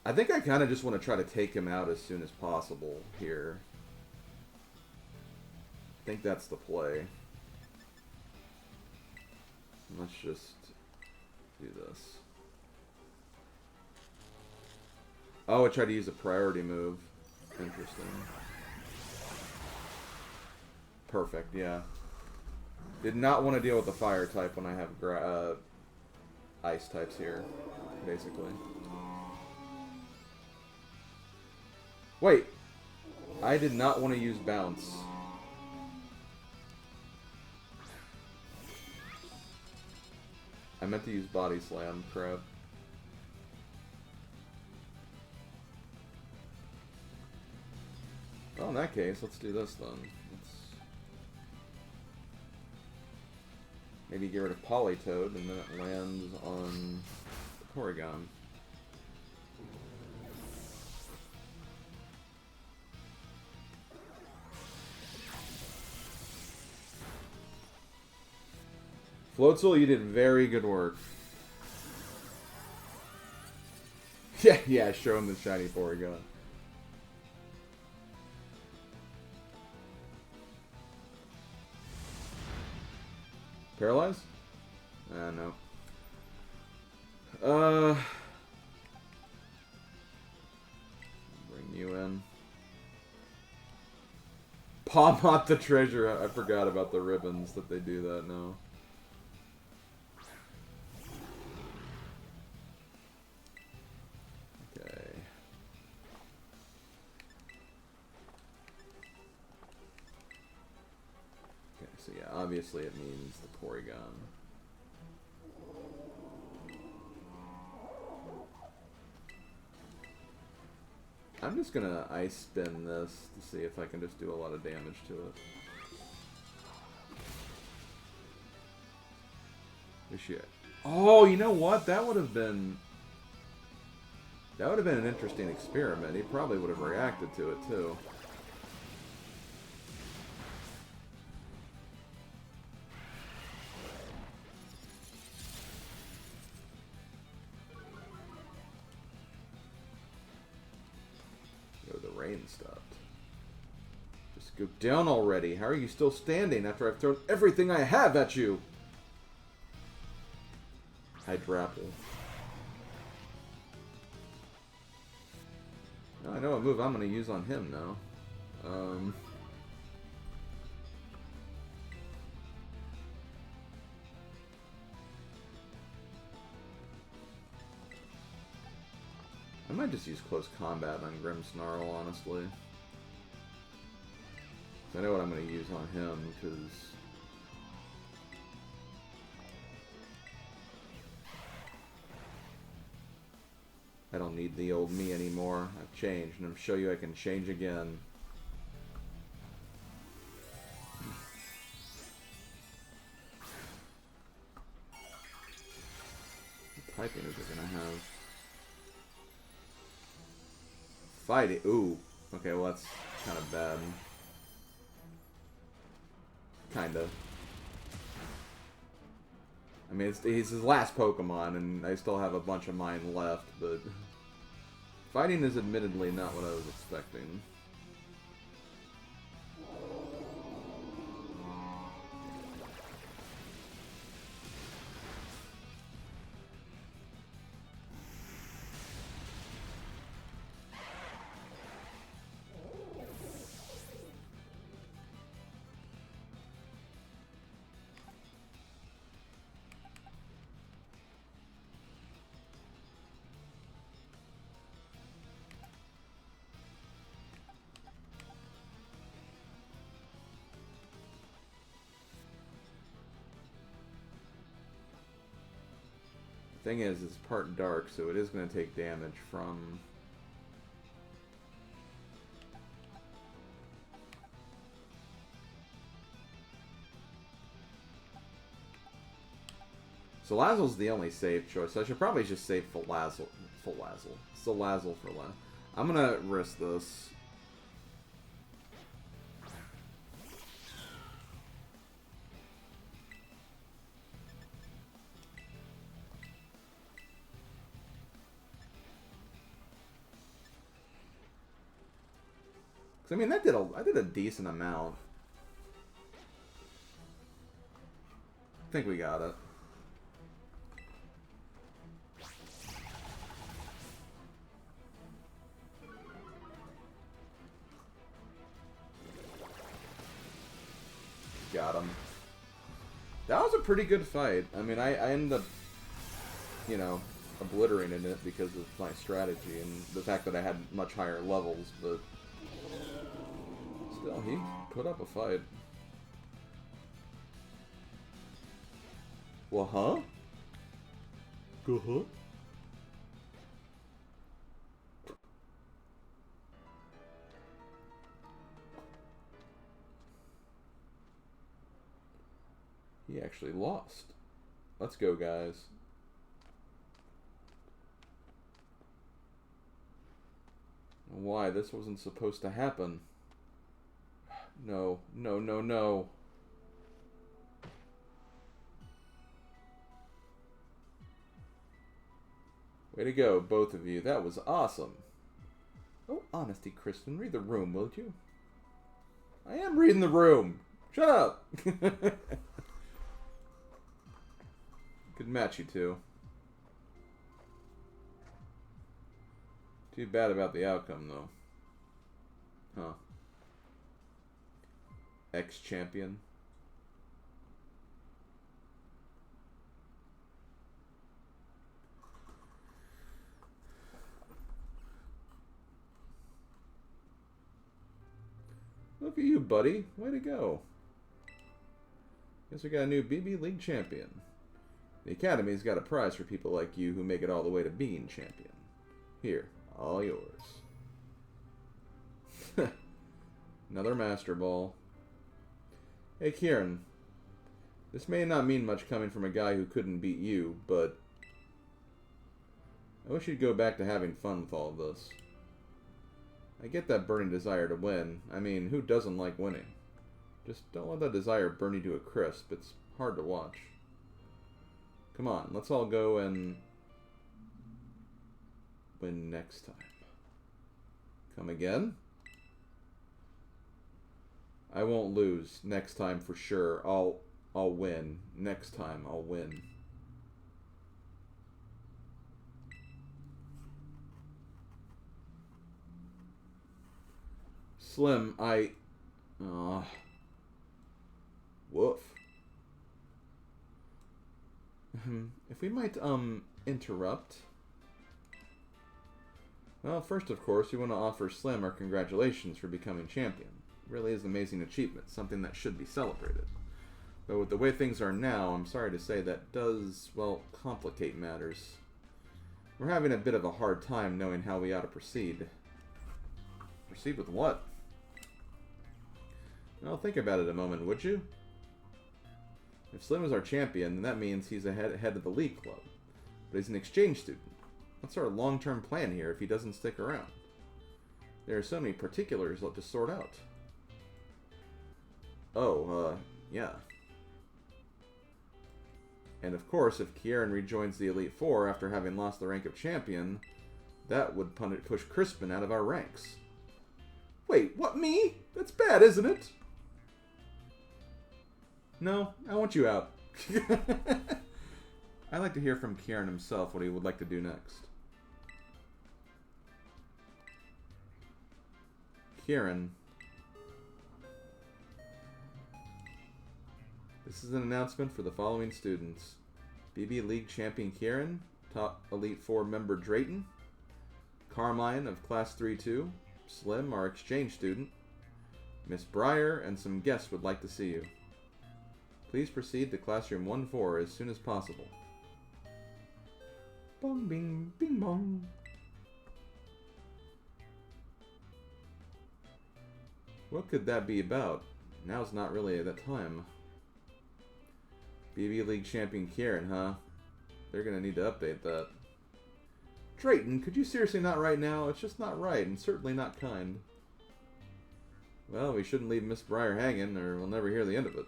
I think I kind of just want to try to take him out as soon as possible here. I think that's the play. Let's just do this. Oh, I tried to use a priority move. Interesting. Perfect, yeah. Did not want to deal with the fire type when I have ice types here, basically. Wait! I did not want to use bounce. I meant to use body slam, crap. Well, in that case, let's do this then. Let's maybe get rid of Politoed, and then it lands on Porygon. Floatzel, you did very good work. Yeah, show him the shiny Porygon. Paralyzed? No. Bring you in. Palmot the treasure. I forgot about the ribbons that they do that now. obviously it means the Porygon. I'm just gonna Ice Spin this to see if I can just do a lot of damage to it. Oh, you know what? That would have been an interesting experiment. He probably would have reacted to it too. Oh, the rain stopped. Just go down already. How are you still standing after I've thrown everything I have at you? Hydrapple. Oh, I know what move I'm going to use on him now. I might just use Close Combat on Grimmsnarl, honestly. I know what I'm going to use on him, because... I don't need the old me anymore. I've changed, and I'm show you I can change again. What typing is it gonna have? Fighting. Ooh. Okay, well that's kind of bad. Kinda. I mean, he's his last Pokemon, and I still have a bunch of mine left, but... Fighting is admittedly not what I was expecting. Thing is, it's part dark, so it is going to take damage from... Salazzle's the only safe choice, so I should probably just save Salazzle for last. I'm going to risk this. I mean, I did a decent amount. I think we got it. Got him. That was a pretty good fight. I mean, I ended up, you know, obliterating it because of my strategy and the fact that I had much higher levels, but... Still, he put up a fight. Well, huh? Go, He actually lost. Let's go, guys. Why? This wasn't supposed to happen. No, no, no, no. Way to go, both of you. That was awesome. Oh, honesty, Kristen. Read the room, will you? I am reading the room. Shut up. Could match you two. Too bad about the outcome, though. Huh. Ex-champion. Look at you, buddy. Way to go. Guess we got a new BB League champion. The Academy's got a prize for people like you who make it all the way to being champion. Here, all yours. Another Master Ball. Hey, Kieran. This may not mean much coming from a guy who couldn't beat you, but I wish you'd go back to having fun with all of this. I get that burning desire to win. I mean, who doesn't like winning? Just don't let that desire burn you to a crisp. It's hard to watch. Come on, let's all go and win next time. Come again? I won't lose next time for sure. I'll win. Next time I'll win. Slim, woof. If we might, interrupt. Well, first, of course, we want to offer Slim our congratulations for becoming champion. It really is an amazing achievement, something that should be celebrated. But with the way things are now, I'm sorry to say that does, well, complicate matters. We're having a bit of a hard time knowing how we ought to proceed. Proceed with what? Well, think about it a moment, would you? If Slim is our champion, then that means he's head of the League Club. But he's an exchange student. What's our long-term plan here if he doesn't stick around? There are so many particulars to sort out. Oh, yeah. And of course, if Kieran rejoins the Elite Four after having lost the rank of champion, that would push Crispin out of our ranks. Wait, what, me? That's bad, isn't it? No, I want you out. I'd like to hear from Kieran himself what he would like to do next. Kieran. This is an announcement for the following students. BB League Champion Kieran, Top Elite Four member Drayton, Carmine of Class 3-2, Slim, our exchange student, Miss Breyer, and some guests would like to see you. Please proceed to Classroom 1-4 as soon as possible. Bong bing bing bong. What could that be about? Now's not really the time. BB League Champion Kieran, huh? They're gonna need to update that. Drayton, could you seriously not right now? It's just not right, and certainly not kind. Well, we shouldn't leave Miss Breyer hanging, or we'll never hear the end of it.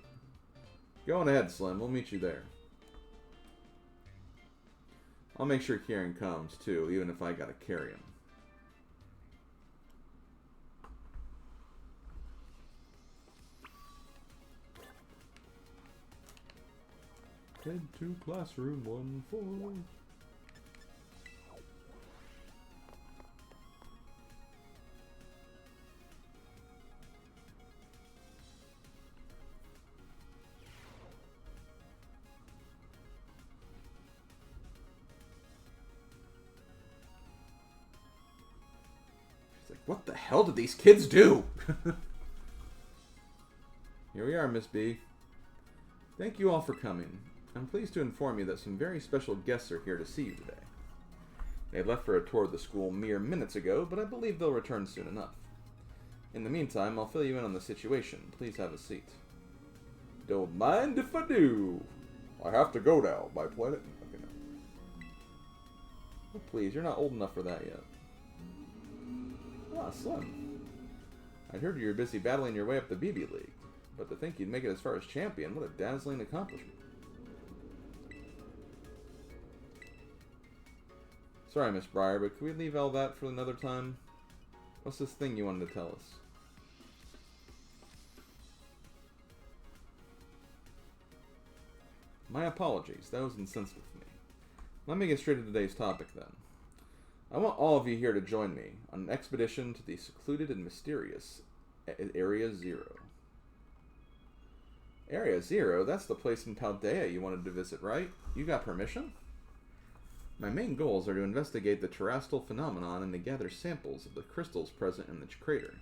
Go on ahead, Slim. We'll meet you there. I'll make sure Kieran comes, too, even if I gotta carry him. Head to Classroom 1-4. What the hell did these kids do? Here we are, Miss B. Thank you all for coming. I'm pleased to inform you that some very special guests are here to see you today. They left for a tour of the school mere minutes ago, but I believe they'll return soon enough. In the meantime, I'll fill you in on the situation. Please have a seat. Don't mind if I do. I have to go now, my planet. Okay, no. Oh, please, you're not old enough for that yet. Ah, Slim. I'd heard you were busy battling your way up the BB League, but to think you'd make it as far as champion, what a dazzling accomplishment. Sorry, Miss Breyer, but could we leave all that for another time? What's this thing you wanted to tell us? My apologies, that was insensitive of me. Let me get straight to today's topic then. I want all of you here to join me on an expedition to the secluded and mysterious Area Zero. Area Zero? That's the place in Paldea you wanted to visit, right? You got permission? My main goals are to investigate the terrestrial phenomenon and to gather samples of the crystals present in the crater.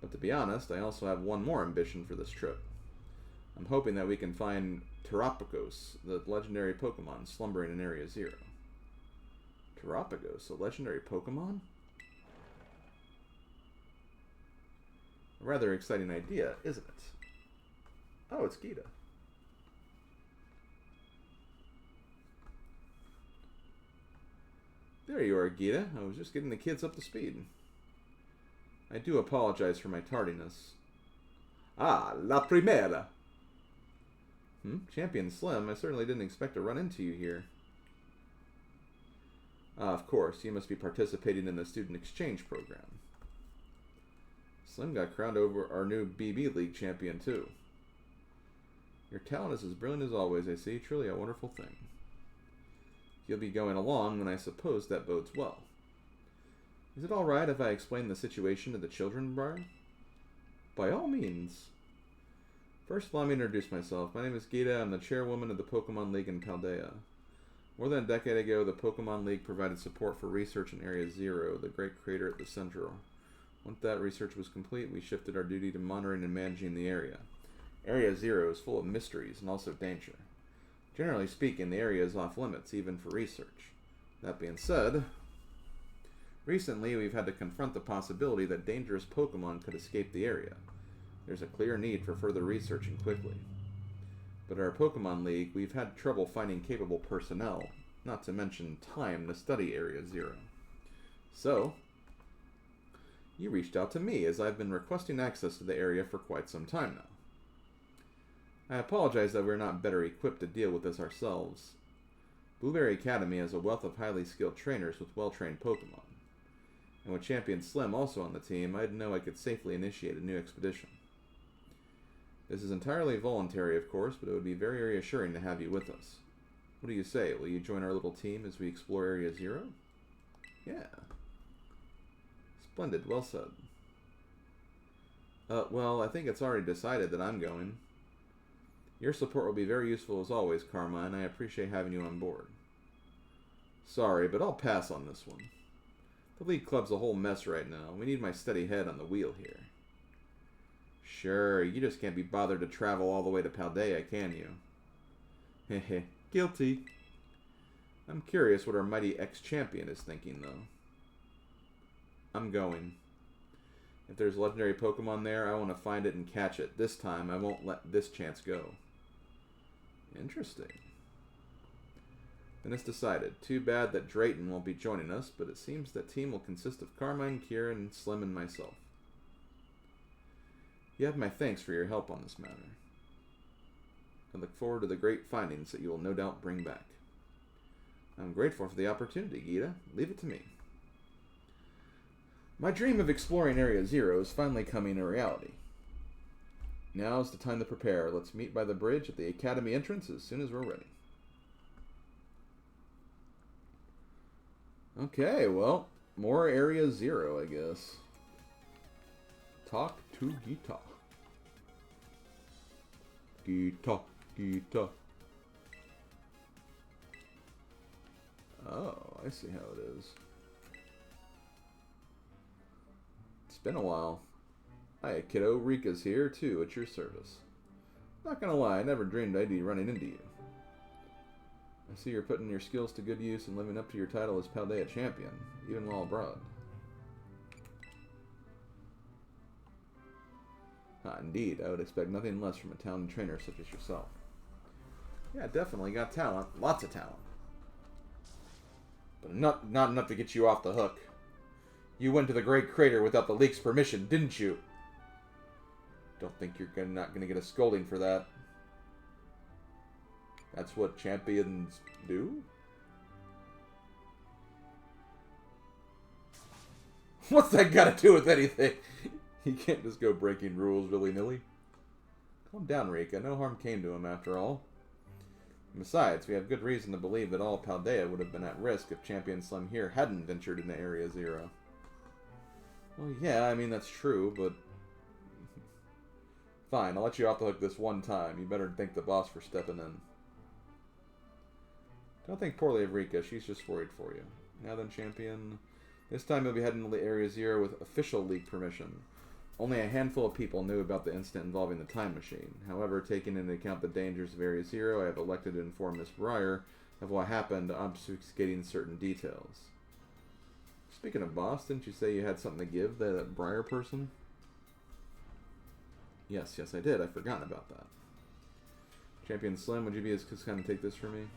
But to be honest, I also have one more ambition for this trip. I'm hoping that we can find Terapagos, the legendary Pokemon slumbering in Area 0. Terapagos, a legendary Pokemon? A rather exciting idea, isn't it? Oh, it's Gita. There you are, Gita. I was just getting the kids up to speed. I do apologize for my tardiness. Ah, la primera! Champion Slim, I certainly didn't expect to run into you here. Ah, of course, you must be participating in the student exchange program. Slim got crowned over our new BB League champion, too. Your talent is as brilliant as always, I see. Truly a wonderful thing. You'll be going along, and I suppose that bodes well. Is it all right if I explain the situation to the children, Brian? By all means. First, allow me to introduce myself. My name is Gita. I'm the chairwoman of the Pokemon League in Paldea. More than a decade ago, the Pokemon League provided support for research in Area 0, the great crater at the Central. Once that research was complete, we shifted our duty to monitoring and managing the area. Area 0 is full of mysteries and also danger. Generally speaking, the area is off limits, even for research. That being said, recently we've had to confront the possibility that dangerous Pokemon could escape the area. There's a clear need for further researching quickly. But at our Pokemon League, we've had trouble finding capable personnel, not to mention time to study Area 0. So, you reached out to me, as I've been requesting access to the area for quite some time now. I apologize that we're not better equipped to deal with this ourselves. Blueberry Academy has a wealth of highly skilled trainers with well-trained Pokemon. And with Champion Slim also on the team, I'd know I could safely initiate a new expedition. This is entirely voluntary, of course, but it would be very reassuring to have you with us. What do you say? Will you join our little team as we explore Area 0? Yeah. Splendid, well said. Well, I think it's already decided that I'm going. Your support will be very useful as always, Karma, and I appreciate having you on board. Sorry, but I'll pass on this one. The League Club's a whole mess right now. We need my steady head on the wheel here. Sure, you just can't be bothered to travel all the way to Paldea, can you? Hehe, guilty. I'm curious what our mighty ex-champion is thinking, though. I'm going. If there's legendary Pokemon there, I want to find it and catch it. This time, I won't let this chance go. Interesting. Then it's decided. Too bad that Drayton won't be joining us, but it seems that team will consist of Carmine, Kieran, Slim, and myself. You have my thanks for your help on this matter. I look forward to the great findings that you will no doubt bring back. I'm grateful for the opportunity, Gita. Leave it to me. My dream of exploring Area 0 is finally coming a reality. Now's the time to prepare. Let's meet by the bridge at the Academy entrance as soon as we're ready. Okay, well, more Area 0, I guess. Talk to Gita. Gita, Gita. Oh, I see how it is. It's been a while. Hi, kiddo. Rika's here, too, at your service. Not gonna lie, I never dreamed I'd be running into you. I see you're putting your skills to good use and living up to your title as Paldea champion, even while abroad. Ah, indeed, I would expect nothing less from a talented trainer such as yourself. Yeah, definitely got talent. Lots of talent. But not enough to get you off the hook. You went to the Great Crater without the League's permission, didn't you? Don't think you're not going to get a scolding for that. That's what champions do? What's that got to do with anything? You can't just go breaking rules willy-nilly. Calm down, Rika. No harm came to him, after all. And besides, we have good reason to believe that all Paldea would have been at risk if Champion Slim here hadn't ventured into Area 0. Well, yeah, I mean, that's true, but... Fine, I'll let you off the hook this one time. You better thank the boss for stepping in. Don't think poorly of Rika. She's just worried for you. Now then, Champion. This time you'll be heading to Area 0 with official League permission. Only a handful of people knew about the incident involving the time machine. However, taking into account the dangers of Area Zero, I have elected to inform Miss Breyer of what happened, obfuscating certain details. Speaking of boss, didn't you say you had something to give that Breyer person? Yes, I did. I've forgotten about that. Champion Slim, would you be as kind of take this for me?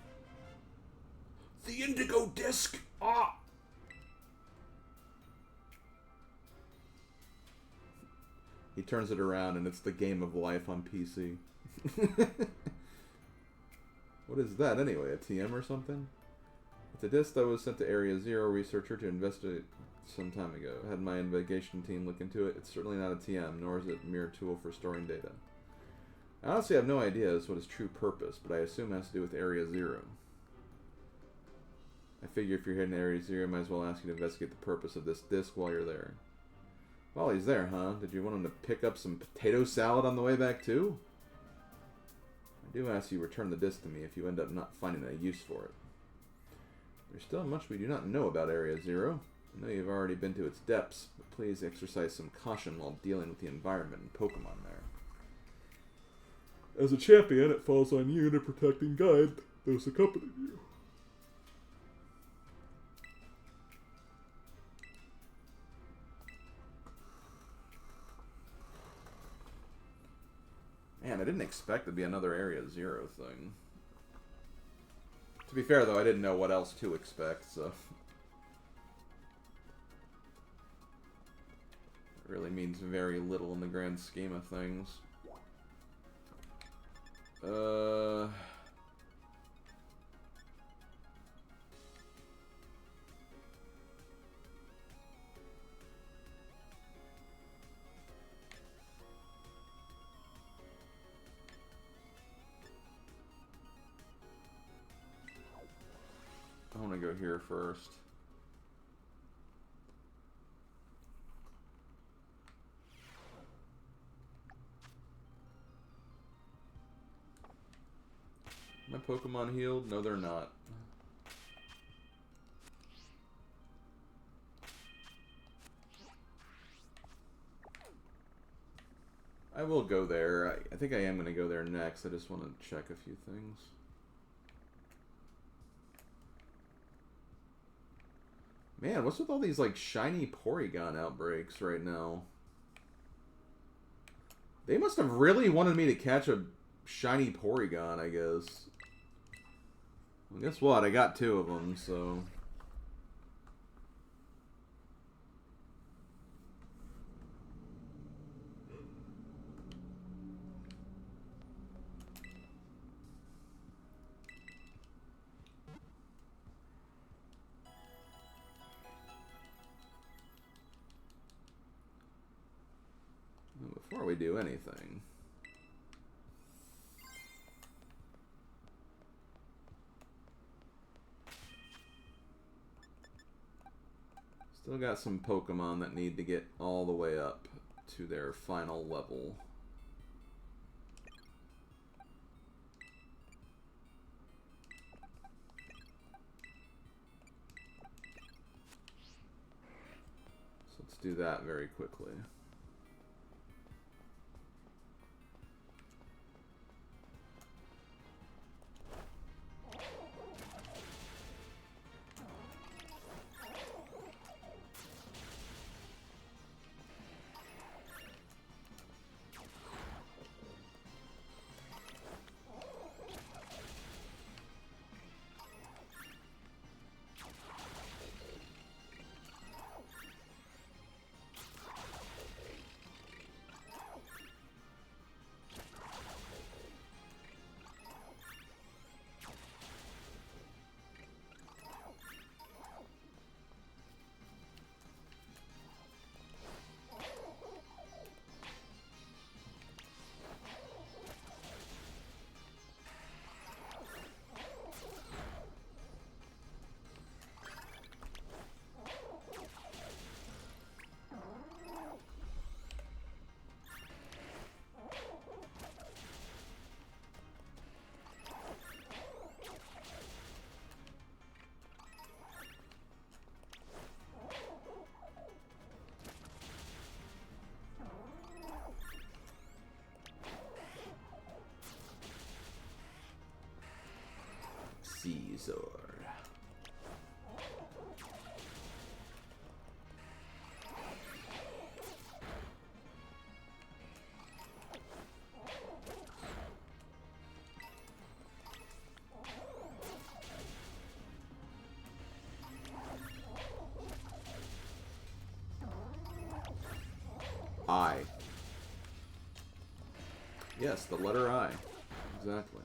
The Indigo Disc! Ah! He turns it around and it's the game of life on PC. What is that anyway? A TM or something? It's a disc that was sent to Area Zero researcher to investigate some time ago. I had my investigation team look into it. It's certainly not a TM, nor is it a mere tool for storing data. I honestly have no idea as to what its true purpose, but I assume it has to do with Area Zero. I figure if you're heading to Area Zero, I might as well ask you to investigate the purpose of this disc while you're there. While he's there, huh? Did you want him to pick up some potato salad on the way back, too? I do ask you return the disc to me if you end up not finding a use for it. There's still much we do not know about Area Zero. I know you've already been to its depths, but please exercise some caution while dealing with the environment and Pokemon there. As a champion, it falls on you to protect and guide those accompanying you. Man, I didn't expect there'd be another Area Zero thing. To be fair, though, I didn't know what else to expect, so... It really means very little in the grand scheme of things. I want to go here first. My Pokemon healed? No, they're not. I will go there. I think I am going to go there next. I just want to check a few things. Man, what's with all these, like, shiny Porygon outbreaks right now? They must have really wanted me to catch a shiny Porygon, I guess. Well, guess what? I got 2 of them, so... Before we do anything... Still got some Pokemon that need to get all the way up to their final level. So let's do that very quickly. sword. I. Yes, the letter I. Exactly.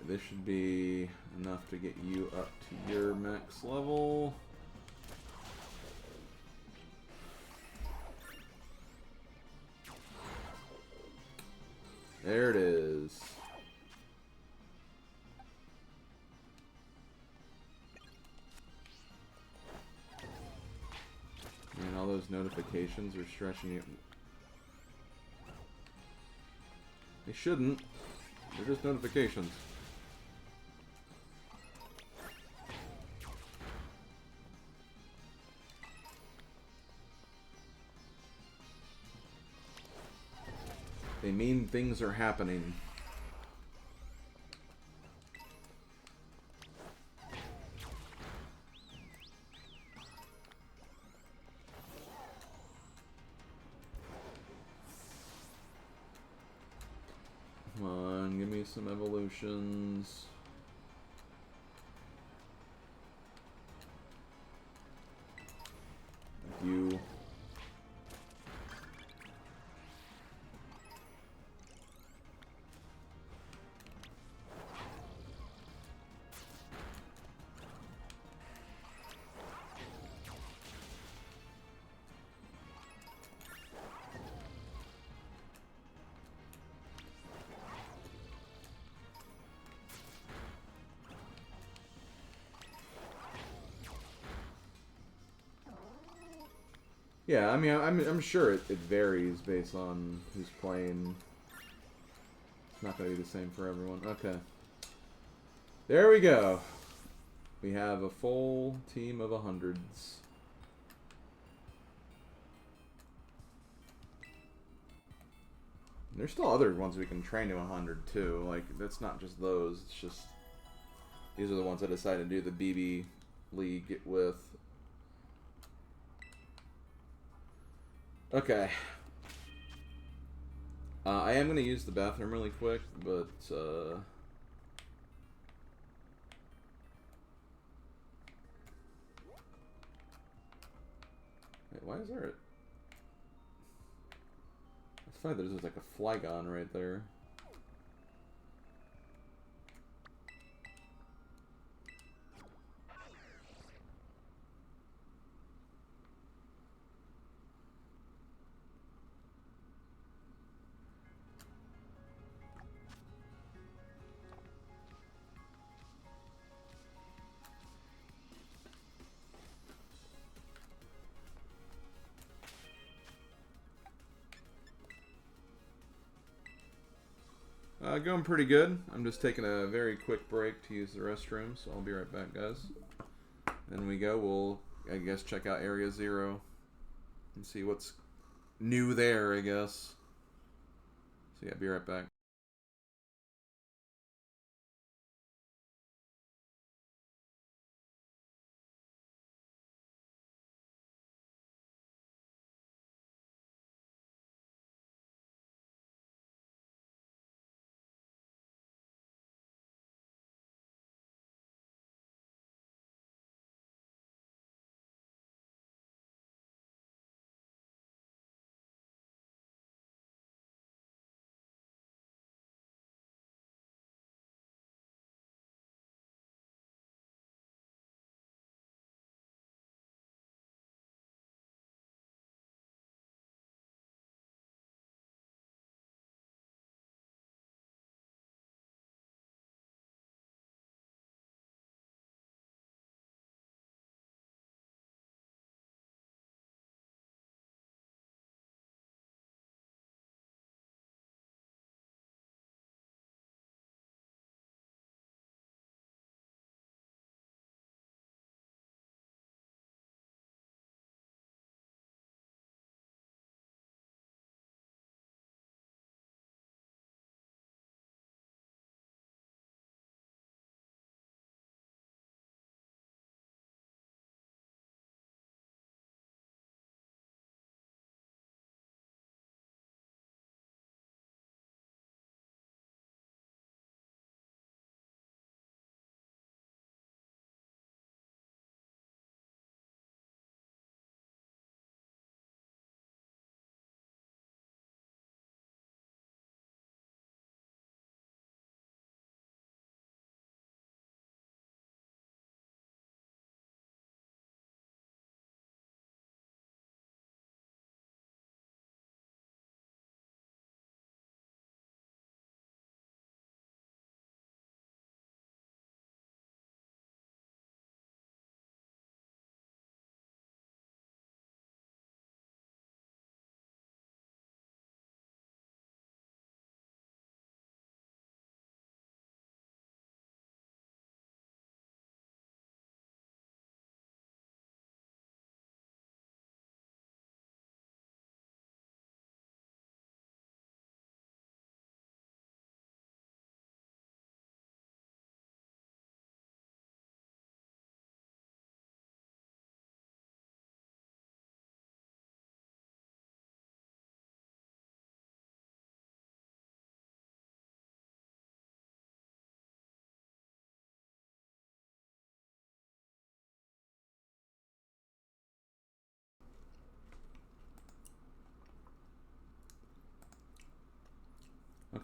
This should be enough to get you up to your max level. There it is. Man, all those notifications are stretching you. They shouldn't. They're just notifications. They mean things are happening. Come on, give me some evolutions. Thank you. Yeah, I mean, I'm sure it varies based on who's playing. It's not going to be the same for everyone. Okay. There we go. We have a full team of 100s. There's still other ones we can train to 100 too. Like, that's not just those. It's just these are the ones I decided to do the BB League with. Okay. I am going to use the bathroom really quick, but wait, why is there I thought there's like a Flygon right there. Going pretty good. I'm just taking a very quick break to use the restroom, so I'll be right back, guys. Then we go. We'll, I guess, check out Area 0 and see what's new there, I guess. So yeah, be right back.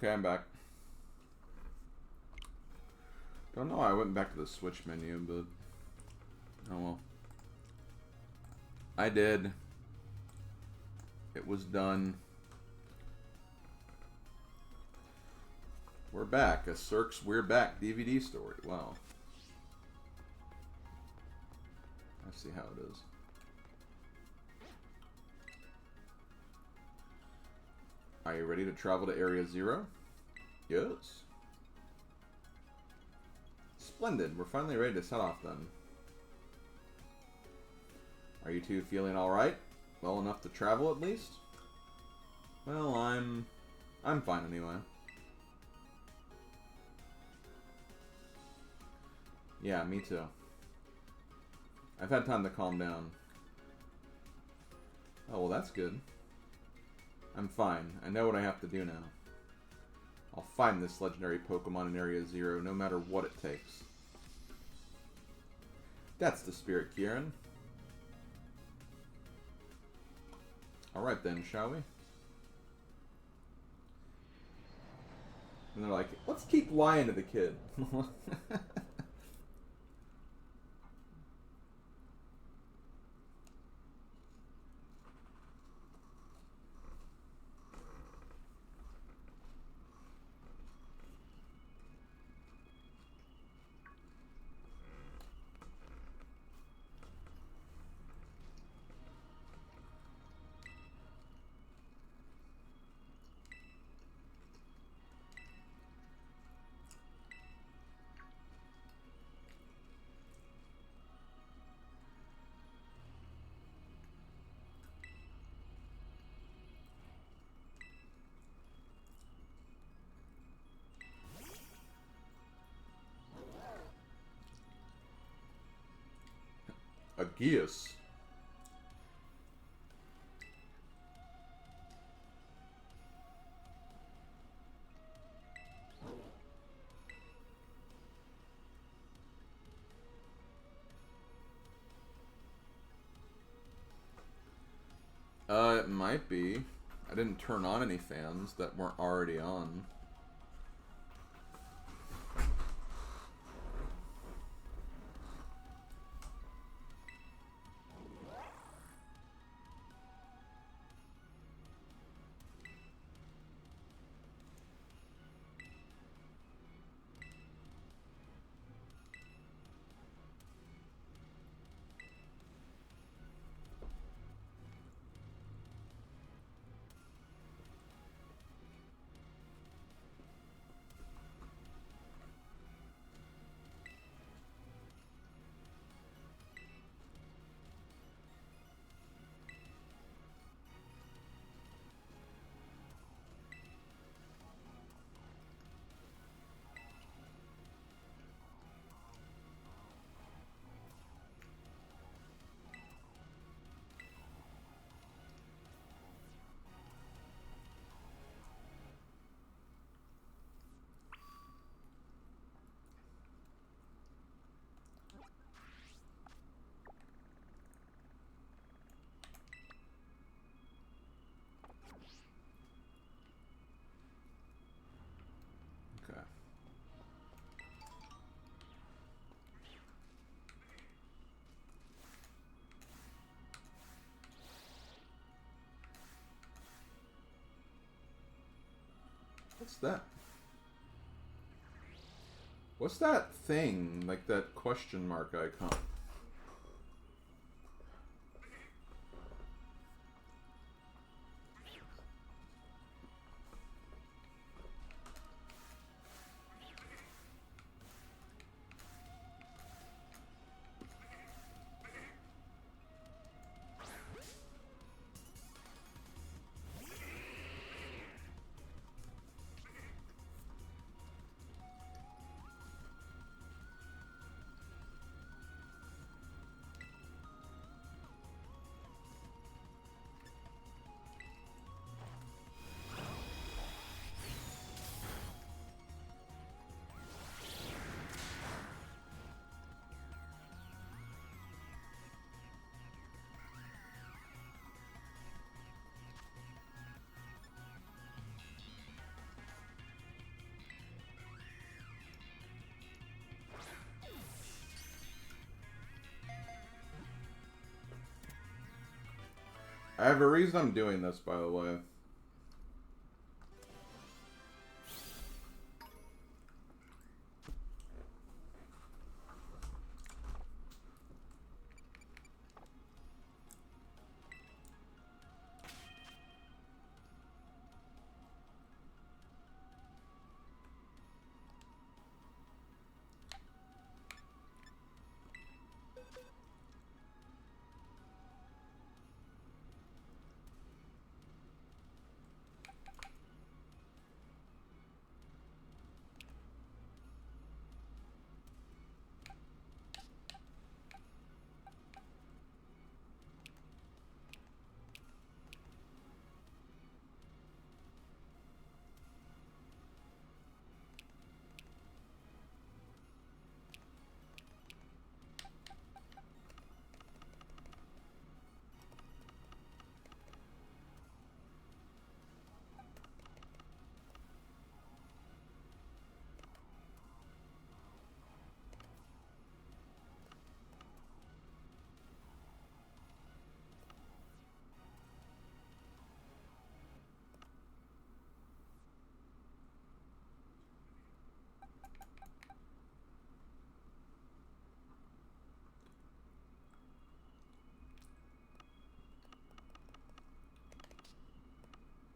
Okay, I'm back. Don't know why I went back to the Switch menu, but... Oh well. I did. It was done. We're back. A Cirque's We're Back DVD story. Wow. Let's see how it is. Are you ready to travel to Area Zero? Yes. Splendid. We're finally ready to set off then. Are you two feeling alright? Well enough to travel at least? Well, I'm fine anyway. Yeah, me too. I've had time to calm down. Oh, well that's good. I'm fine. I know what I have to do now. I'll find this legendary Pokemon in Area Zero, no matter what it takes. That's the spirit, Kieran. Alright then, shall we? And they're like, let's keep lying to the kid. A geas. It might be. I didn't turn on any fans that weren't already on. Okay. What's that? What's that thing? Like that question mark icon? I have a reason I'm doing this, by the way.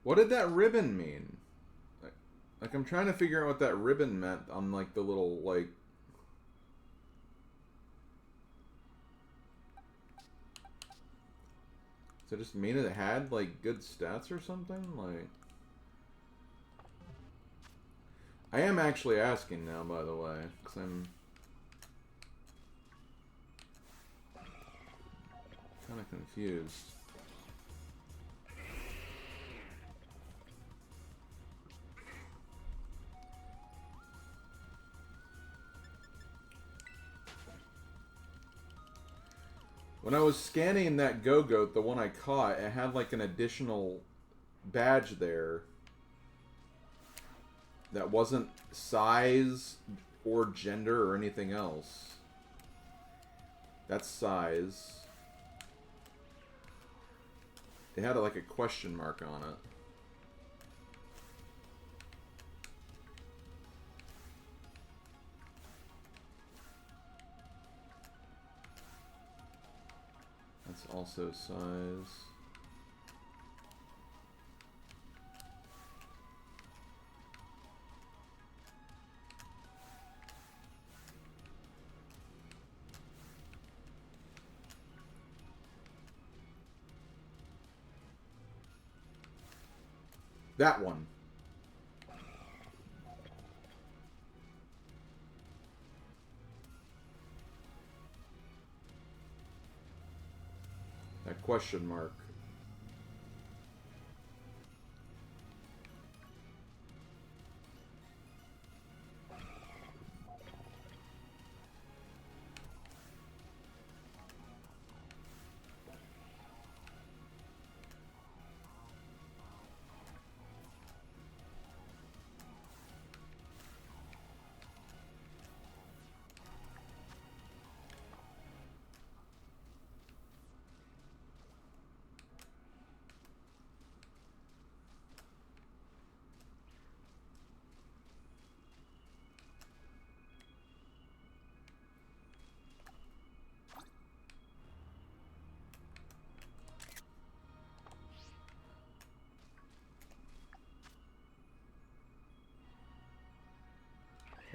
What did that ribbon mean? Like, I'm trying to figure out what that ribbon meant on, like, the little, like... Does it just mean it had, like, good stats or something? Like... I am actually asking now, by the way, because I'm... kind of confused. When I was scanning that Go-Goat, the one I caught, it had like an additional badge there that wasn't size or gender or anything else. That's size. It had like a question mark on it. That's also size. That one. That question mark.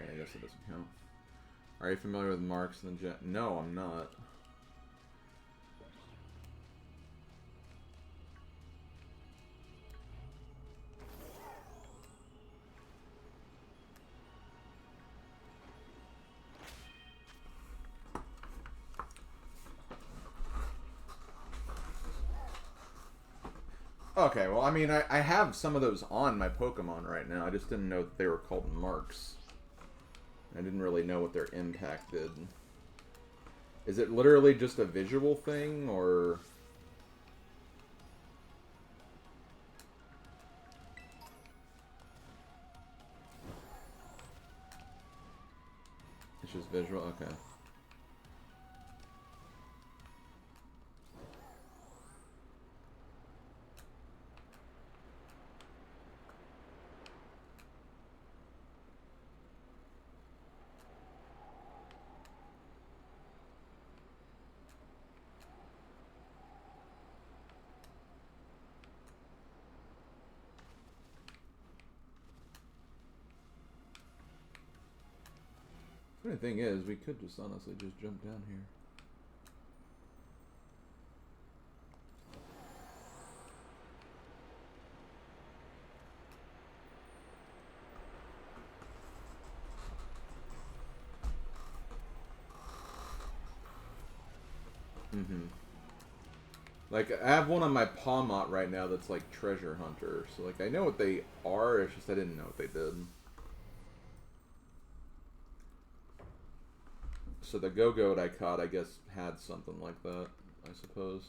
Okay, I guess it doesn't count. Are you familiar with marks in the jet? No, I'm not. Okay, well, I mean, I have some of those on my Pokemon right now. I just didn't know that they were called marks. I didn't really know what their impact did. Is it literally just a visual thing, or... It's just visual? Okay. Funny thing is, we could just honestly just jump down here. Mm-hmm. Like, I have one on my Pawmot right now that's like Treasure Hunter. So, like, I know what they are, it's just I didn't know what they did. So the Go-Goat I caught, I guess, had something like that, I suppose.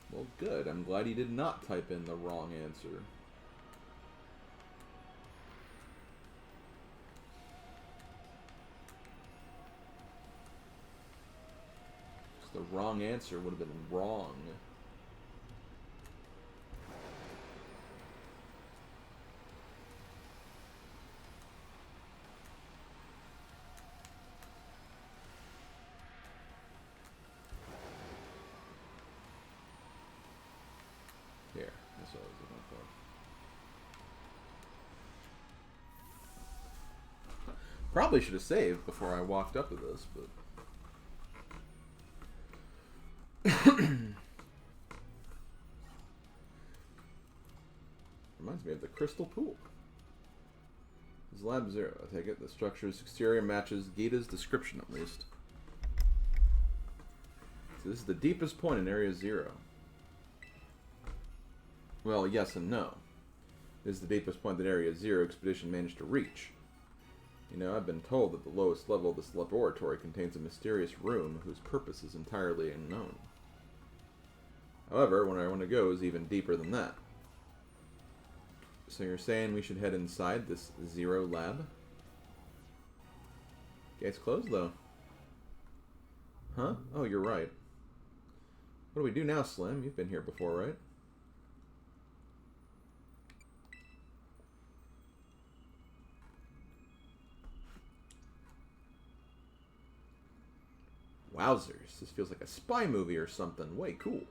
Well, good. I'm glad he did not type in the wrong answer. The wrong answer would have been wrong. Here, that's what I was looking for. Probably should have saved before I walked up to this, but... Reminds me of the Crystal Pool. This is Lab 0, I take it. The structure's exterior matches Gita's description, at least. So this is the deepest point in Area 0. Well, yes and no. This is the deepest point that Area 0 expedition managed to reach. You know, I've been told that the lowest level of this laboratory contains a mysterious room whose purpose is entirely unknown. However, where I want to go is even deeper than that. So you're saying we should head inside this 0 lab? Gate's closed, though. Huh? Oh, you're right. What do we do now, Slim? You've been here before, right? Wowzers. This feels like a spy movie or something. Way cool.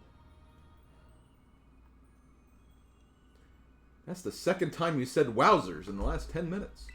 That's the second time you said wowzers in the last 10 minutes.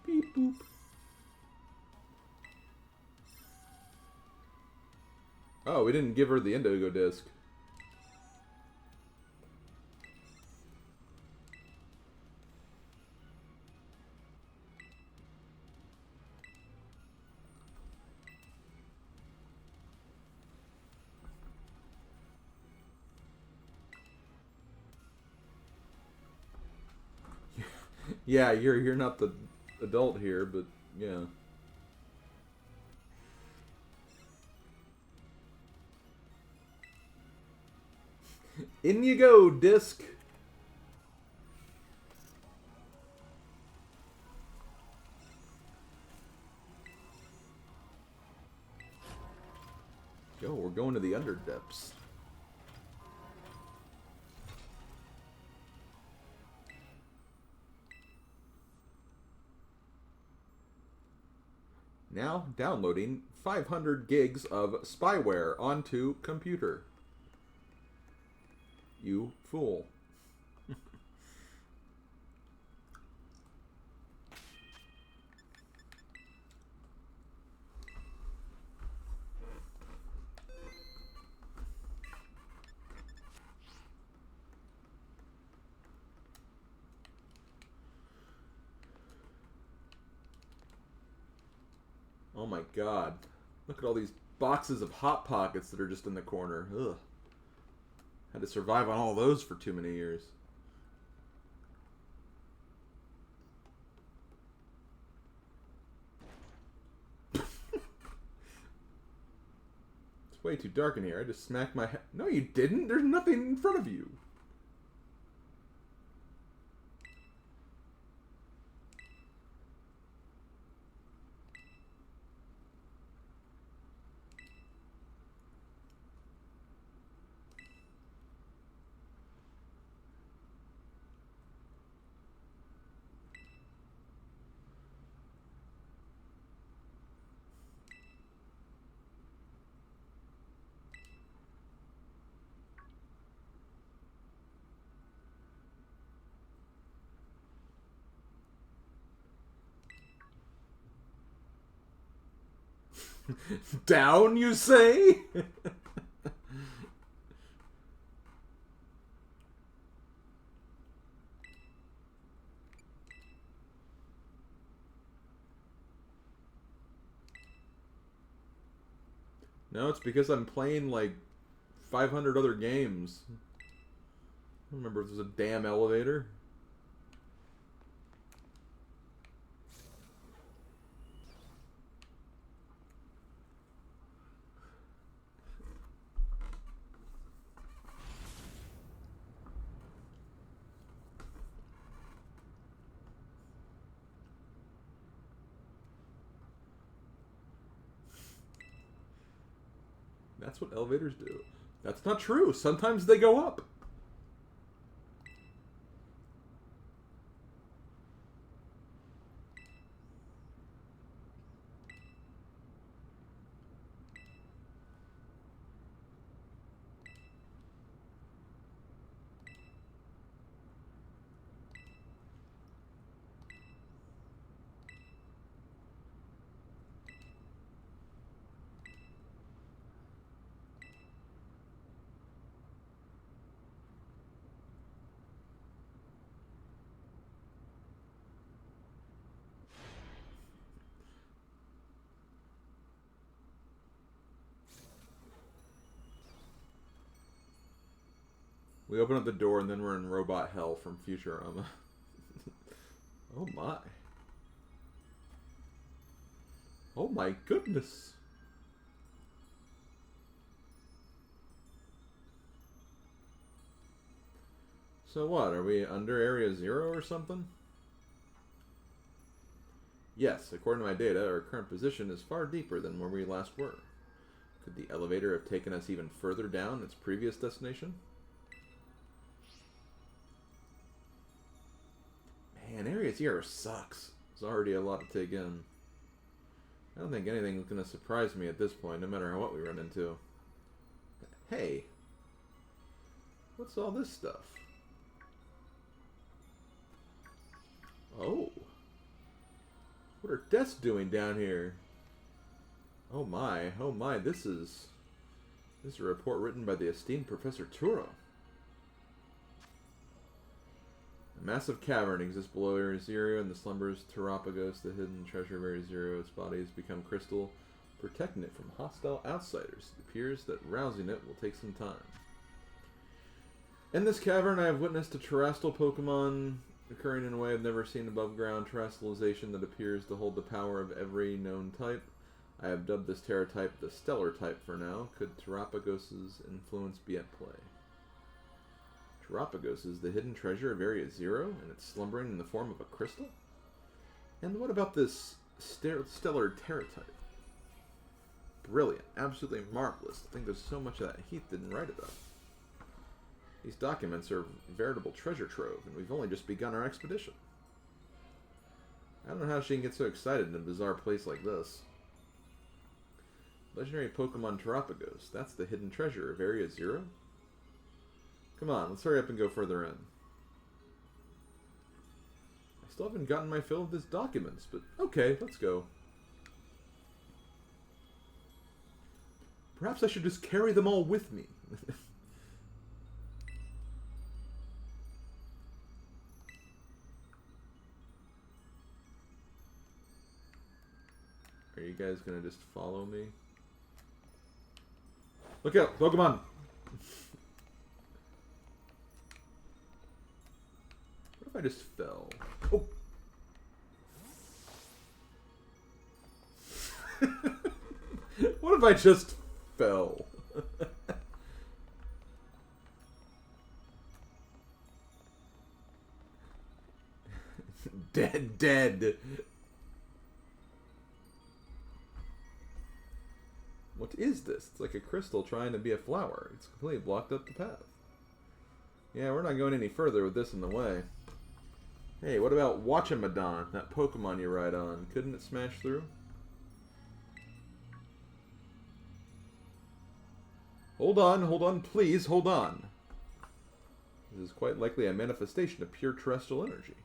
Beep boop. Oh, we didn't give her the Indigo disc. Yeah, you're not the adult here, but yeah. In you go, disc. Yo, we're going to the Underdepths. Now downloading 500 gigs of spyware onto computer. You fool. Oh my god. Look at all these boxes of Hot Pockets that are just in the corner. Ugh. Had to survive on all those for too many years. It's way too dark in here. I just smacked my head. No, you didn't. There's nothing in front of you. Down, you say? No, it's because I'm playing like 500 other games. I don't remember if there's a damn elevator. That's what elevators do. That's not true. Sometimes they go up. We open up the door and then we're in robot hell from Futurama. Oh my. Oh my goodness. So what, are we under Area 0 or something? Yes, according to my data, our current position is far deeper than where we last were. Could the elevator have taken us even further down its previous destination? Man, Area 0 sucks. There's already a lot to take in. I don't think anything's going to surprise me at this point, no matter what we run into. Hey. What's all this stuff? Oh. What are deaths doing down here? Oh my, this is a report written by the esteemed Professor Turo. A massive cavern exists below Area 0 and the slumbers Terapagos, the hidden treasure of Area 0. Its body has become crystal, protecting it from hostile outsiders. It appears that rousing it will take some time. In this cavern, I have witnessed a terrestrial Pokemon occurring in a way I've never seen above ground, terrestrialization that appears to hold the power of every known type. I have dubbed this Terra type the Stellar type for now. Could Terapagos' influence be at play? Terapagos is the hidden treasure of Area 0, and it's slumbering in the form of a crystal? And what about this Stellar Terra type? brilliant. Absolutely marvelous. I think there's so much of that Heath didn't write about. These documents are a veritable treasure trove, and we've only just begun our expedition. I don't know how she can get so excited in a bizarre place like this. Legendary Pokemon Terapagos. That's the hidden treasure of Area 0? Come on, let's hurry up and go further in. I still haven't gotten my fill of these documents, but okay, let's go. Perhaps I should just carry them all with me. Are you guys gonna just follow me? Look out, Pokemon! What if I just fell? Oh! What if I just fell? Dead. What is this? It's like a crystal trying to be a flower. It's completely blocked up the path. Yeah, we're not going any further with this in the way. Hey, what about Wachamadon, that Pokemon you ride on? Couldn't it smash through? Hold on, please, hold on. This is quite likely a manifestation of pure terrestrial energy.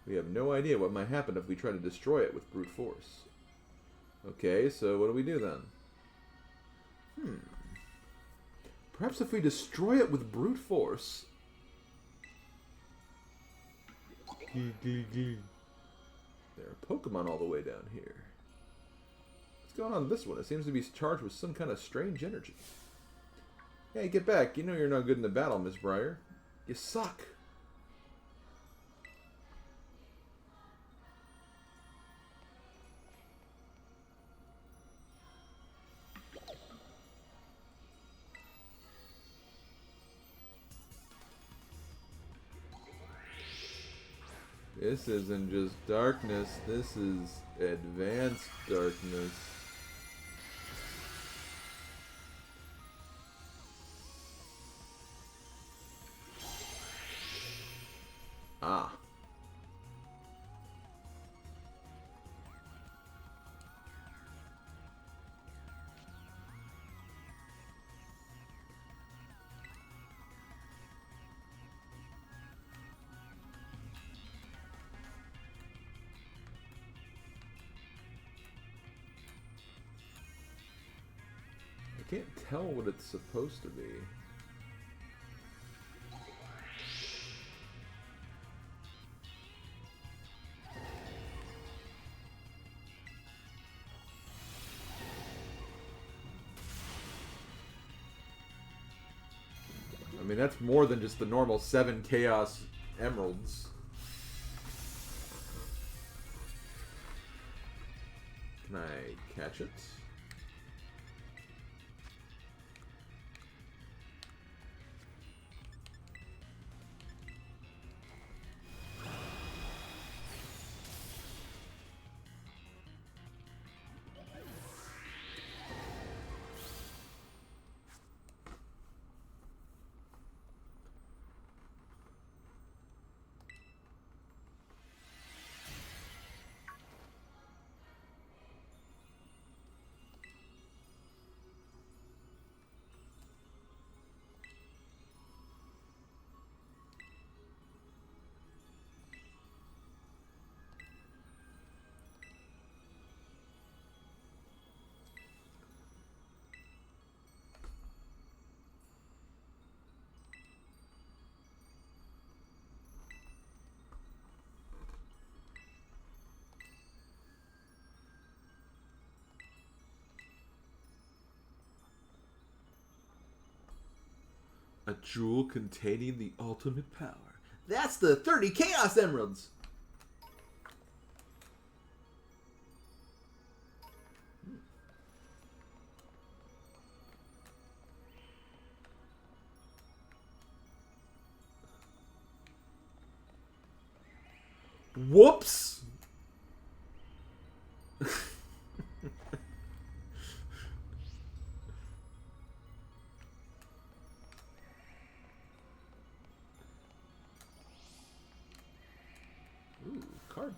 We have no idea what might happen if we try to destroy it with brute force. Okay, so what do we do then? Perhaps if we destroy it with brute force... There are Pokemon all the way down here. What's going on with this one? It seems to be charged with some kind of strange energy. Hey, get back. You know you're no good in the battle, Miss Briar. You suck. This isn't just darkness, this is advanced darkness. Ah. I can't tell what it's supposed to be. I mean, that's more than just the normal 7 Chaos Emeralds. Can I catch it? A jewel containing the ultimate power. That's the 30 Chaos Emeralds! Whoops!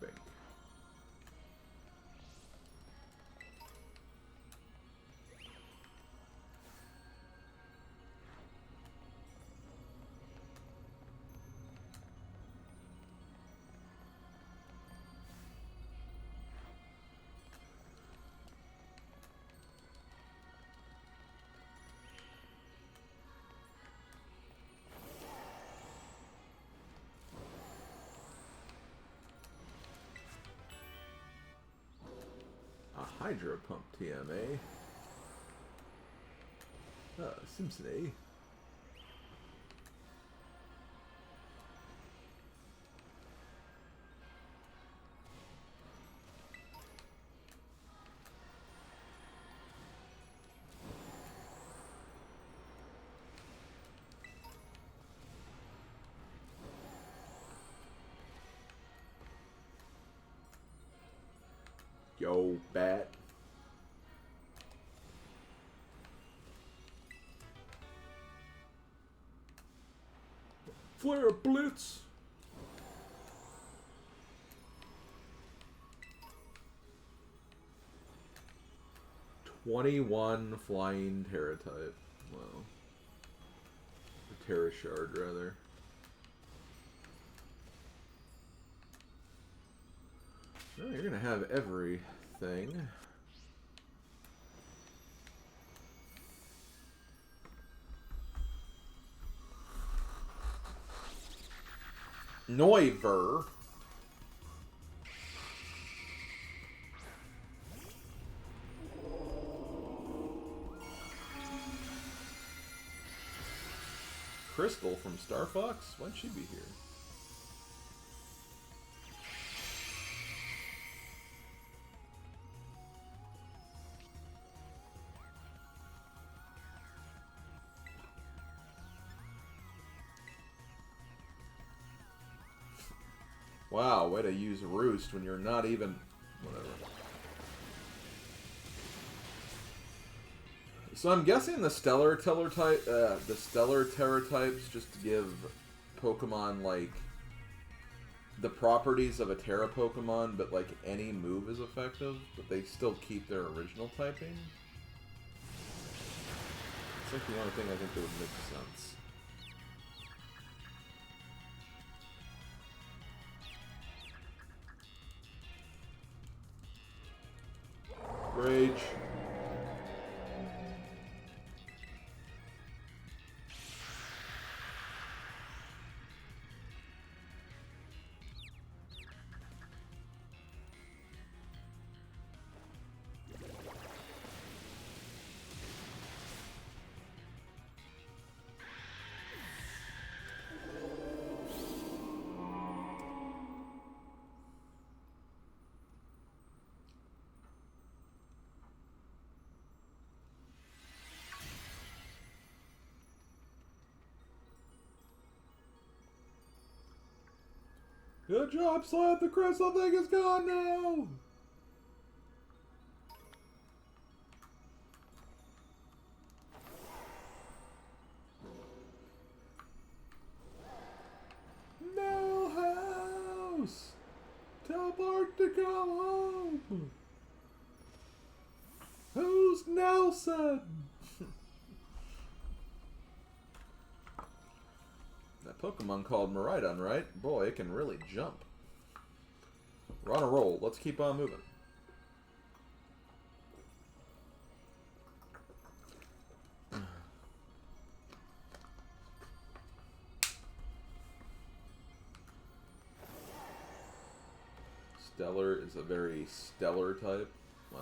Bank. Hydro Pump TMA. Simpson. Yo, bat. Flare Blitz. "21 flying Terra type." Wow. Or Terra Shard, rather. Well, you're gonna have everything. Noiver. Crystal from Star Fox? Why'd she be here? Wow, way to use Roost when you're not even... Whatever. So I'm guessing the Stellar Terror types just give Pokemon, like, the properties of a Terra Pokemon, but, like, any move is effective, but they still keep their original typing? It's like the only thing I think that would make sense. Rage. Good job, Slap. The crystal thing is gone now. Millhouse! Tell Bart to come home. Who's Nelson? That Pokemon called Miraidon, right? Boy, it can really jump. We're on a roll. Let's keep on moving. Stellar is a very stellar type. Wow.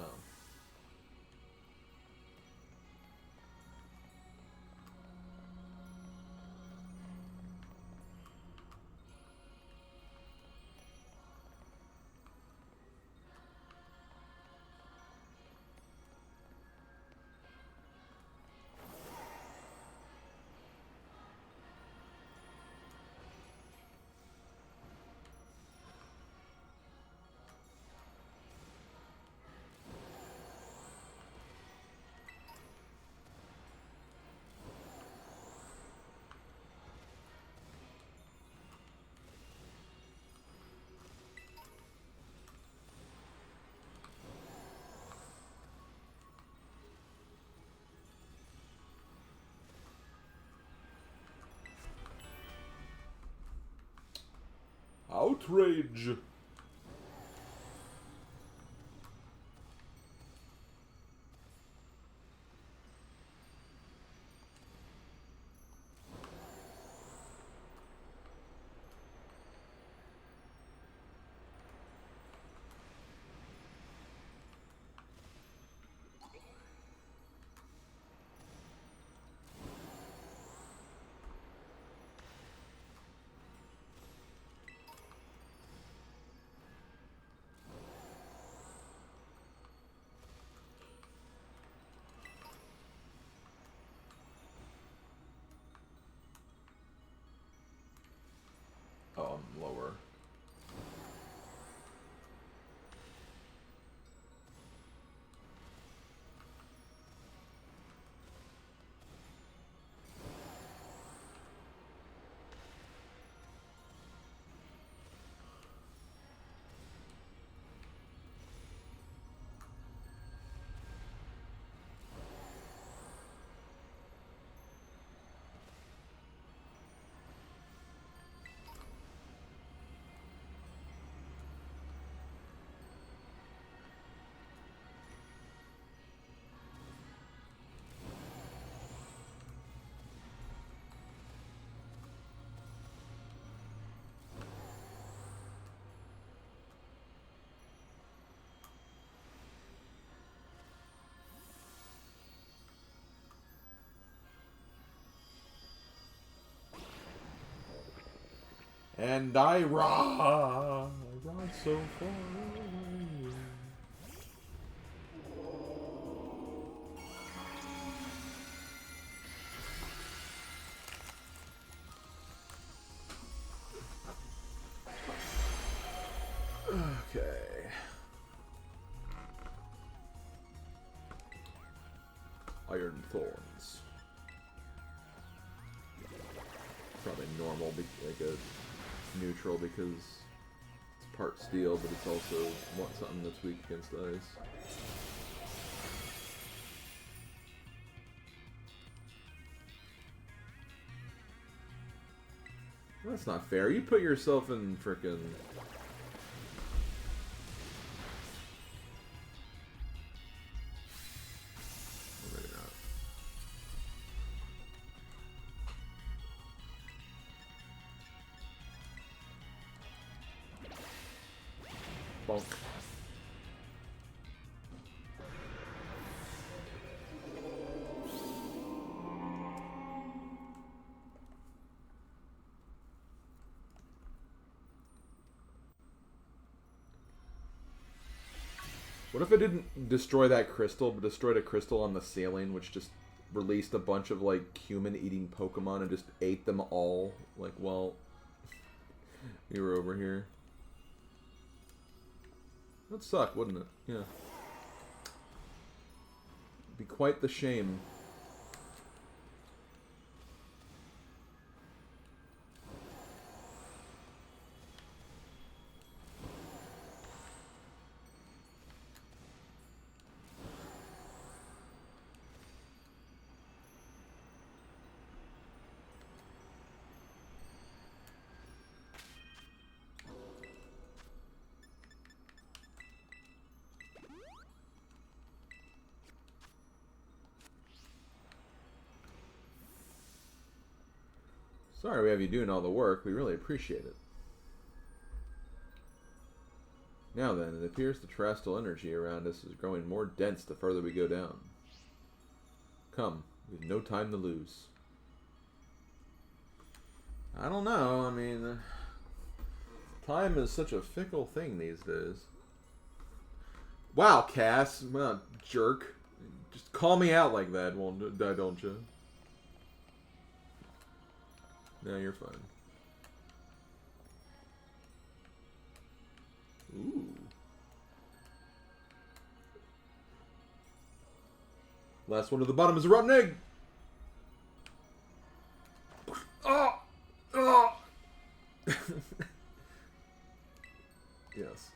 Outrage! Lower. And I ride so far away. Okay. Iron Thorns. Probably normal, like a neutral because it's part steel, but it's also something that's weak against ice. That's not fair. You put yourself in frickin'... Maybe not. Bonk. What if it didn't destroy that crystal, but destroyed a crystal on the ceiling, which just released a bunch of, like, human-eating Pokemon and just ate them all, like, while you were over here? That'd suck, wouldn't it? Yeah. It'd be quite the shame. Sorry we have you doing all the work. We really appreciate it. Now then, it appears the terrestrial energy around us is growing more dense the further we go down. Come, we have no time to lose. I don't know. I mean, time is such a fickle thing these days. Wow, Cass. Well, jerk. Just call me out like that, don't you? No, you're fine. Ooh. Last one to the bottom is a rotten egg. Oh! Oh! Yes.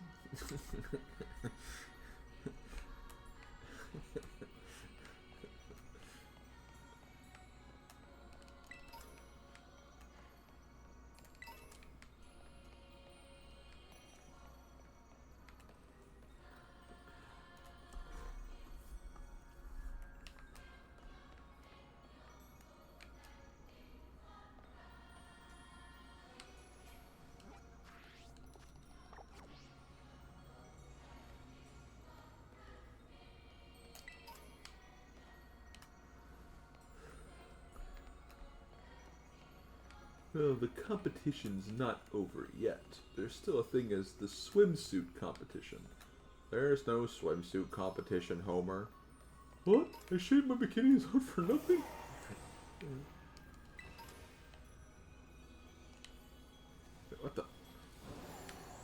Well, the competition's not over yet. There's still a thing as the swimsuit competition. There's no swimsuit competition, Homer. What? I shaved my bikinis out for nothing? What the?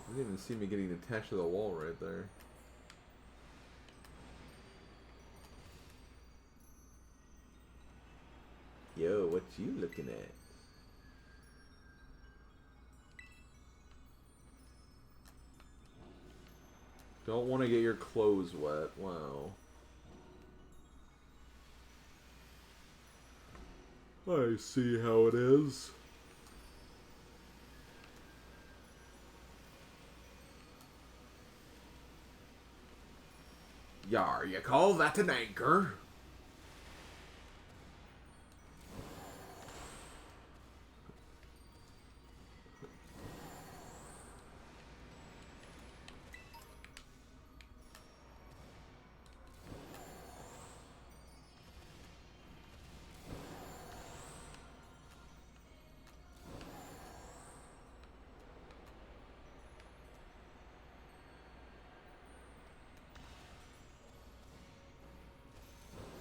You didn't even see me getting attached to the wall right there. Yo, what you looking at? Don't want to get your clothes wet. Wow. I see how it is. Yar, you call that an anchor?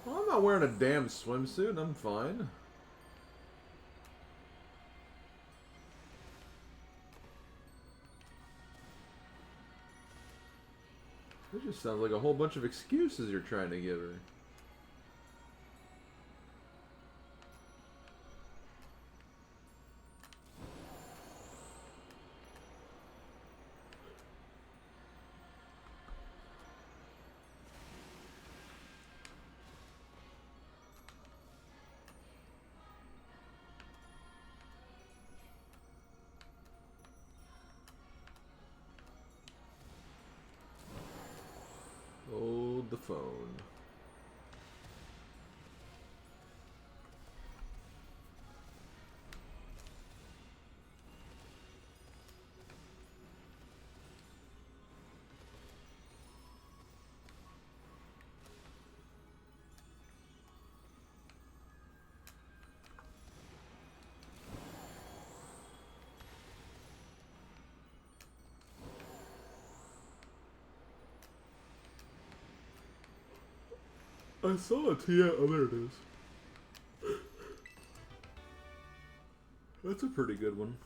Well, I'm not wearing a damn swimsuit. I'm fine. It just sounds like a whole bunch of excuses you're trying to give her. Hold the phone. I saw it, yeah, oh there it is. That's a pretty good one.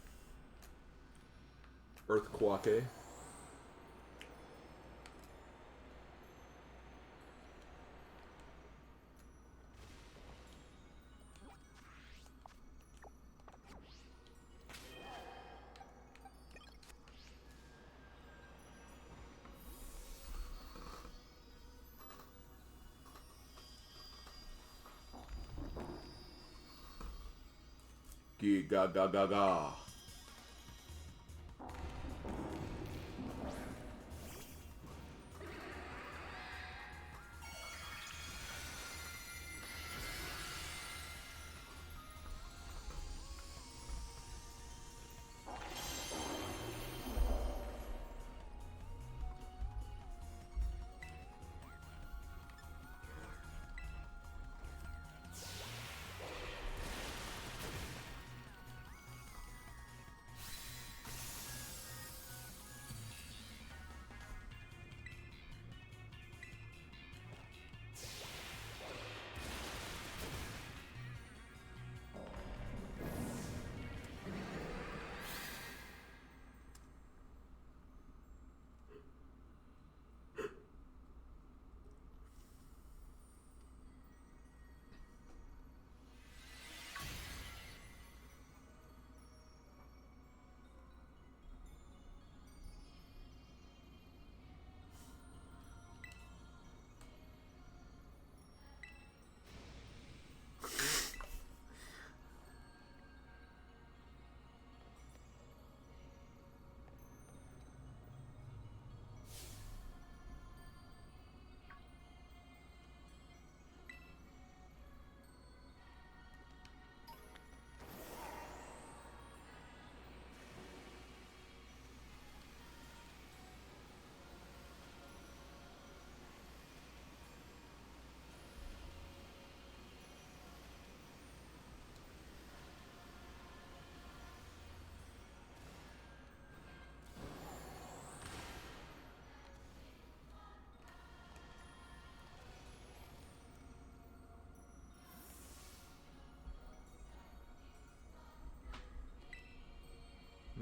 Earthquake. Ga ga ga ga.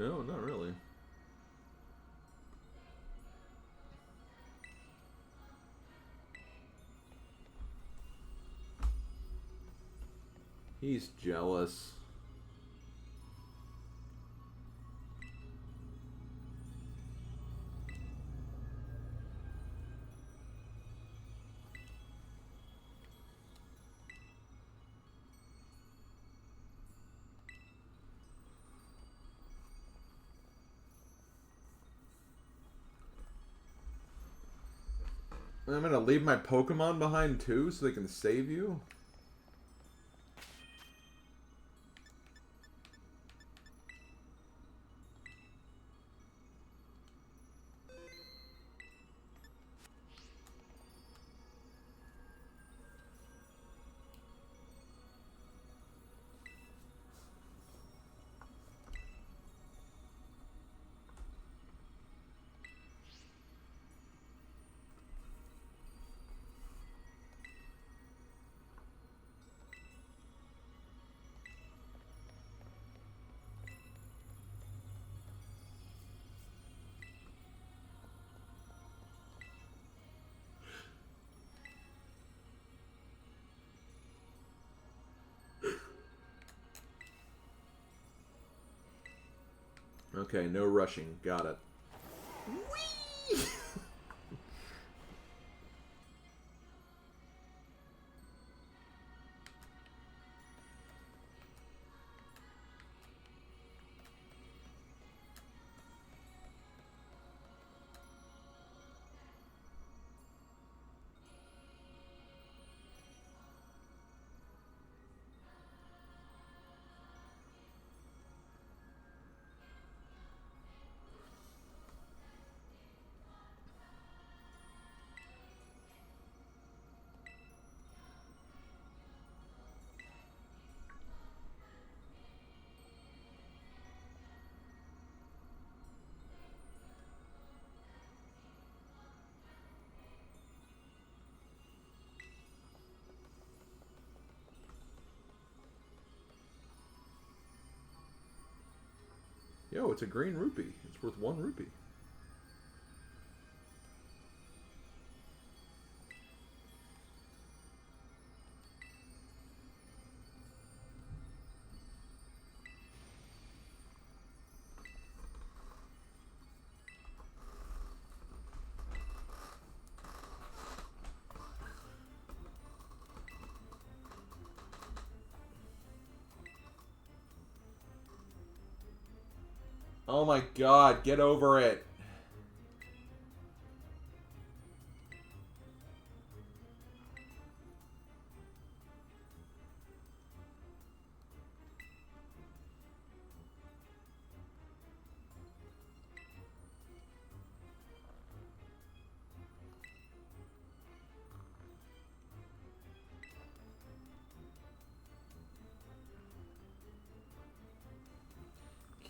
No, not really. He's jealous. I'm gonna leave my Pokemon behind too so they can save you? Okay, no rushing. Got it. Whee! Yo, it's a green rupee. It's worth 1 rupee. Oh my god, get over it.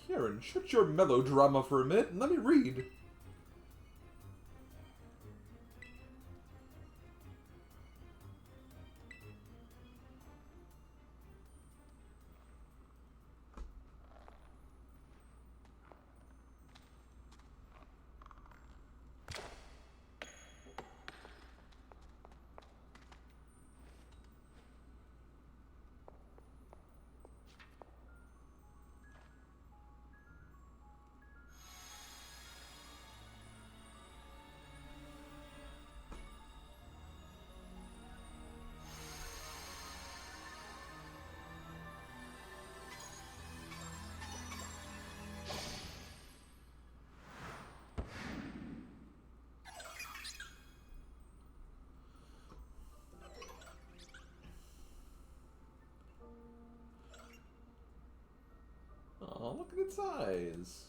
Karen, shut your melodrama for a minute and let me read. Oh, look at its eyes.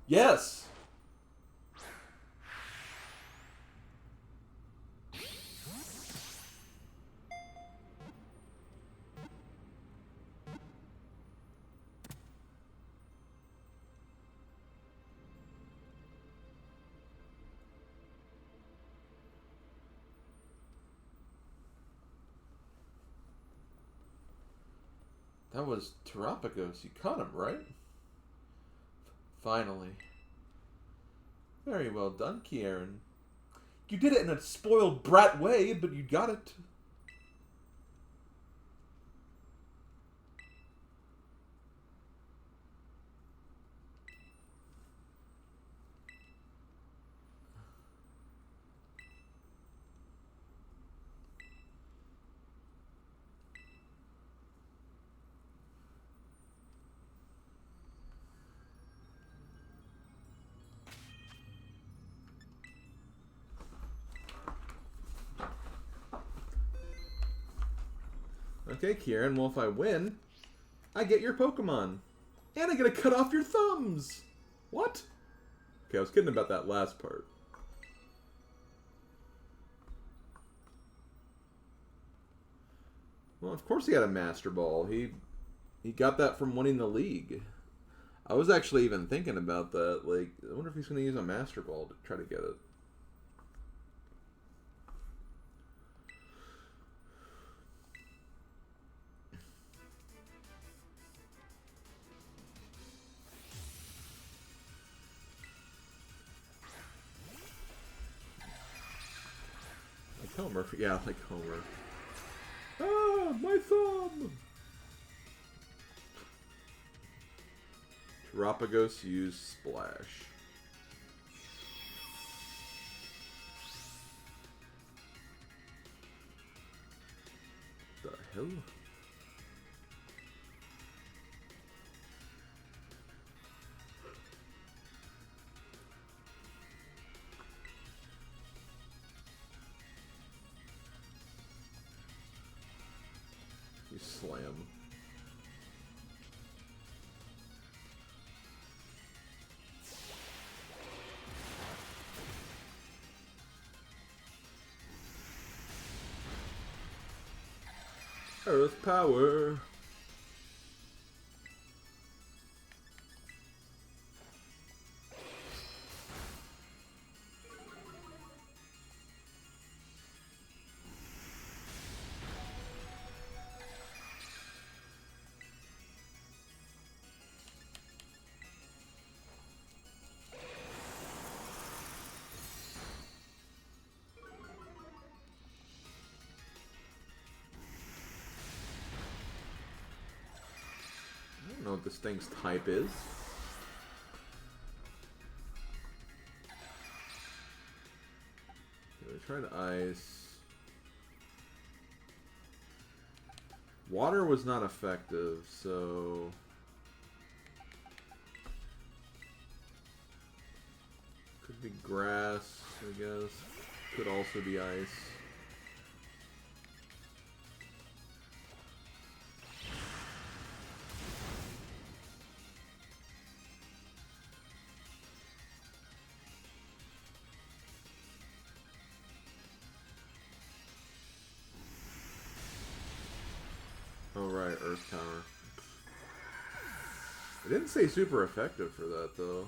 Yes! That was Terapagos. You caught him, right? Finally. Very well done, Kieran. You did it in a spoiled brat way, but you got it. Okay, Kieran, well, if I win, I get your Pokemon. And I get to cut off your thumbs. What? Okay, I was kidding about that last part. Well, of course he had a Master Ball. He got that from winning the league. I was actually even thinking about that. Like, I wonder if he's going to use a Master Ball to try to get it. Homer. Yeah, like Homer. Ah, my thumb! Terapagos used Splash. The hell? You slam. Earth power. I don't know what this thing's type is. Okay, try to ice. Water was not effective, so could be grass, I guess. Could also be ice. Oh right, Earth Power. It didn't say super effective for that though.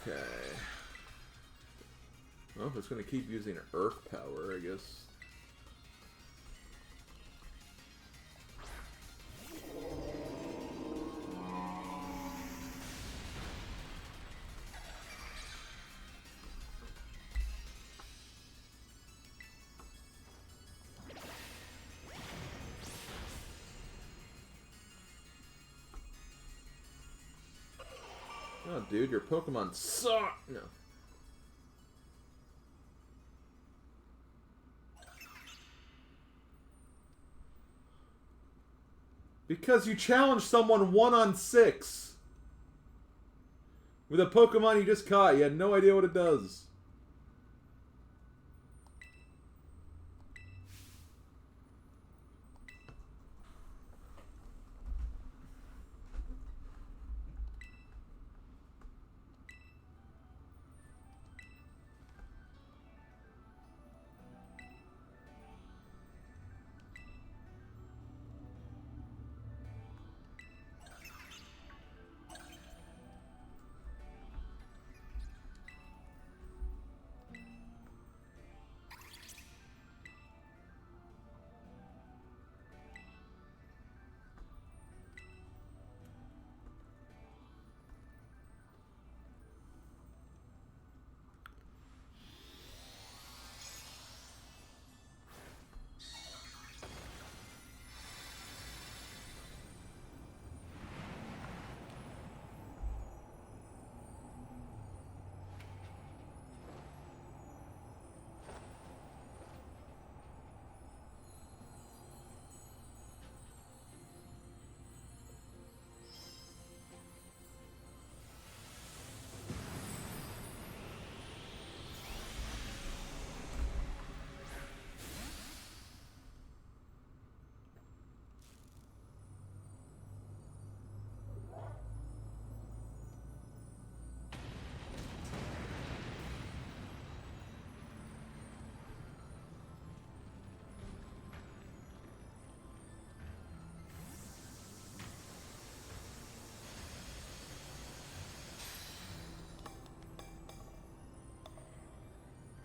Okay. Well, if it's going to keep using Earth Power, I guess. Oh, dude, your Pokemon suck! No. Because you challenged someone 1-on-6. With a Pokemon you just caught. You had no idea what it does.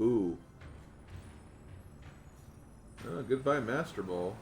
Ooh. Oh, goodbye, Master Ball.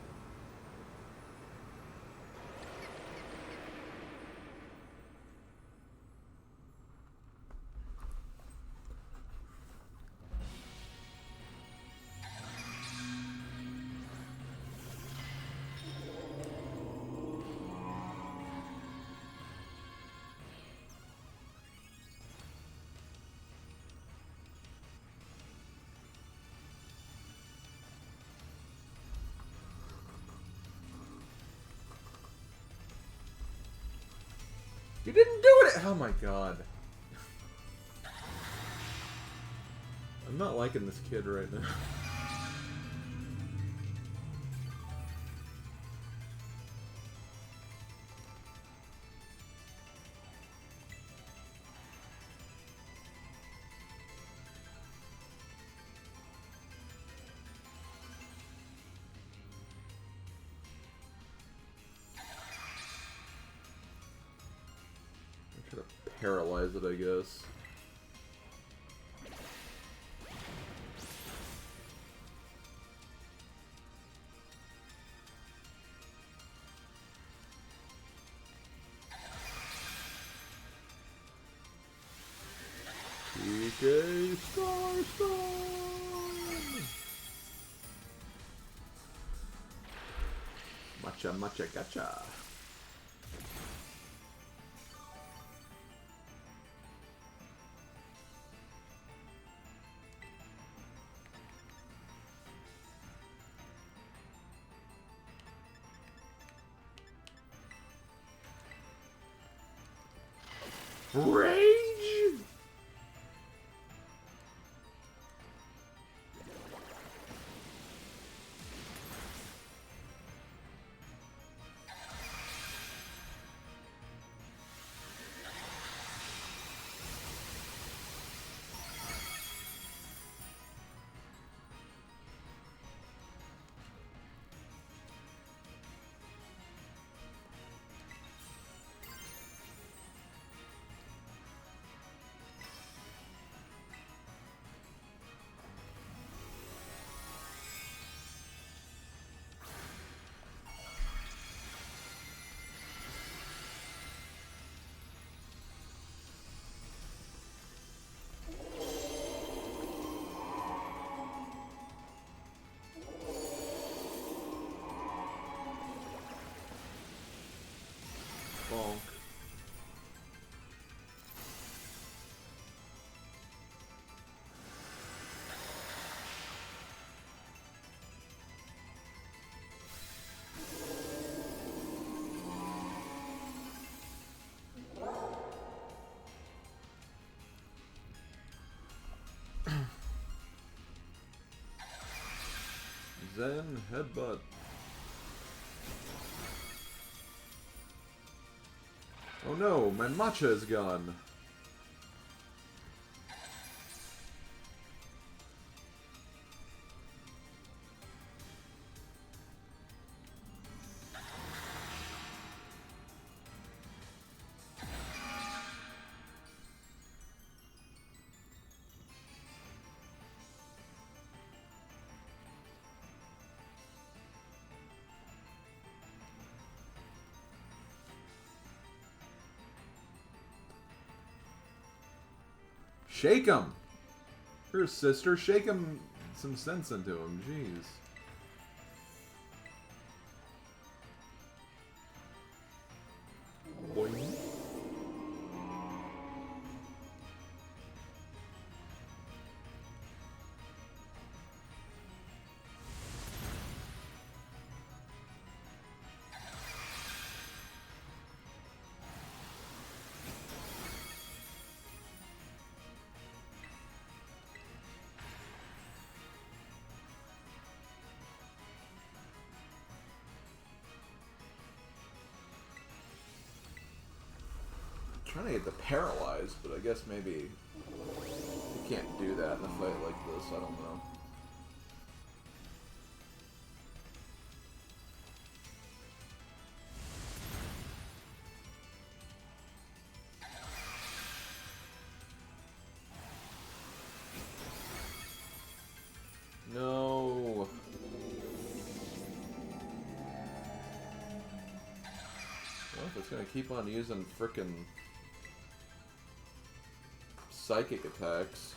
You didn't do it! Oh my god. I'm not liking this kid right now. Try to paralyze it, I guess. PK Starstorm! Matcha gotcha. Rage! Bonk. Zen headbutt. Oh no, my matcha is gone. Shake him! Here, sister, shake him some sense into him, jeez. Boing. Trying to get the paralyzed, but I guess maybe you can't do that in a fight like this. I don't know. No. Well, if it's gonna keep on using frickin' psychic attacks.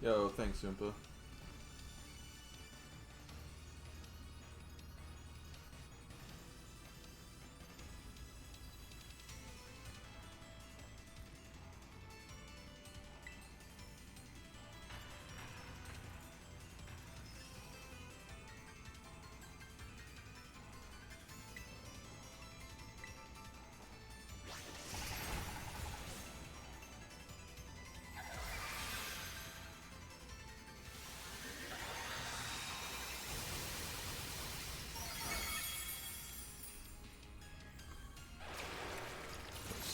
Yo, thanks, Oompa.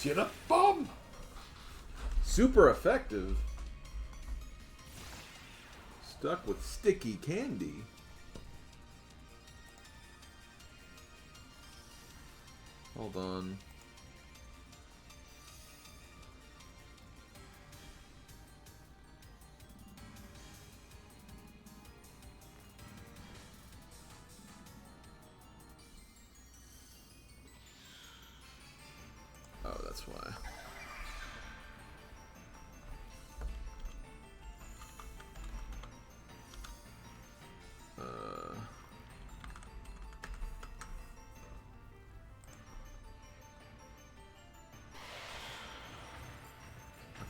Shit up, bomb! Super effective. Stuck with sticky candy. Hold on. Oh, that's why.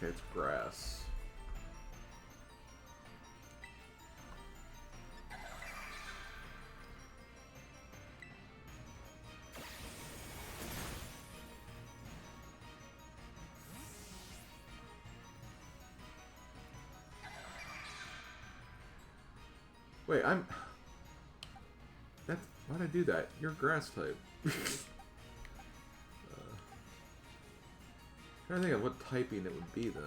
Okay, it's grass. Wait, That's... Why'd I do that? You're grass type. Trying to think of what typing it would be then.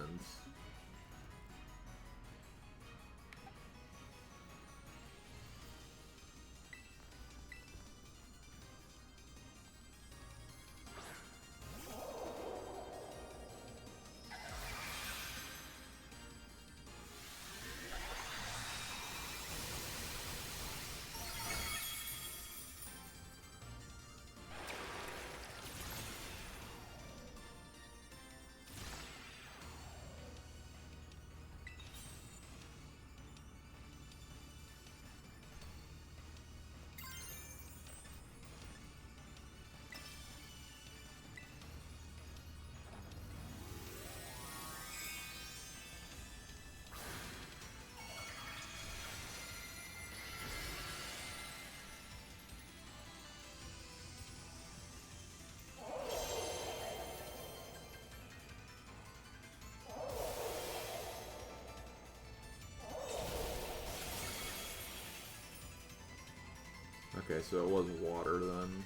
Okay, so it was water then.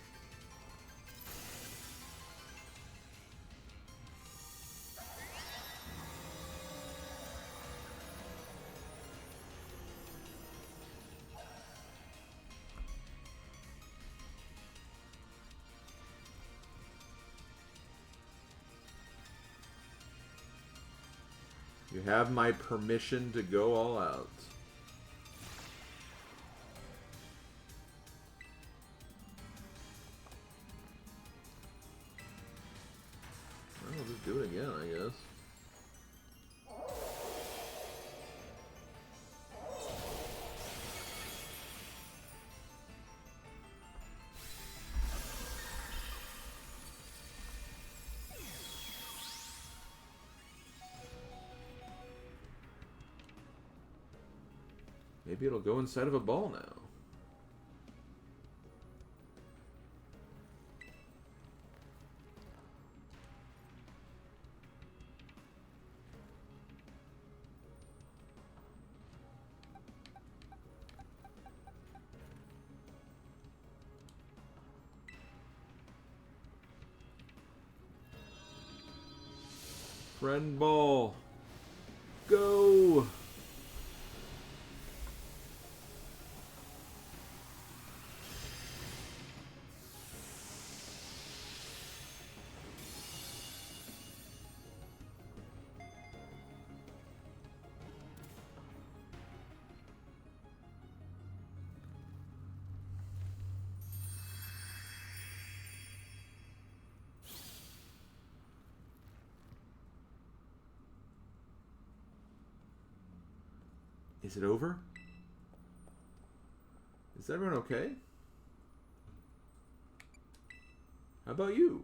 You have my permission to go all out. I'll just do it again, I guess. Maybe it'll go inside of a ball now. Friend ball. Go! Is it over? Is everyone okay? How about you?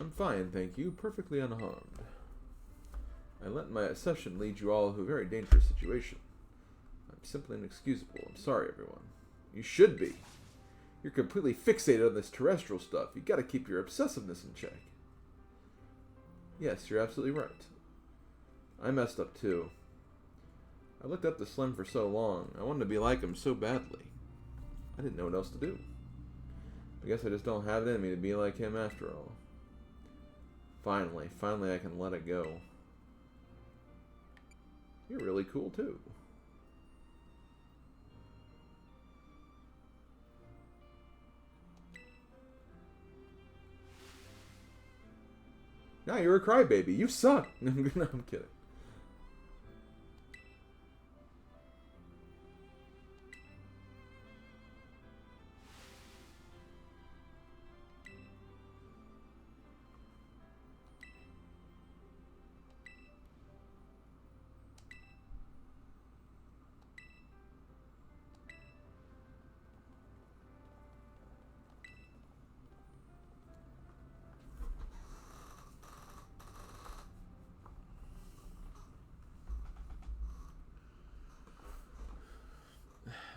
I'm fine, thank you. Perfectly unharmed. I let my obsession lead you all to a very dangerous situation. I'm simply inexcusable. I'm sorry, everyone. You should be. You're completely fixated on this terrestrial stuff. You gotta keep your obsessiveness in check. Yes, you're absolutely right. I messed up too. I looked up to Slim for so long. I wanted to be like him so badly. I didn't know what else to do. I guess I just don't have it in me to be like him after all. Finally I can let it go. You're really cool too. Now you're a crybaby. You suck. No, I'm kidding.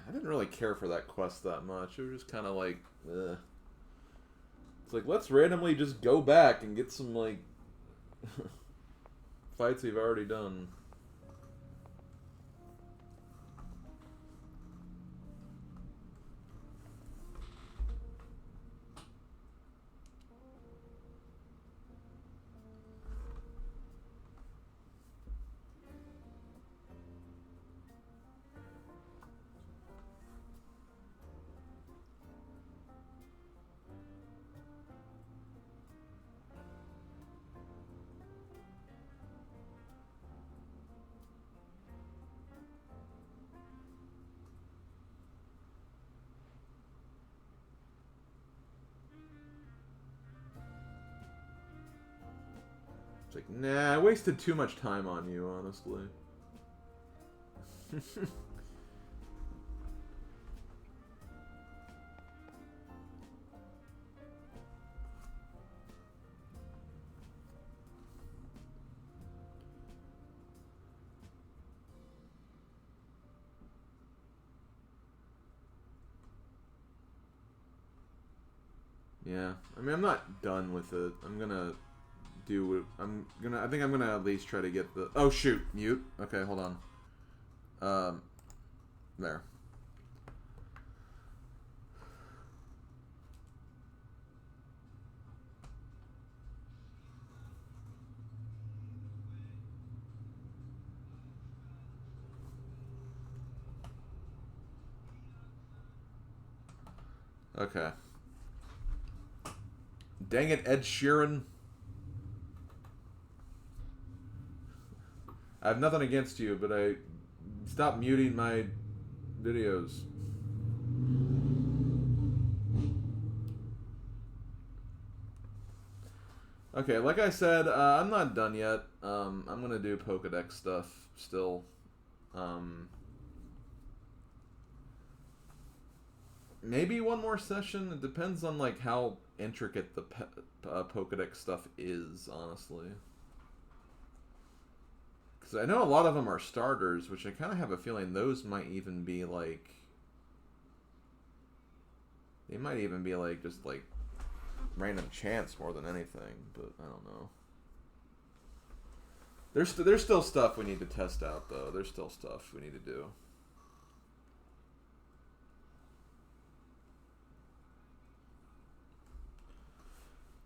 I didn't really care for that quest that much. It was just kind of like, ugh. It's like, let's randomly just go back and get some, like, fights we've already done. It's like, nah, I wasted too much time on you, honestly. Yeah, I mean, I'm not done with it. I'm gonna do. I think I'm gonna at least try to get the. Oh shoot, mute. Okay, hold on. There. Okay. Dang it, Ed Sheeran. I have nothing against you, but I stop muting my videos. Okay, like I said, I'm not done yet. I'm gonna do Pokedex stuff still. Maybe one more session. It depends on like how intricate the Pokedex stuff is, honestly. Because I know a lot of them are starters, which I kind of have a feeling those might even be like... They might even be like, just like, random chance more than anything, but I don't know. There's still stuff we need to test out, though. There's still stuff we need to do.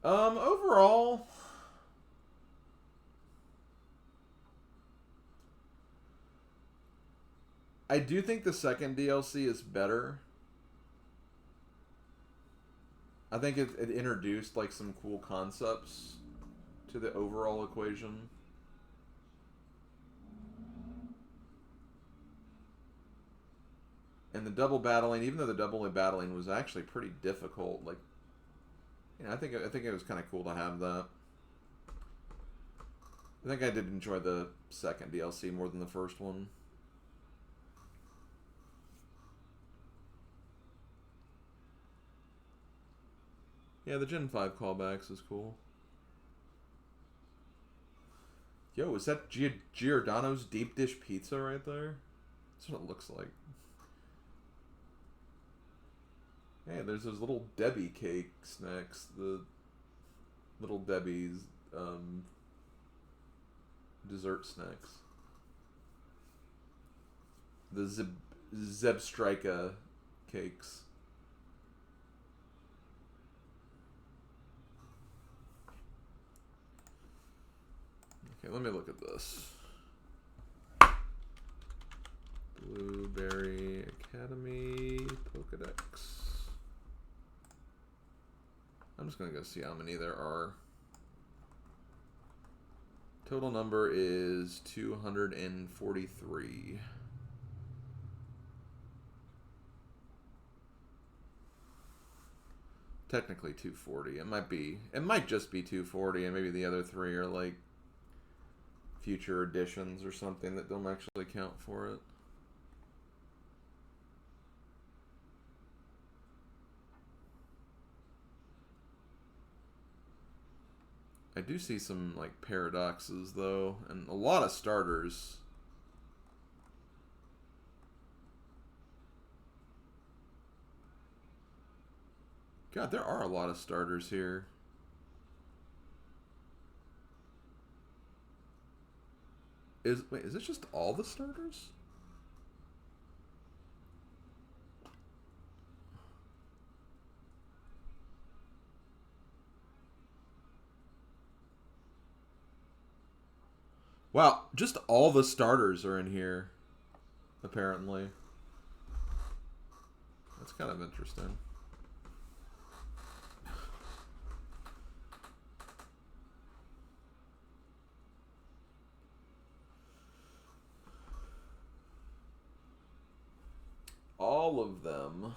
Overall... I do think the second DLC is better. I think it introduced like some cool concepts to the overall equation. And the double battling, even though the double battling was actually pretty difficult, like, you know, I think it was kind of cool to have that. I think I did enjoy the second DLC more than the first one. Yeah, the Gen 5 callbacks is cool. Yo, is that Giordano's deep dish pizza right there? That's what it looks like. Hey, there's those little Debbie cake snacks. The little Debbie's dessert snacks. The Zebstrika cakes. Okay, let me look at this. Blueberry Academy Pokedex. I'm just going to go see how many there are. Total number is 243. Technically 240. It might just be 240, and maybe the other three are like future editions or something that don't actually count for it. I do see some like paradoxes though, and a lot of starters. God, there are a lot of starters here. Wait, is this just all the starters? Wow, just all the starters are in here, apparently. That's kind of interesting. All of them.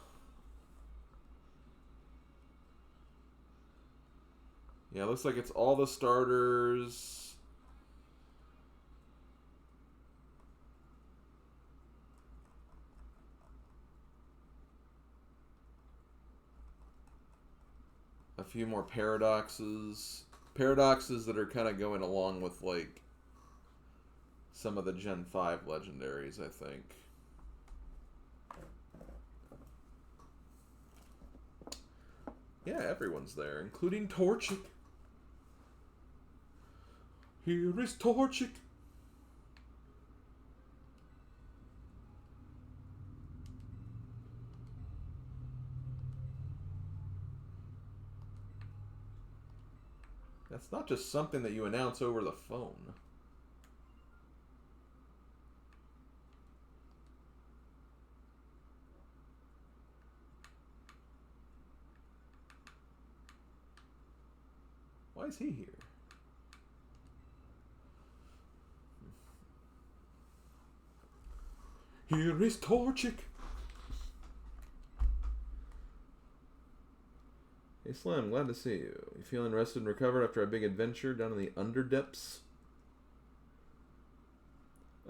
Yeah, looks like it's all the starters. A few more paradoxes. Paradoxes that are kind of going along with, like, some of the Gen 5 legendaries, I think. Yeah, everyone's there, including Torchic. Here is Torchic. That's not just something that you announce over the phone. Why is he here? Here is Torchic. Hey Slim, glad to see you. You feeling rested and recovered after a big adventure down in the Underdepths?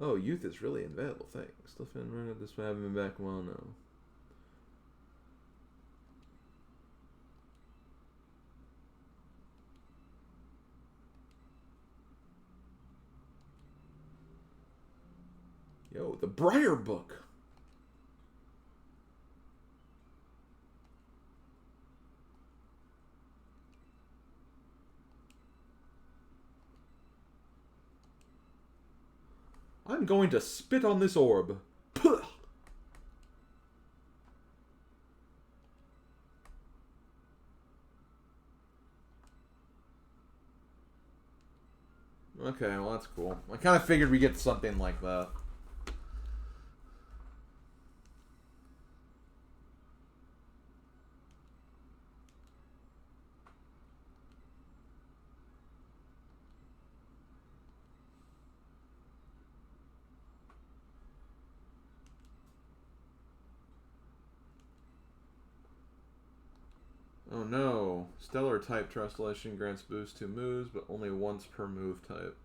Oh, youth is really invaluable. Thanks. Still feeling right at this way. I haven't been back in a while now. Yo, the Briar Book. I'm going to spit on this orb. Puh! Okay, well that's cool. I kind of figured we'd get something like that. Oh no. Stellar type Translation grants boost to moves, but only once per move type.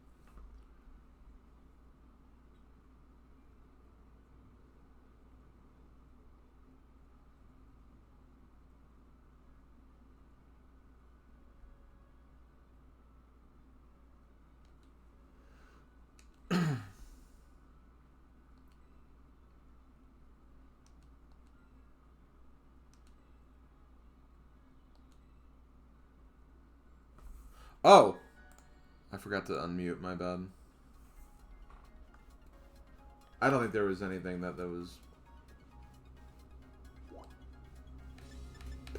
Oh! I forgot to unmute, my bad. I don't think there was anything that was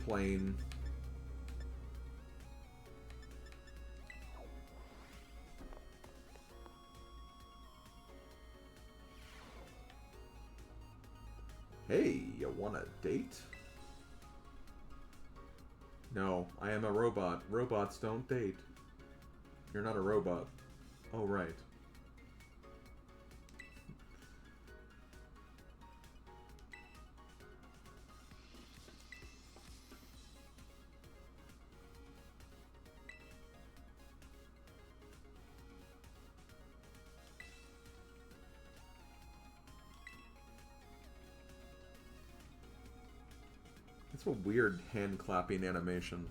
plain. Hey, you want a date? No, I am a robot. Robots don't date. You're not a robot. Oh, right. It's a weird hand clapping animation.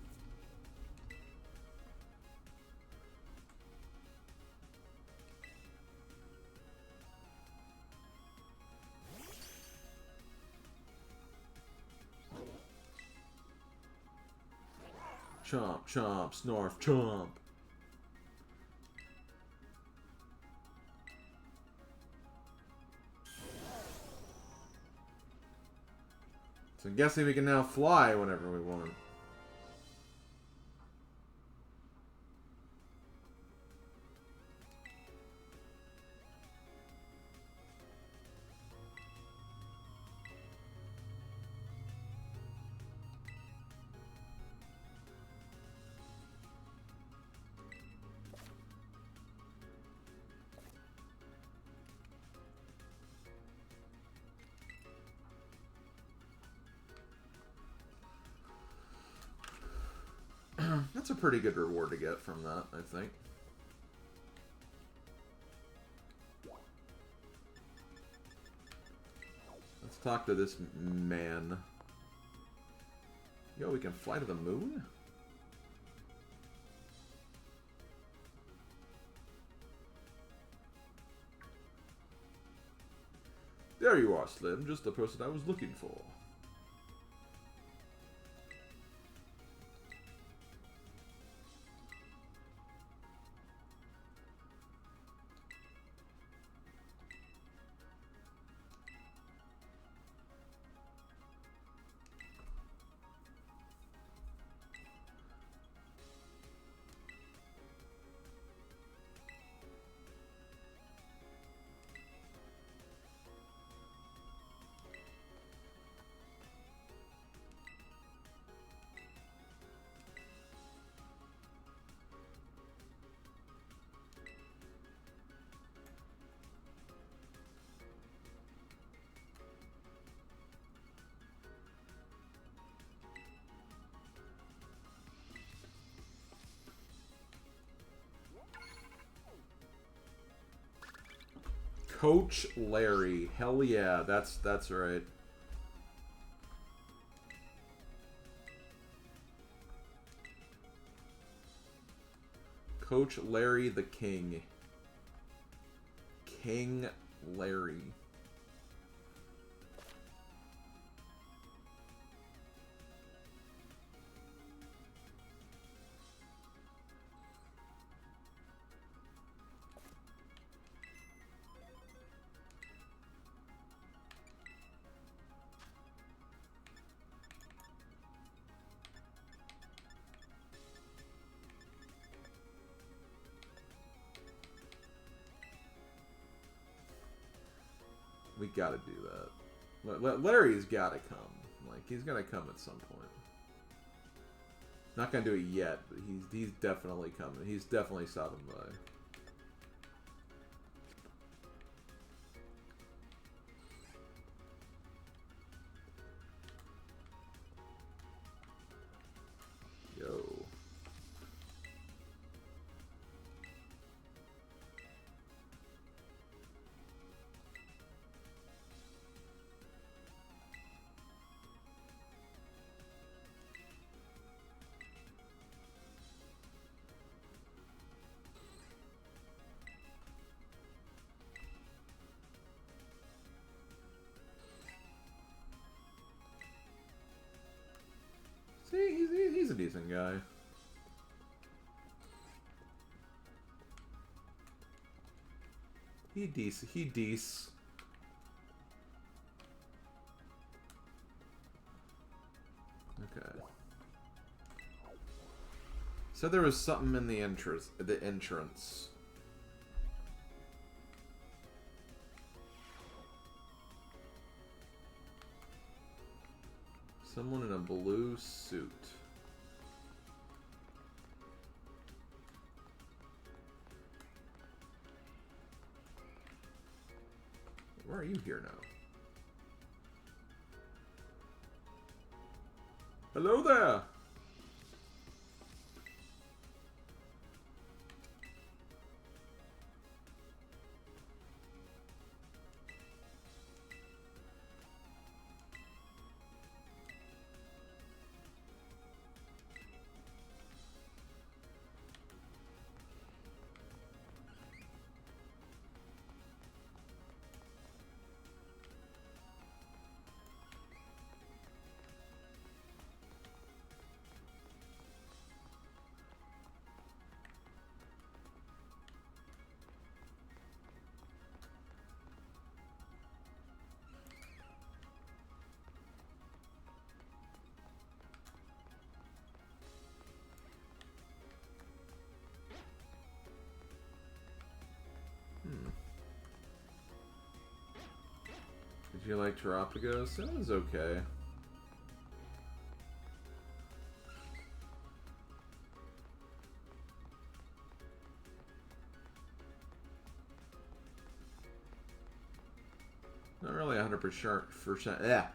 Chomp, chomp, snarf, chomp. So I'm guessing we can now fly whenever we want. That's a pretty good reward to get from that, I think. Let's talk to this man. Yo, we can fly to the moon? There you are, Slim. Just the person I was looking for. Coach Larry. Hell yeah, that's right. Coach Larry the King. King Larry. We gotta do that. Larry's gotta come. Like, he's gonna come at some point. Not gonna do it yet, but he's definitely coming. He's definitely stopping by. Yo. See, he's a decent guy. He decent. He decent. Okay. So there was something in the entrance. Someone in a blue suit. Why are you here now? Hello there! Did you like Terapagos? It was okay. Not really 100%. Yeah,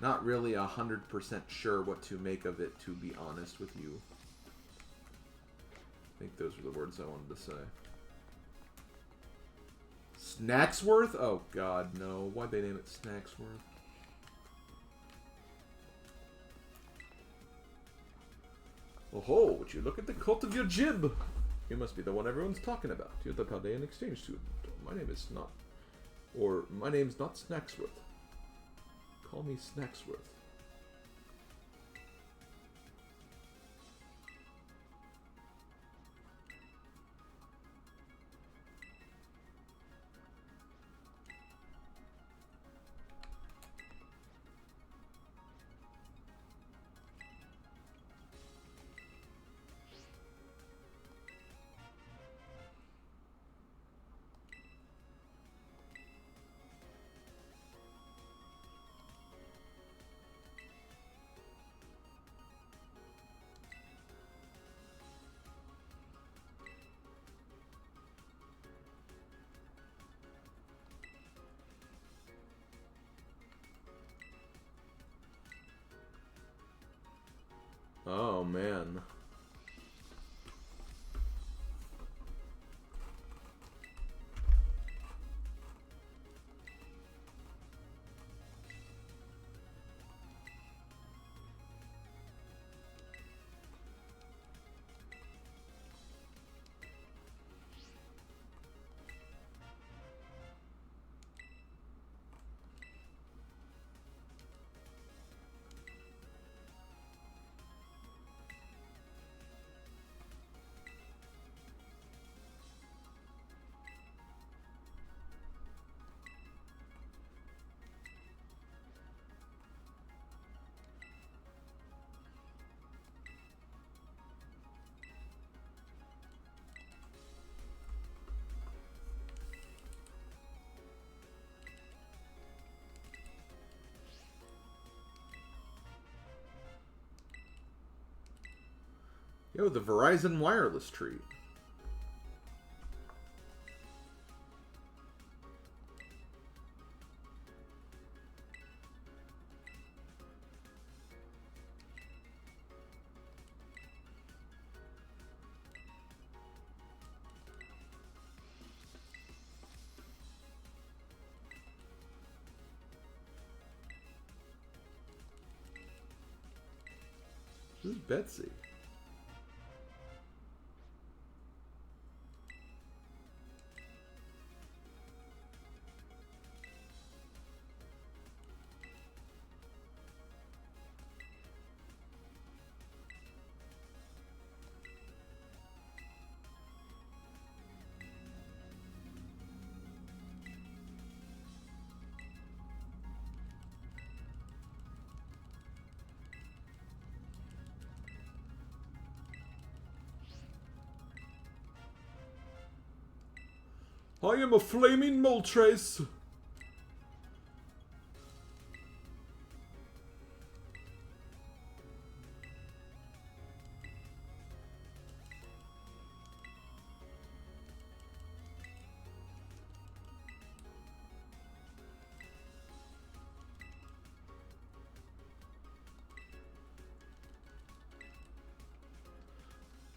not really 100% sure what to make of it, to be honest with you. I think those were the words I wanted to say. Snacksworth? Oh god, no. Why'd they name it Snacksworth? Oh ho, would you look at the cult of your jib? You must be the one everyone's talking about. You're the Paldean exchange student. My name is not... Or, my name's not Snacksworth. Call me Snacksworth. Oh, man. Yo, the Verizon wireless treat. Who's Betsy? I am a flaming Moltres.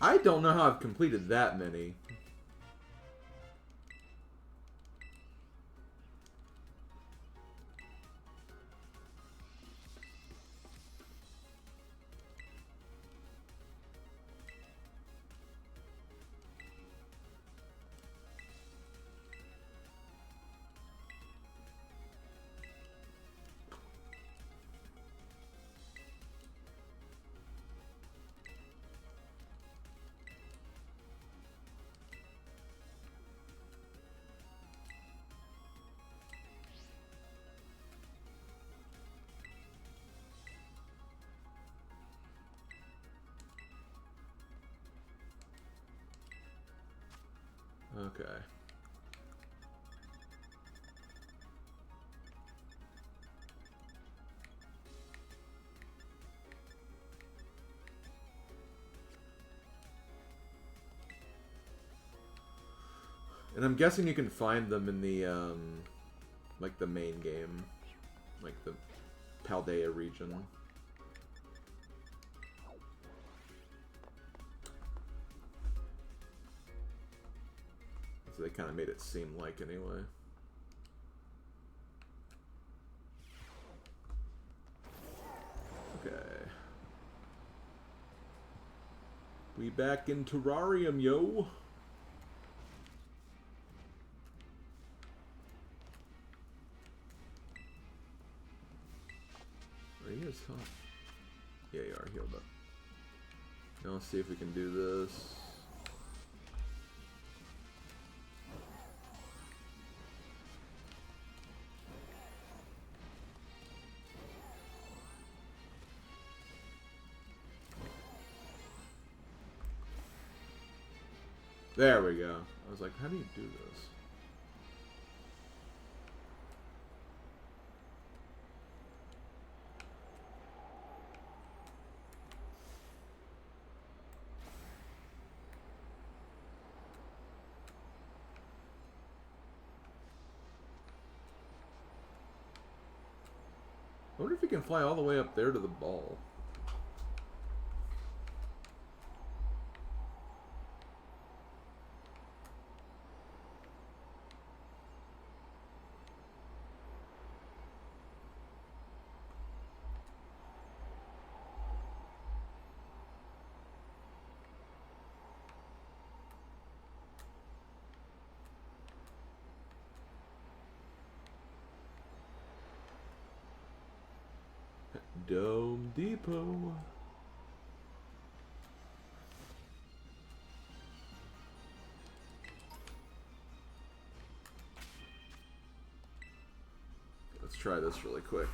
I don't know how I've completed that many. Okay. And I'm guessing you can find them in the, like the main game. Like the Paldea region. So they kind of made it seem like anyway. Okay. We back in Terrarium, yo. Are you guys hot? Yeah, you are healed up. Now let's see if we can do this. There we go. I was like, how do you do this? I wonder if he can fly all the way up there to the ball. Dome Depot. Let's try this really quick.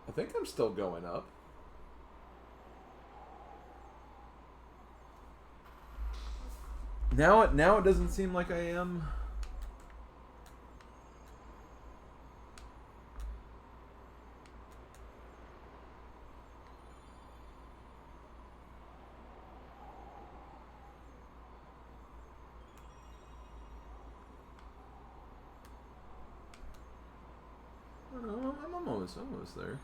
I think I'm still going up. Now it doesn't seem like I am. I don't know, I'm almost there.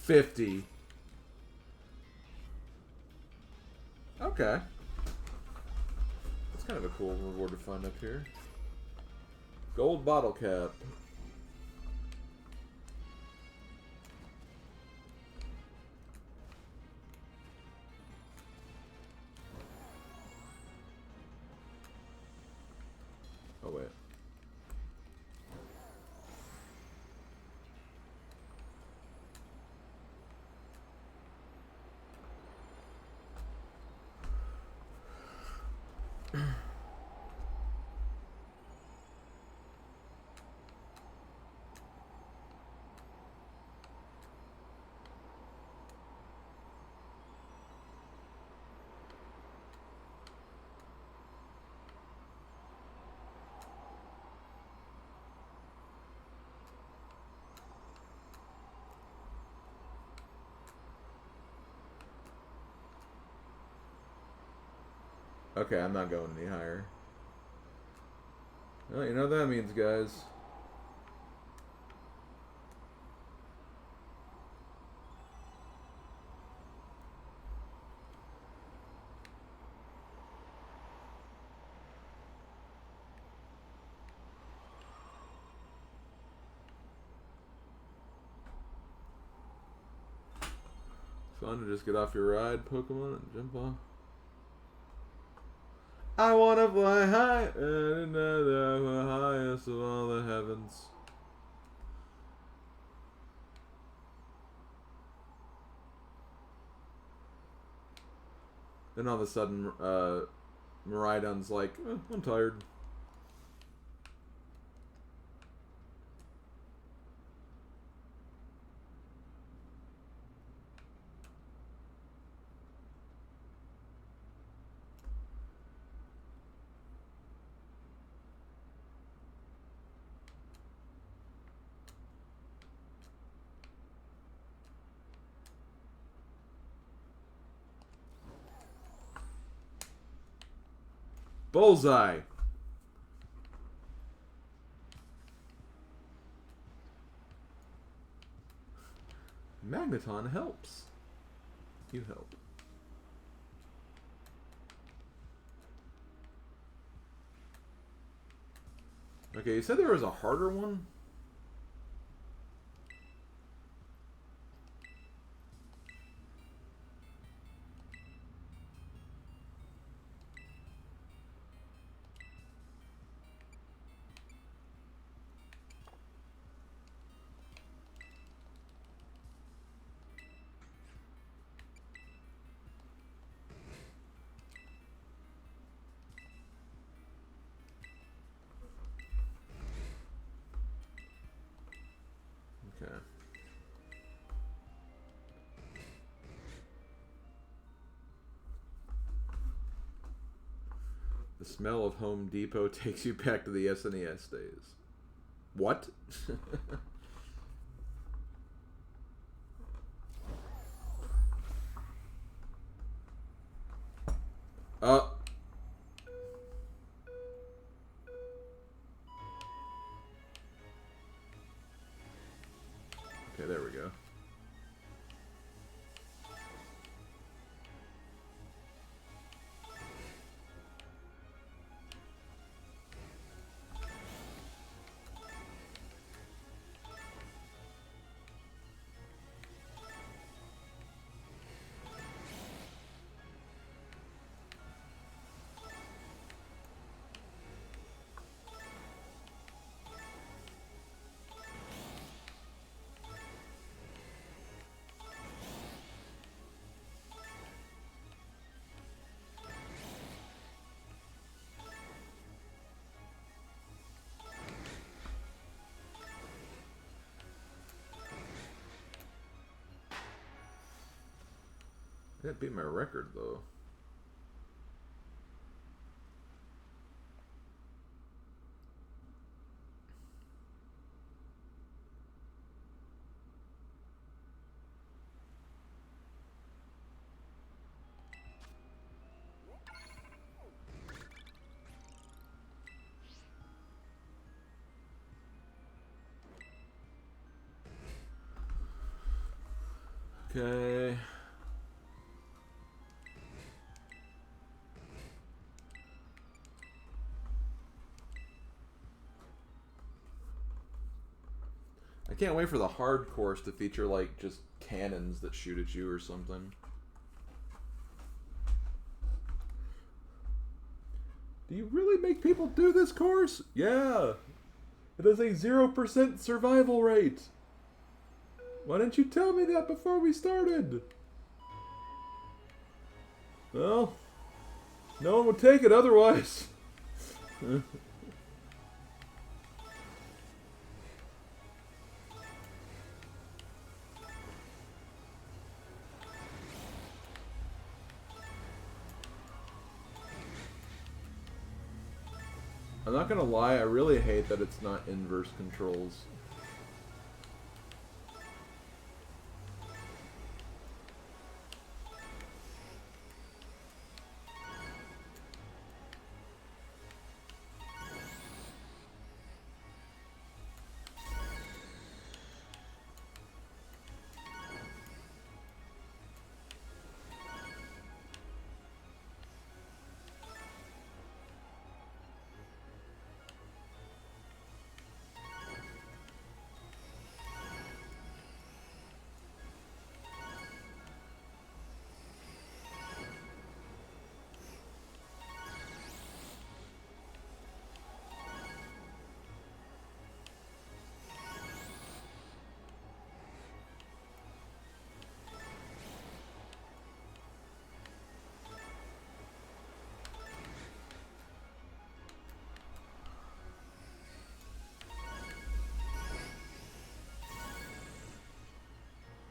$50. Okay. That's kind of a cool reward to find up here. Gold bottle cap. Oh, wait. Okay, I'm not going any higher. Well, you know what that means, guys. Fun to just get off your ride, Pokemon, and jump off. I wanna fly high and the highest of all the heavens. Then all of a sudden, Miraidon's like, I'm tired. Bullseye! Magneton helps. You help. Okay, you said there was a harder one? Okay. The smell of Home Depot takes you back to the SNES days. What? uh. Okay, there we go. That beat my record, though. Okay. I can't wait for the hard course to feature, like, just cannons that shoot at you or something. Do you really make people do this course? Yeah! It has a 0% survival rate! Why didn't you tell me that before we started? Well, no one would take it otherwise. I'm not gonna lie, I really hate that it's not inverse controls.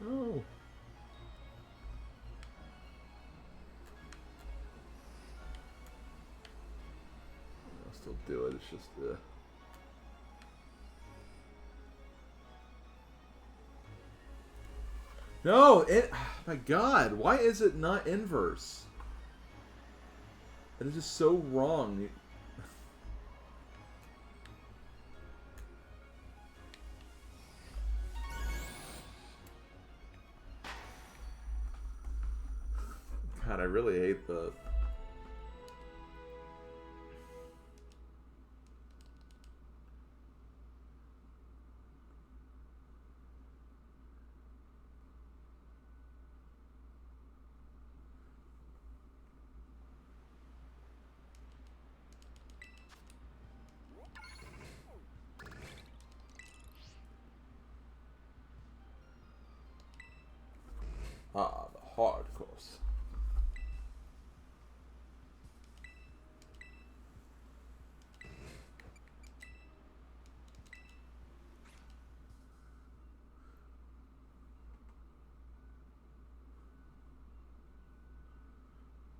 Oh. I'll still do it, it's just, No, it. My God, why is it not inverse? It is just so wrong. God, I really hate the. Ah, the hard course.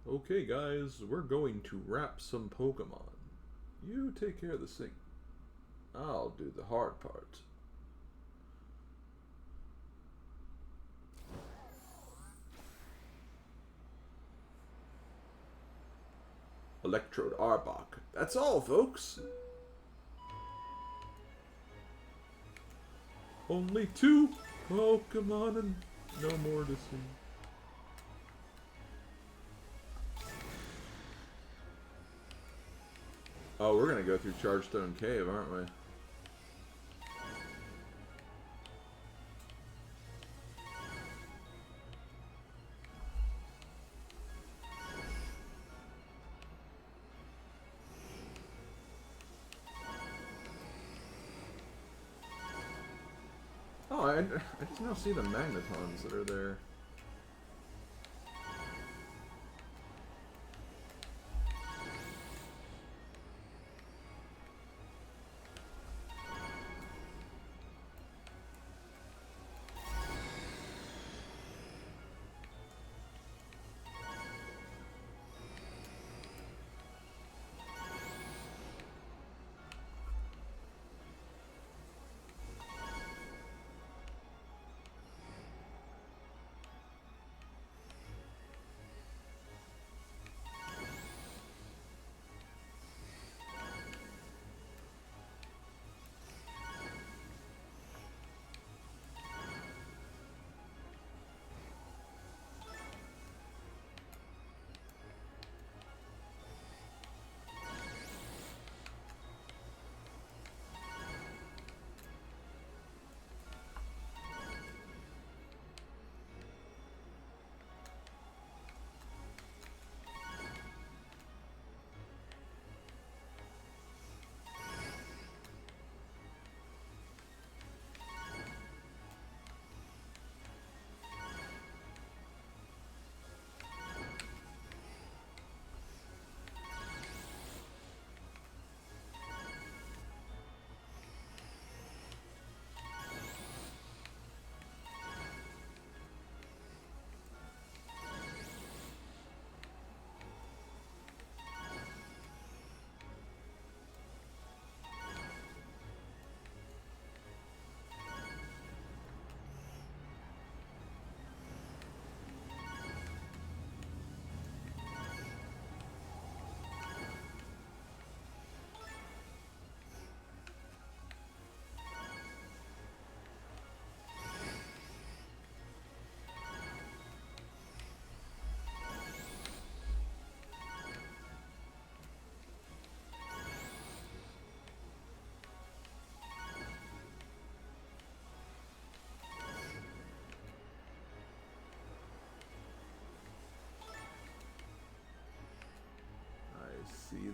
Okay, guys, we're going to wrap some Pokemon. You take care of the sink. I'll do the hard part. Electrode Arbok. That's all, folks. Only 2 Pokemon and no more to see. Oh, we're gonna go through Chargestone Cave, aren't we? Oh, I just now see the Magnetons that are there.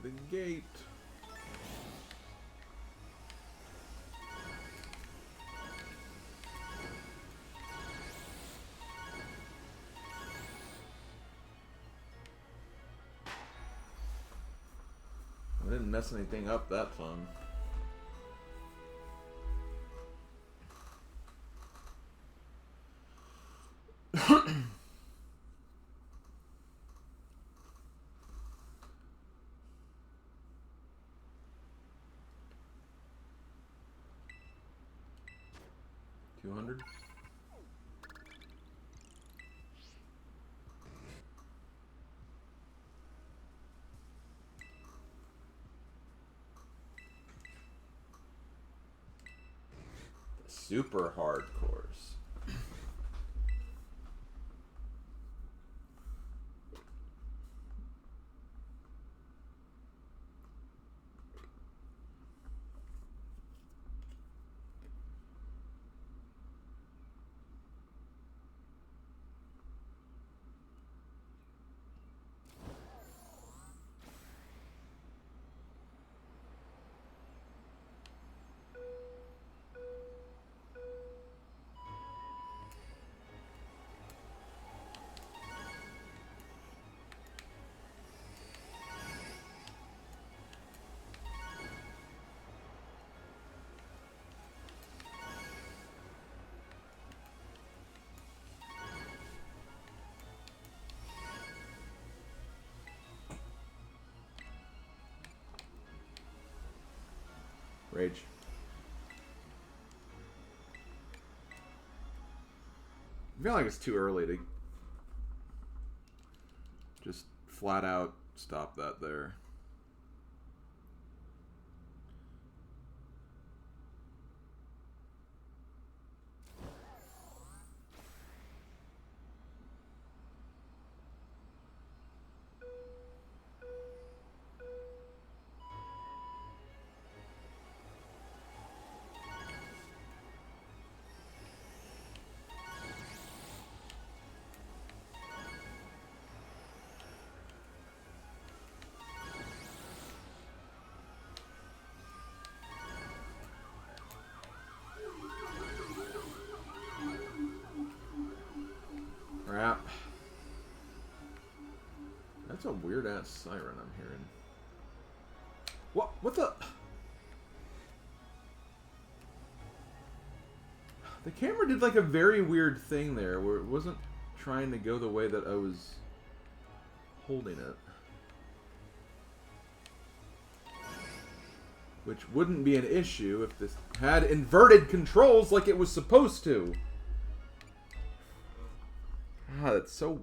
the gate. I didn't mess anything up that fun. $200. Super hard course. Rage. I feel like it's too early to just flat out stop that there. Crap. That's a weird ass siren I'm hearing. What the? The camera did like a very weird thing there where it wasn't trying to go the way that I was holding it. Which wouldn't be an issue if this had inverted controls like it was supposed to. God, it's so...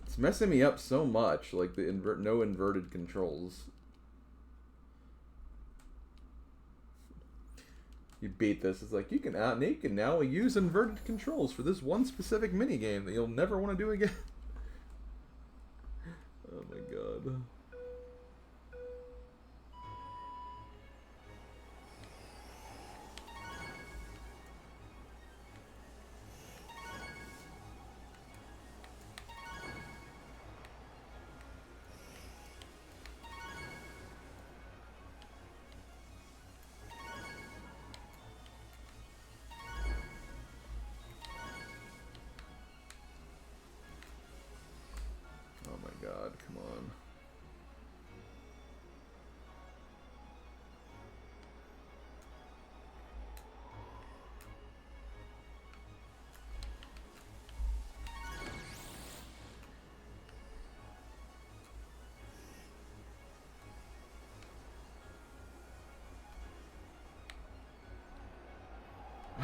It's messing me up so much, like the no inverted controls. You beat this, it's like, you can now use inverted controls for this one specific minigame that you'll never want to do again. Oh my god. God, come on.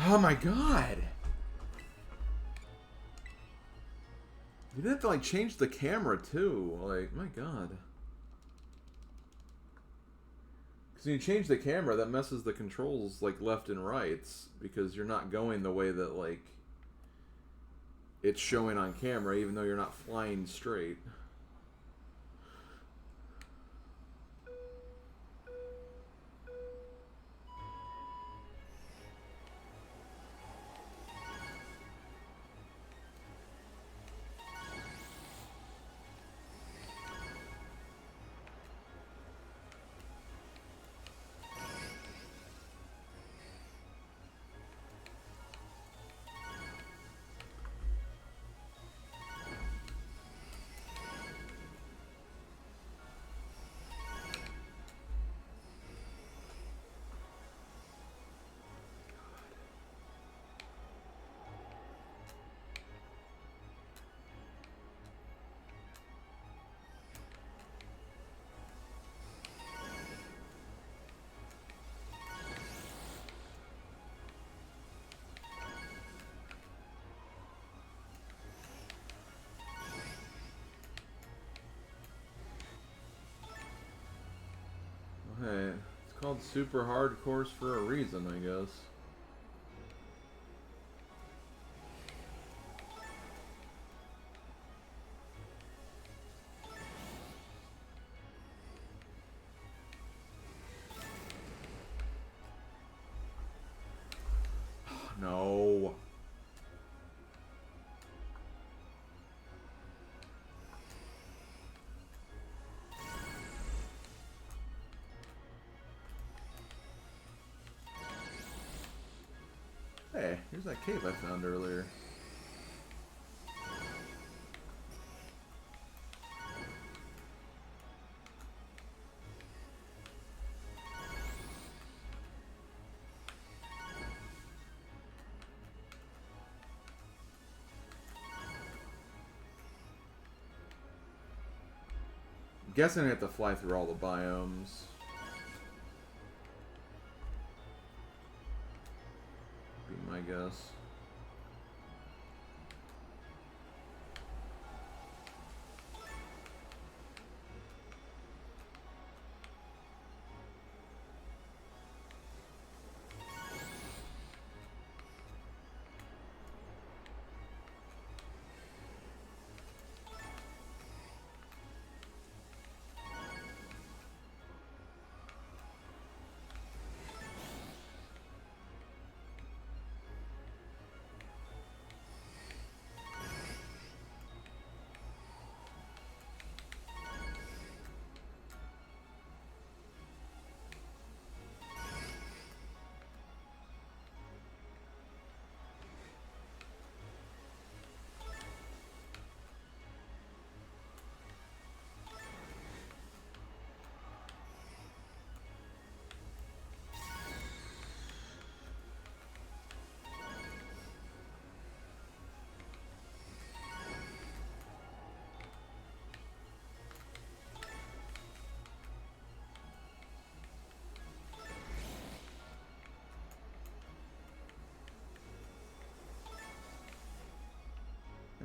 Oh my god! You didn't have to like change the camera too. Like, my god. Because when you change the camera, that messes the controls like left and right. Because you're not going the way that like it's showing on camera, even though you're not flying straight. Hey, it's called super hard course for a reason, I guess. No. Hey, here's that cave I found earlier. I'm guessing I have to fly through all the biomes. Be my guess.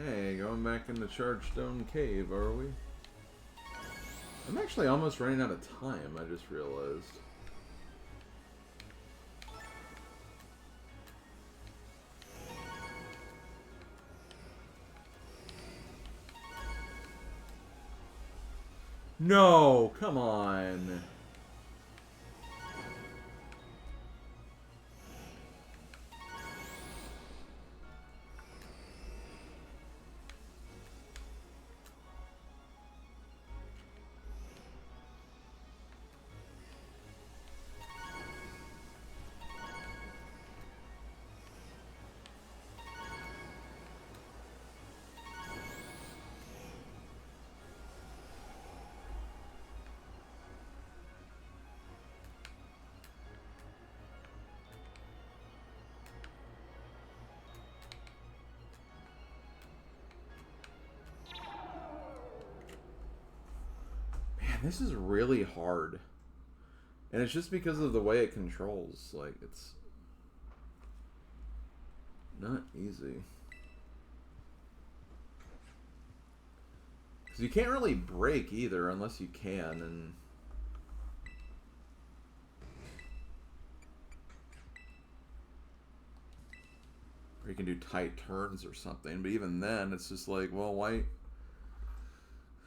Hey, going back in the Chargestone Cave, are we? I'm actually almost running out of time, I just realized. No, come on. This is really hard. And it's just because of the way it controls. Like, it's not easy. Because you can't really break either unless you can. And or you can do tight turns or something. But even then, it's just like, well, why?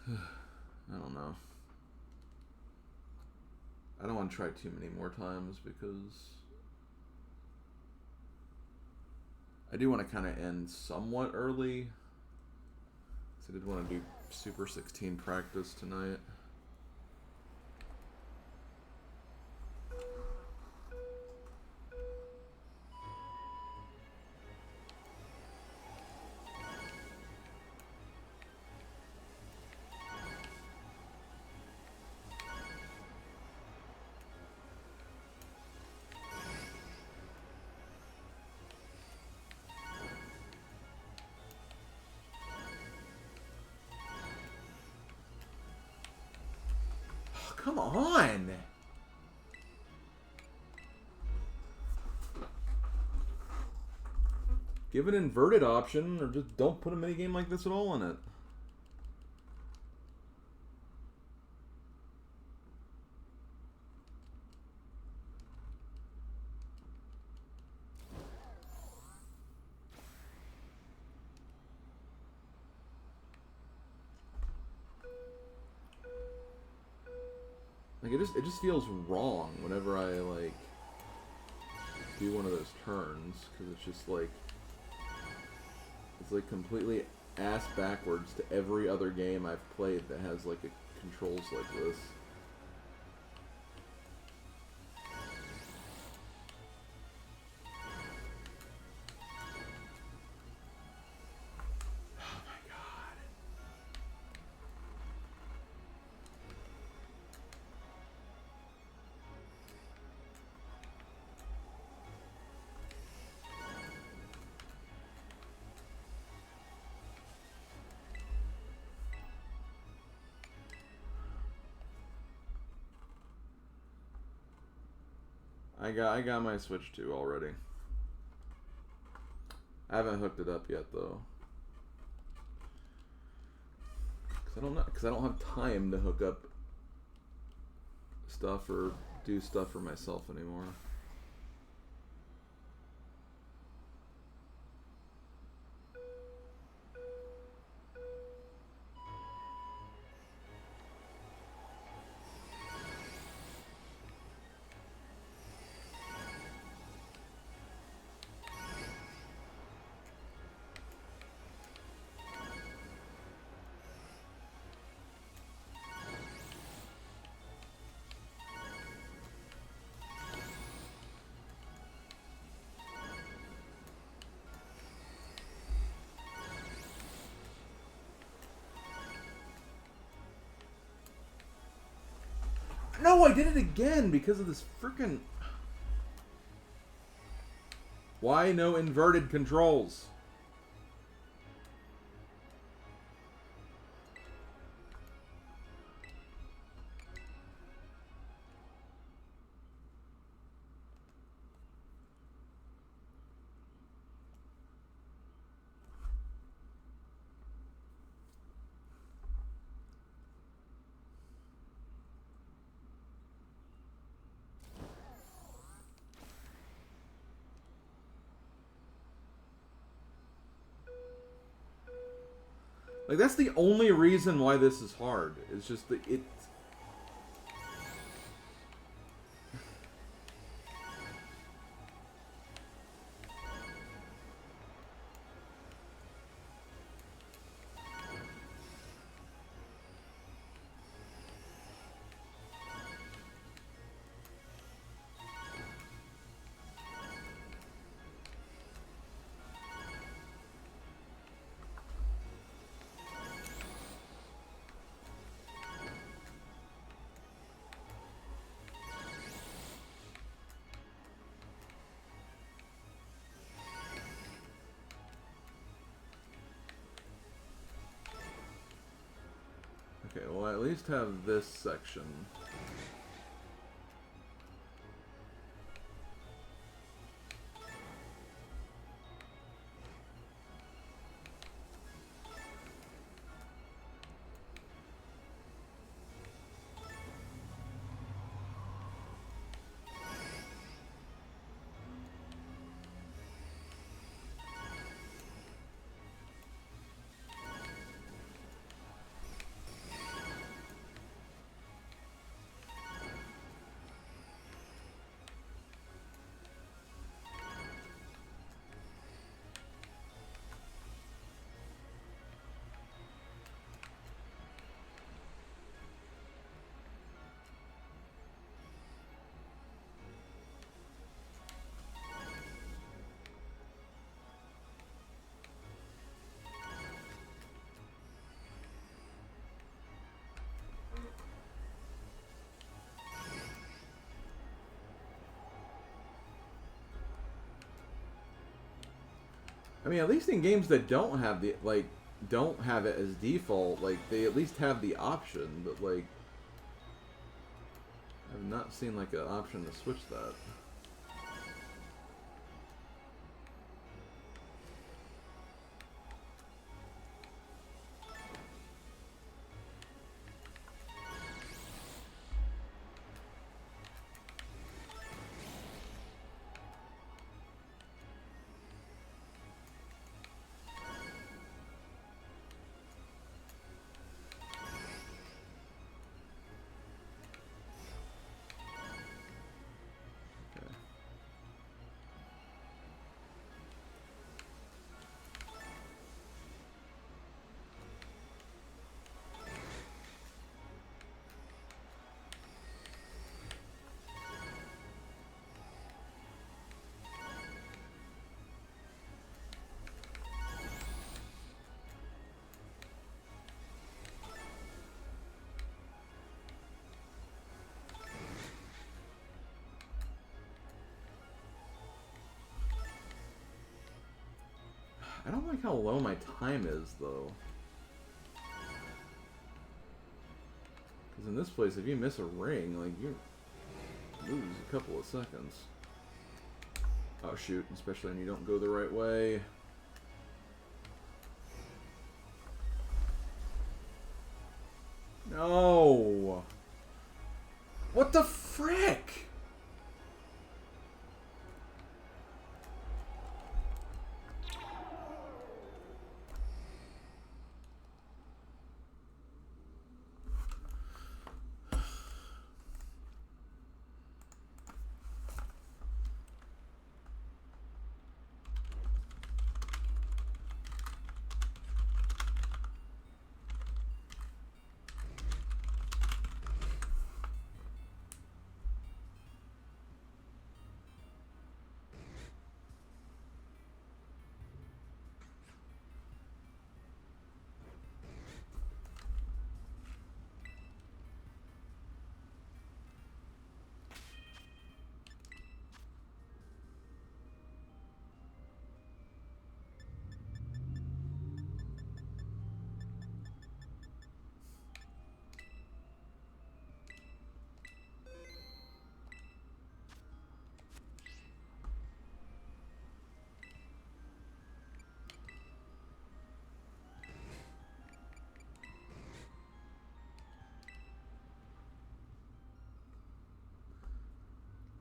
I don't know. I don't want to try too many more times because I do want to kind of end somewhat early. So I did want to do Super 16 practice tonight. Come on! Give an inverted option, or just don't put a minigame like this at all in it. Like it just feels wrong whenever I like do one of those turns, because it's just like it's like completely ass backwards to every other game I've played that has like a controls like this. I got my Switch 2 already. I haven't hooked it up yet though. Cause I don't have time to hook up stuff or do stuff for myself anymore. No, I did it again because of this freaking... Why no inverted controls? Like, that's the only reason why this is hard. It's just that it... Okay, well, I at least have this section. I mean, at least in games that don't have the, like, don't have it as default, like, they at least have the option, but, like, I've not seen, like, an option to switch that. I don't like how low my time is, though. Because in this place, if you miss a ring, like, you lose a couple of seconds. Oh, shoot. Especially when you don't go the right way. No! What the frick?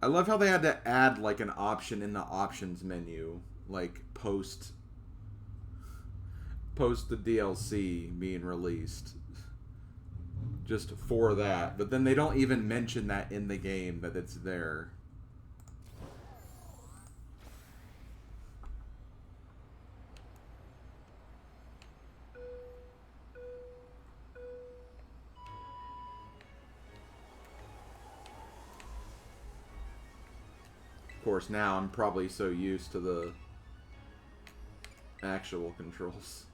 I love how they had to add, like, an option in the options menu, like, post the DLC being released. Just for that. But then they don't even mention that in the game, that it's there. Of course, now I'm probably so used to the actual controls.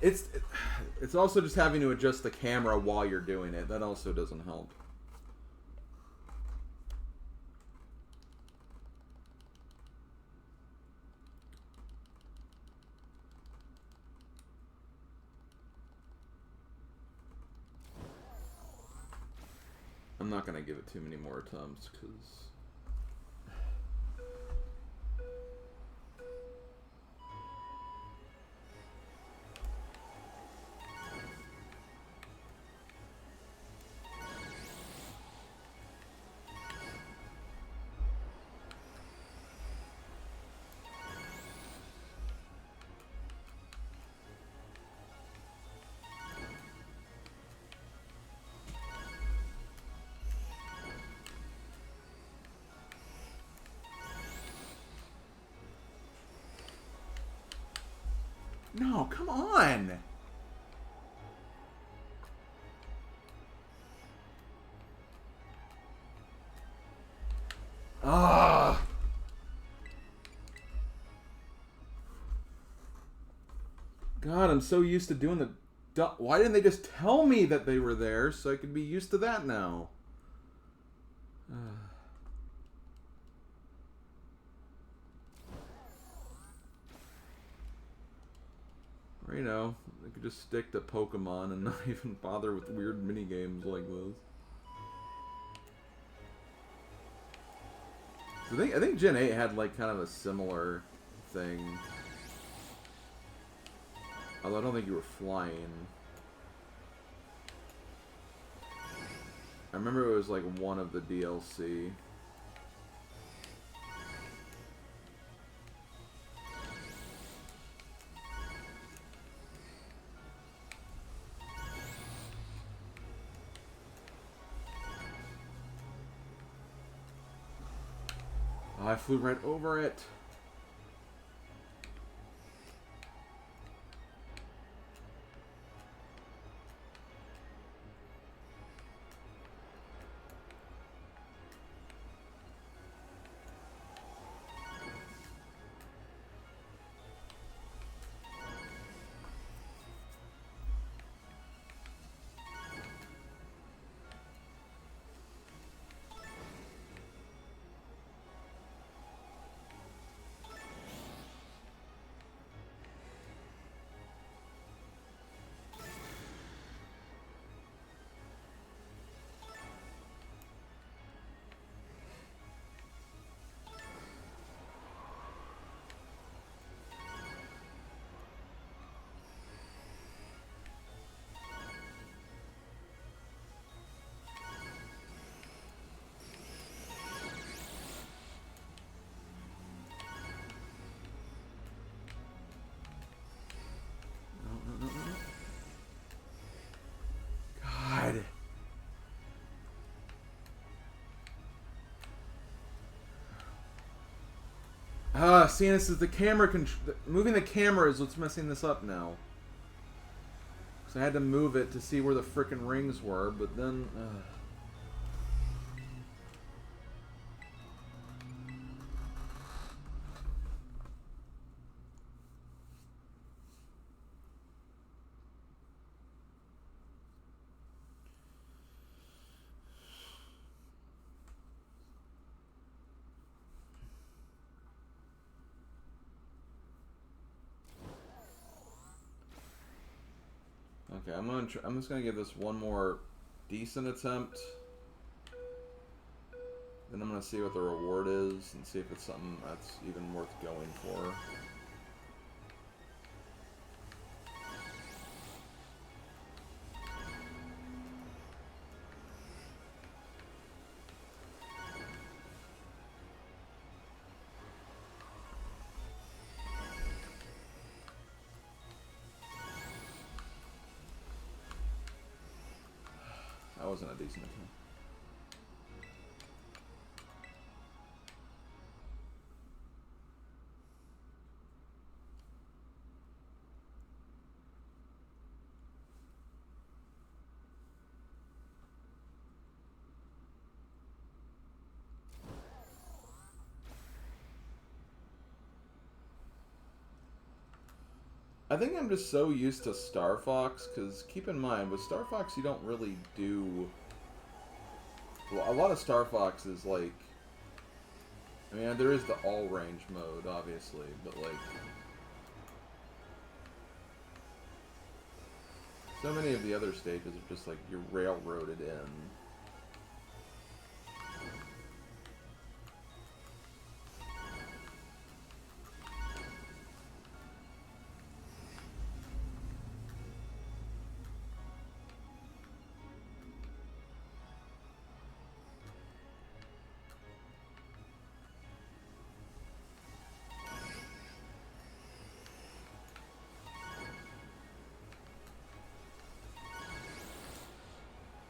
It's also just having to adjust the camera while you're doing it. That also doesn't help. I'm not gonna give it too many more attempts because no, come on. Ah. God, I'm so used to doing the... Why didn't they just tell me that they were there so I could be used to that now? Or, you know, they could just stick to Pokemon and not even bother with weird minigames like this. I think Gen 8 had like kind of a similar thing. Although I don't think you were flying. I remember it was like one of the DLC. Oh, I flew right over it. God. Seeing this is the camera moving the camera is what's messing this up now. So I had to move it to see where the frickin' rings were, but then... Okay, I'm just gonna give this one more decent attempt. Then I'm gonna see what the reward is and see if it's something that's even worth going for. That wasn't a decent attempt. I think I'm just so used to Star Fox, because keep in mind, with Star Fox you don't really do... Well, a lot of Star Fox is like... I mean, there is the all-range mode, obviously, but like... So many of the other stages are just like, you're railroaded in.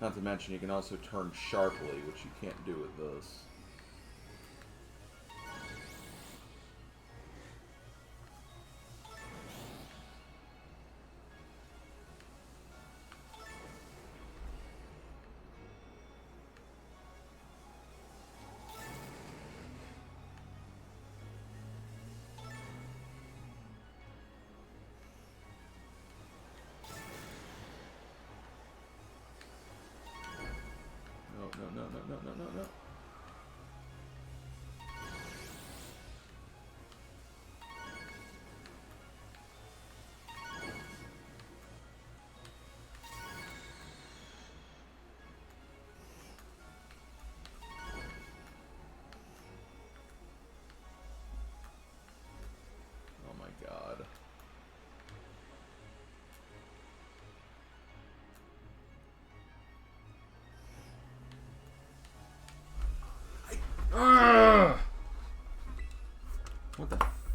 Not to mention, you can also turn sharply, which you can't do with this. No.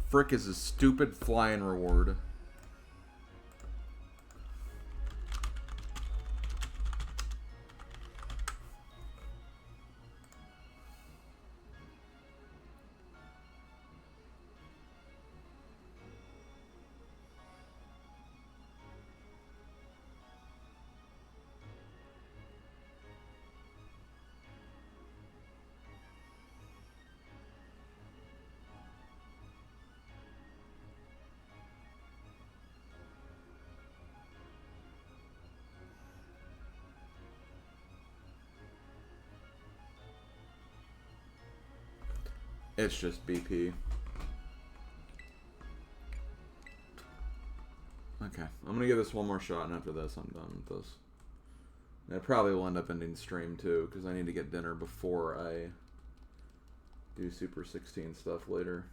frick is this stupid flying reward? It's just BP. Okay, I'm gonna give this one more shot, and after this, I'm done with this. And I probably will end up ending stream too, because I need to get dinner before I do Super 16 stuff later.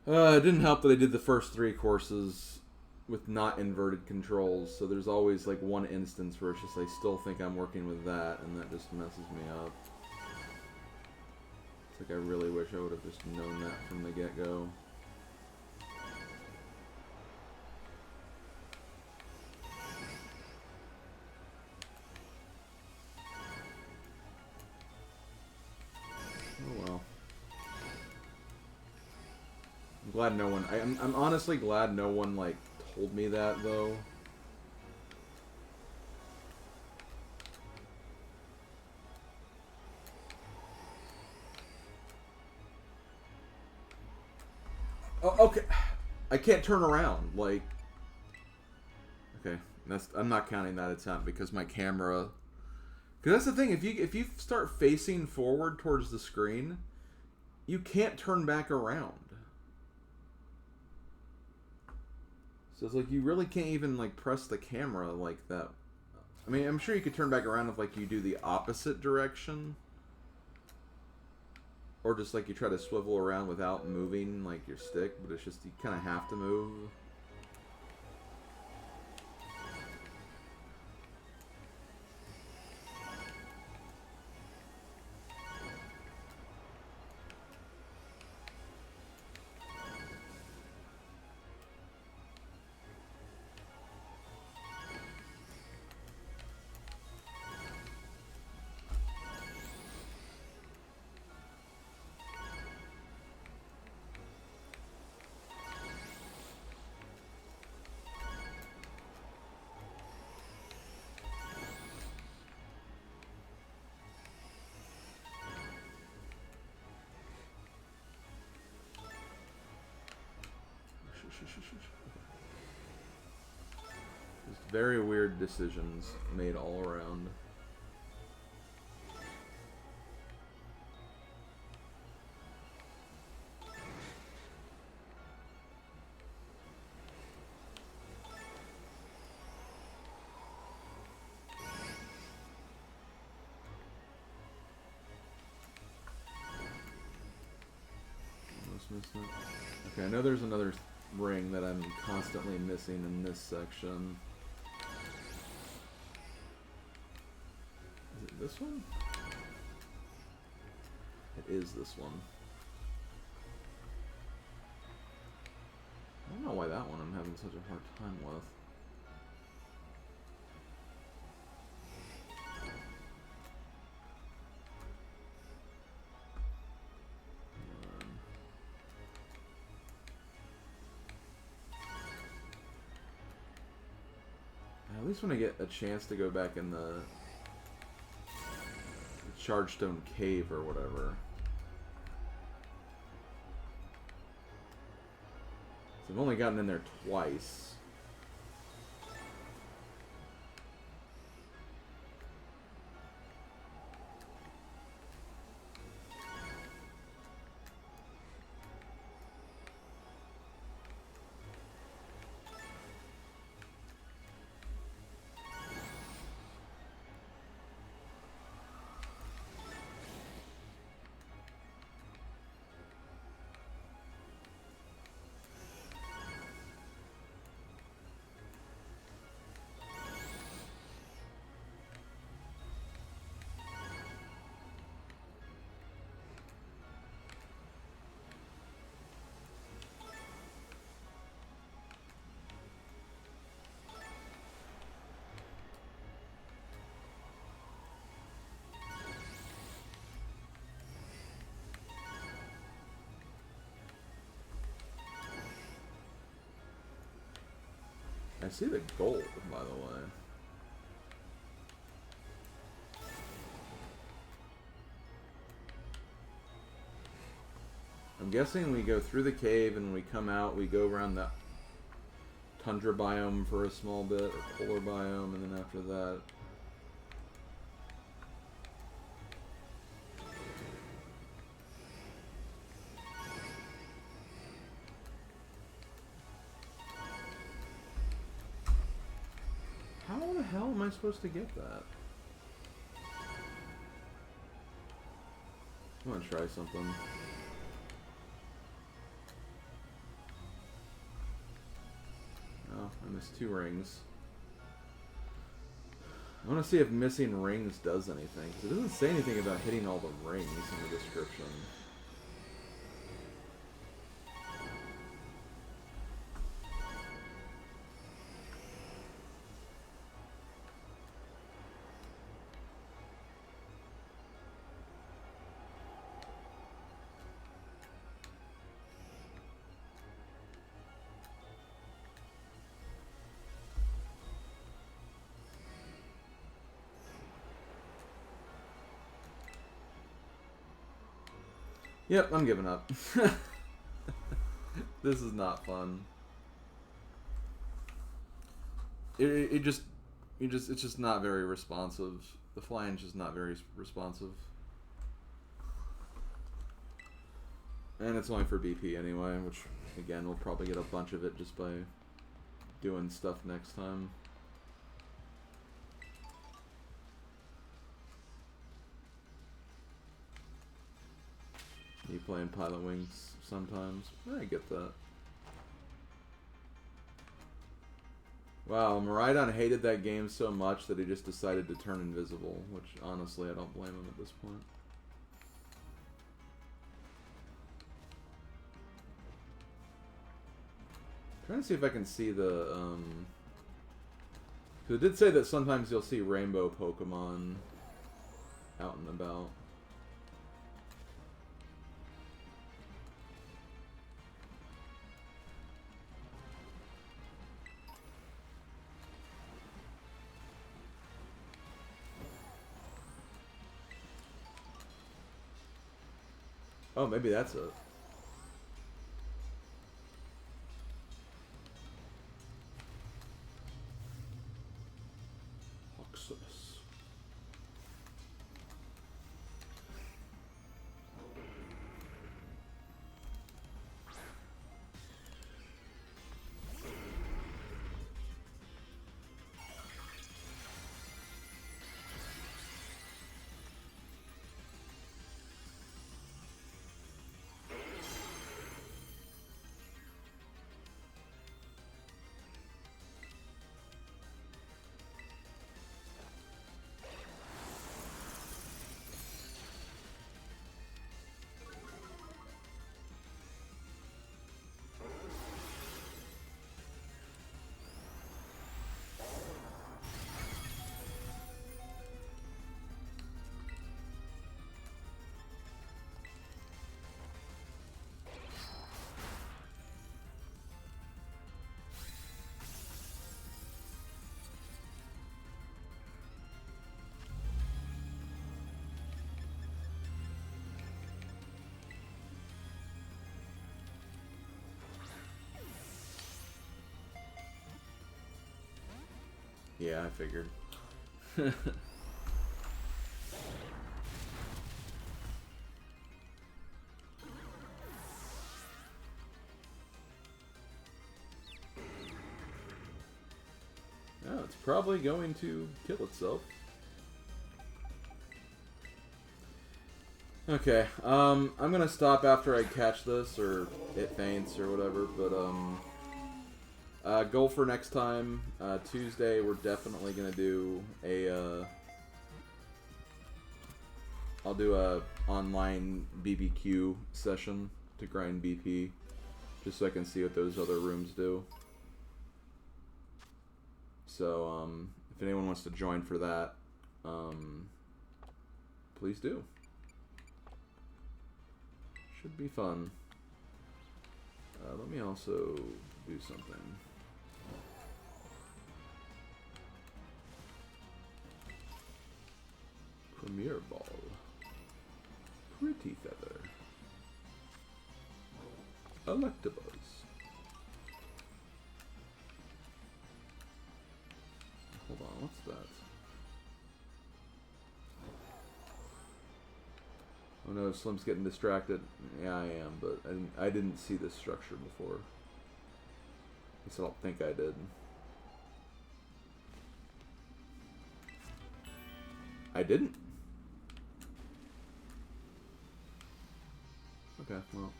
It didn't help that I did the first 3 courses with not inverted controls, so there's always like one instance where it's just I still think I'm working with that, and that just messes me up. It's like I really wish I would have just known that from the get-go. Oh well. I'm glad no one... I'm honestly glad no one, like, told me that, though. Oh, okay. I can't turn around, like... Okay, I'm not counting that attempt because my camera... Because that's the thing, if you start facing forward towards the screen, you can't turn back around. So it's like you really can't even like press the camera like that. I mean, I'm sure you could turn back around if like you do the opposite direction. Or just like you try to swivel around without moving like your stick, but it's just you kind of have to move. Just very weird decisions made all around. Almost missed it. Okay, I know there's another ring that I'm constantly missing in this section. Is it this one? It is this one. I don't know why that one I'm having such a hard time with. At least when I get a chance to go back in the Chargestone Cave or whatever. So I've only gotten in there twice. I see the gold, by the way. I'm guessing we go through the cave and when we come out, we go around the tundra biome for a small bit, or polar biome, and then after that... How the hell am I supposed to get that? I'm gonna try something. Oh, I missed 2 rings. I want to see if missing rings does anything, because it doesn't say anything about hitting all the rings in the description. Yep, I'm giving up. This is not fun. It's just not very responsive. The flying's just not very responsive. And it's only for BP anyway, which, again, we'll probably get a bunch of it just by doing stuff next time. You playing Pilot Wings sometimes. I get that. Wow, Maridon hated that game so much that he just decided to turn invisible, which honestly I don't blame him at this point. Trying to see if I can see the, because it did say that sometimes you'll see rainbow Pokemon out and about. Oh, maybe that's it. Oxus. Yeah, I figured. Oh, it's probably going to kill itself. Okay, I'm gonna stop after I catch this, or it faints, or whatever, but, goal for next time, Tuesday, we're definitely gonna do a, I'll do a online BBQ session to grind BP, just so I can see what those other rooms do. So, if anyone wants to join for that, please do. Should be fun. Let me also do something. Mirror Ball. Pretty Feather. Electabuzz. Hold on, what's that? Oh no, Slim's getting distracted. Yeah, I am, but I didn't see this structure before. At least I don't think I did. I didn't? Okay, well.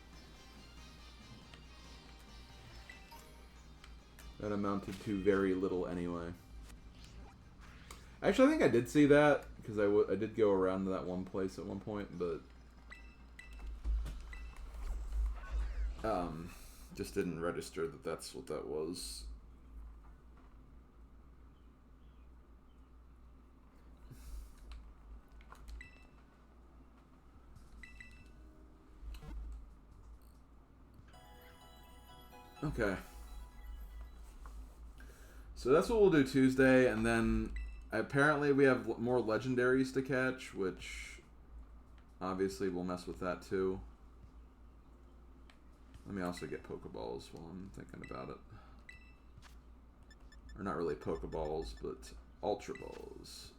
That amounted to very little anyway. Actually, I think I did see that, because I did go around to that one place at one point, but... just didn't register that that's what that was. Okay. So that's what we'll do Tuesday, and then apparently we have more legendaries to catch, which obviously we'll mess with that too. Let me also get Pokeballs while I'm thinking about it. Or not really Pokeballs, but Ultra Balls.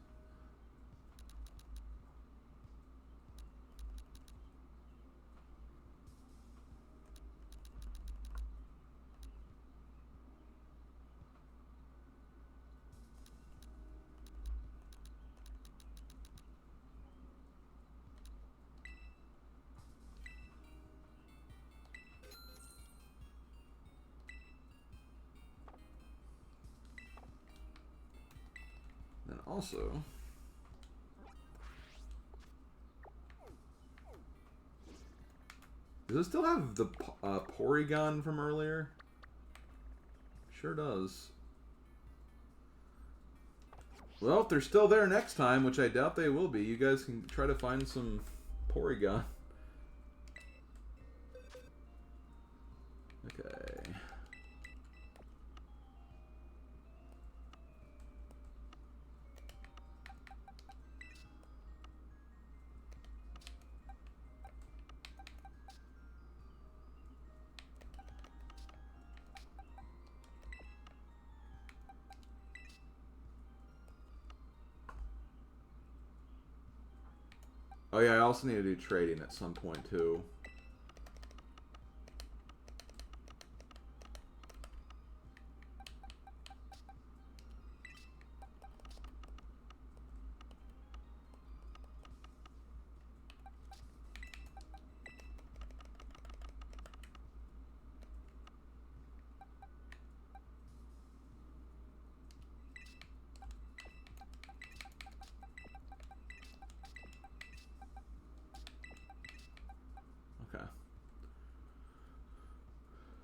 Also, does it still have the Porygon from earlier? Sure does. Well, if they're still there next time, which I doubt they will be, you guys can try to find some Porygon. Okay. Oh yeah, I also need to do trading at some point too.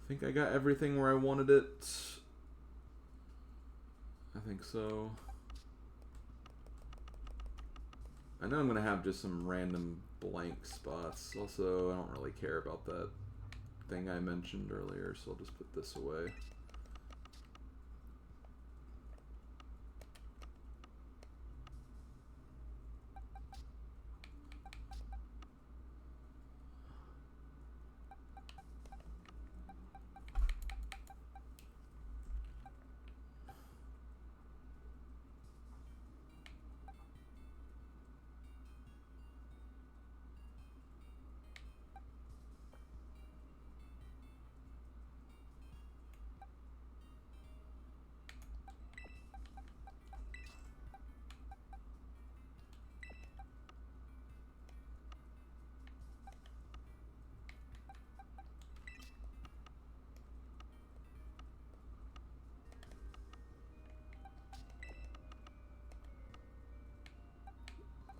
I think I got everything where I wanted it. I think so. I know I'm going to have just some random blank spots. Also, I don't really care about that thing I mentioned earlier, so I'll just put this away.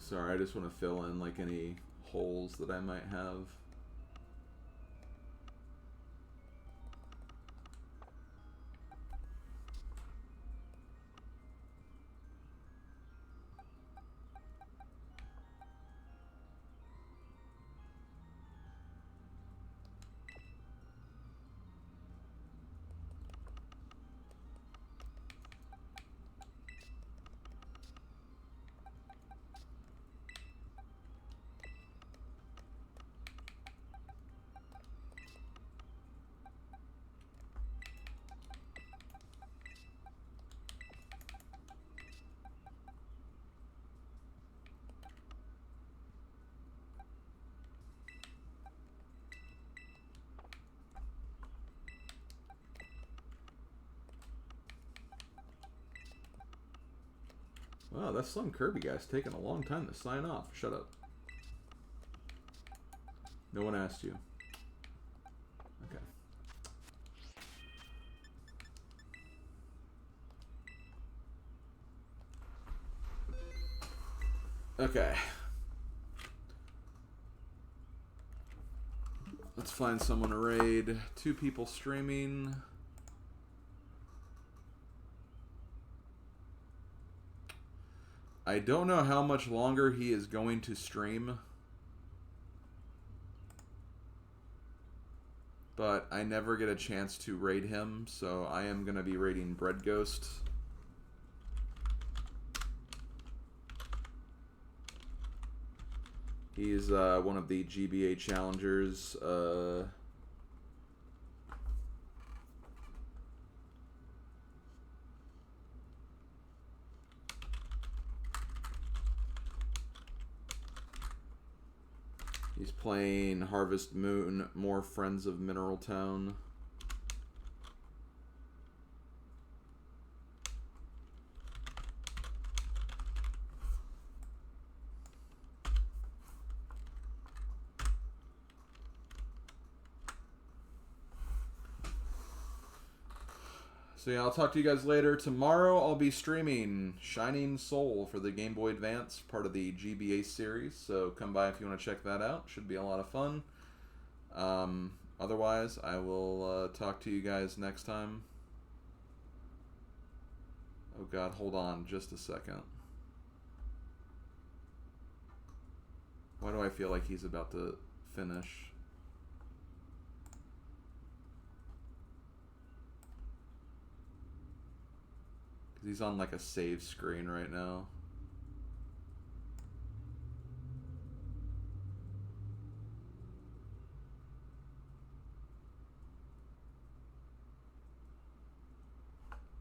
Sorry, I just want to fill in like any holes that I might have. Oh, that Slim Kirby guy's taking a long time to sign off. Shut up. No one asked you. Okay. Okay. Let's find someone to raid. 2 people streaming. I don't know how much longer he is going to stream. But I never get a chance to raid him, so I am going to be raiding Bread Ghost. He's one of the GBA challengers. He's playing Harvest Moon, More Friends of Mineral Town. So yeah, I'll talk to you guys later. Tomorrow I'll be streaming Shining Soul for the Game Boy Advance, part of the GBA series. So come by if you want to check that out. Should be a lot of fun. Otherwise, I will talk to you guys next time. Oh god, hold on just a second. Why do I feel like he's about to finish? He's on like a save screen right now.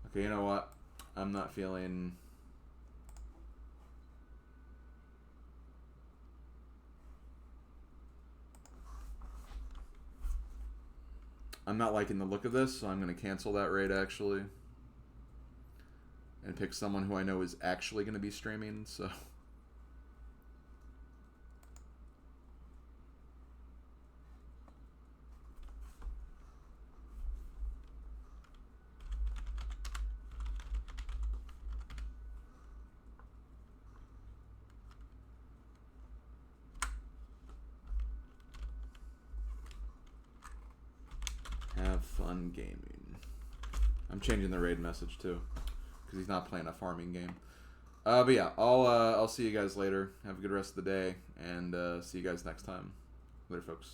Okay, you know what? I'm not feeling... I'm not liking the look of this, so I'm going to cancel that raid actually. And pick someone who I know is actually going to be streaming, so... Have fun gaming. I'm changing the raid message too, because he's not playing a farming game. But yeah, I'll see you guys later. Have a good rest of the day, and see you guys next time. Later, folks.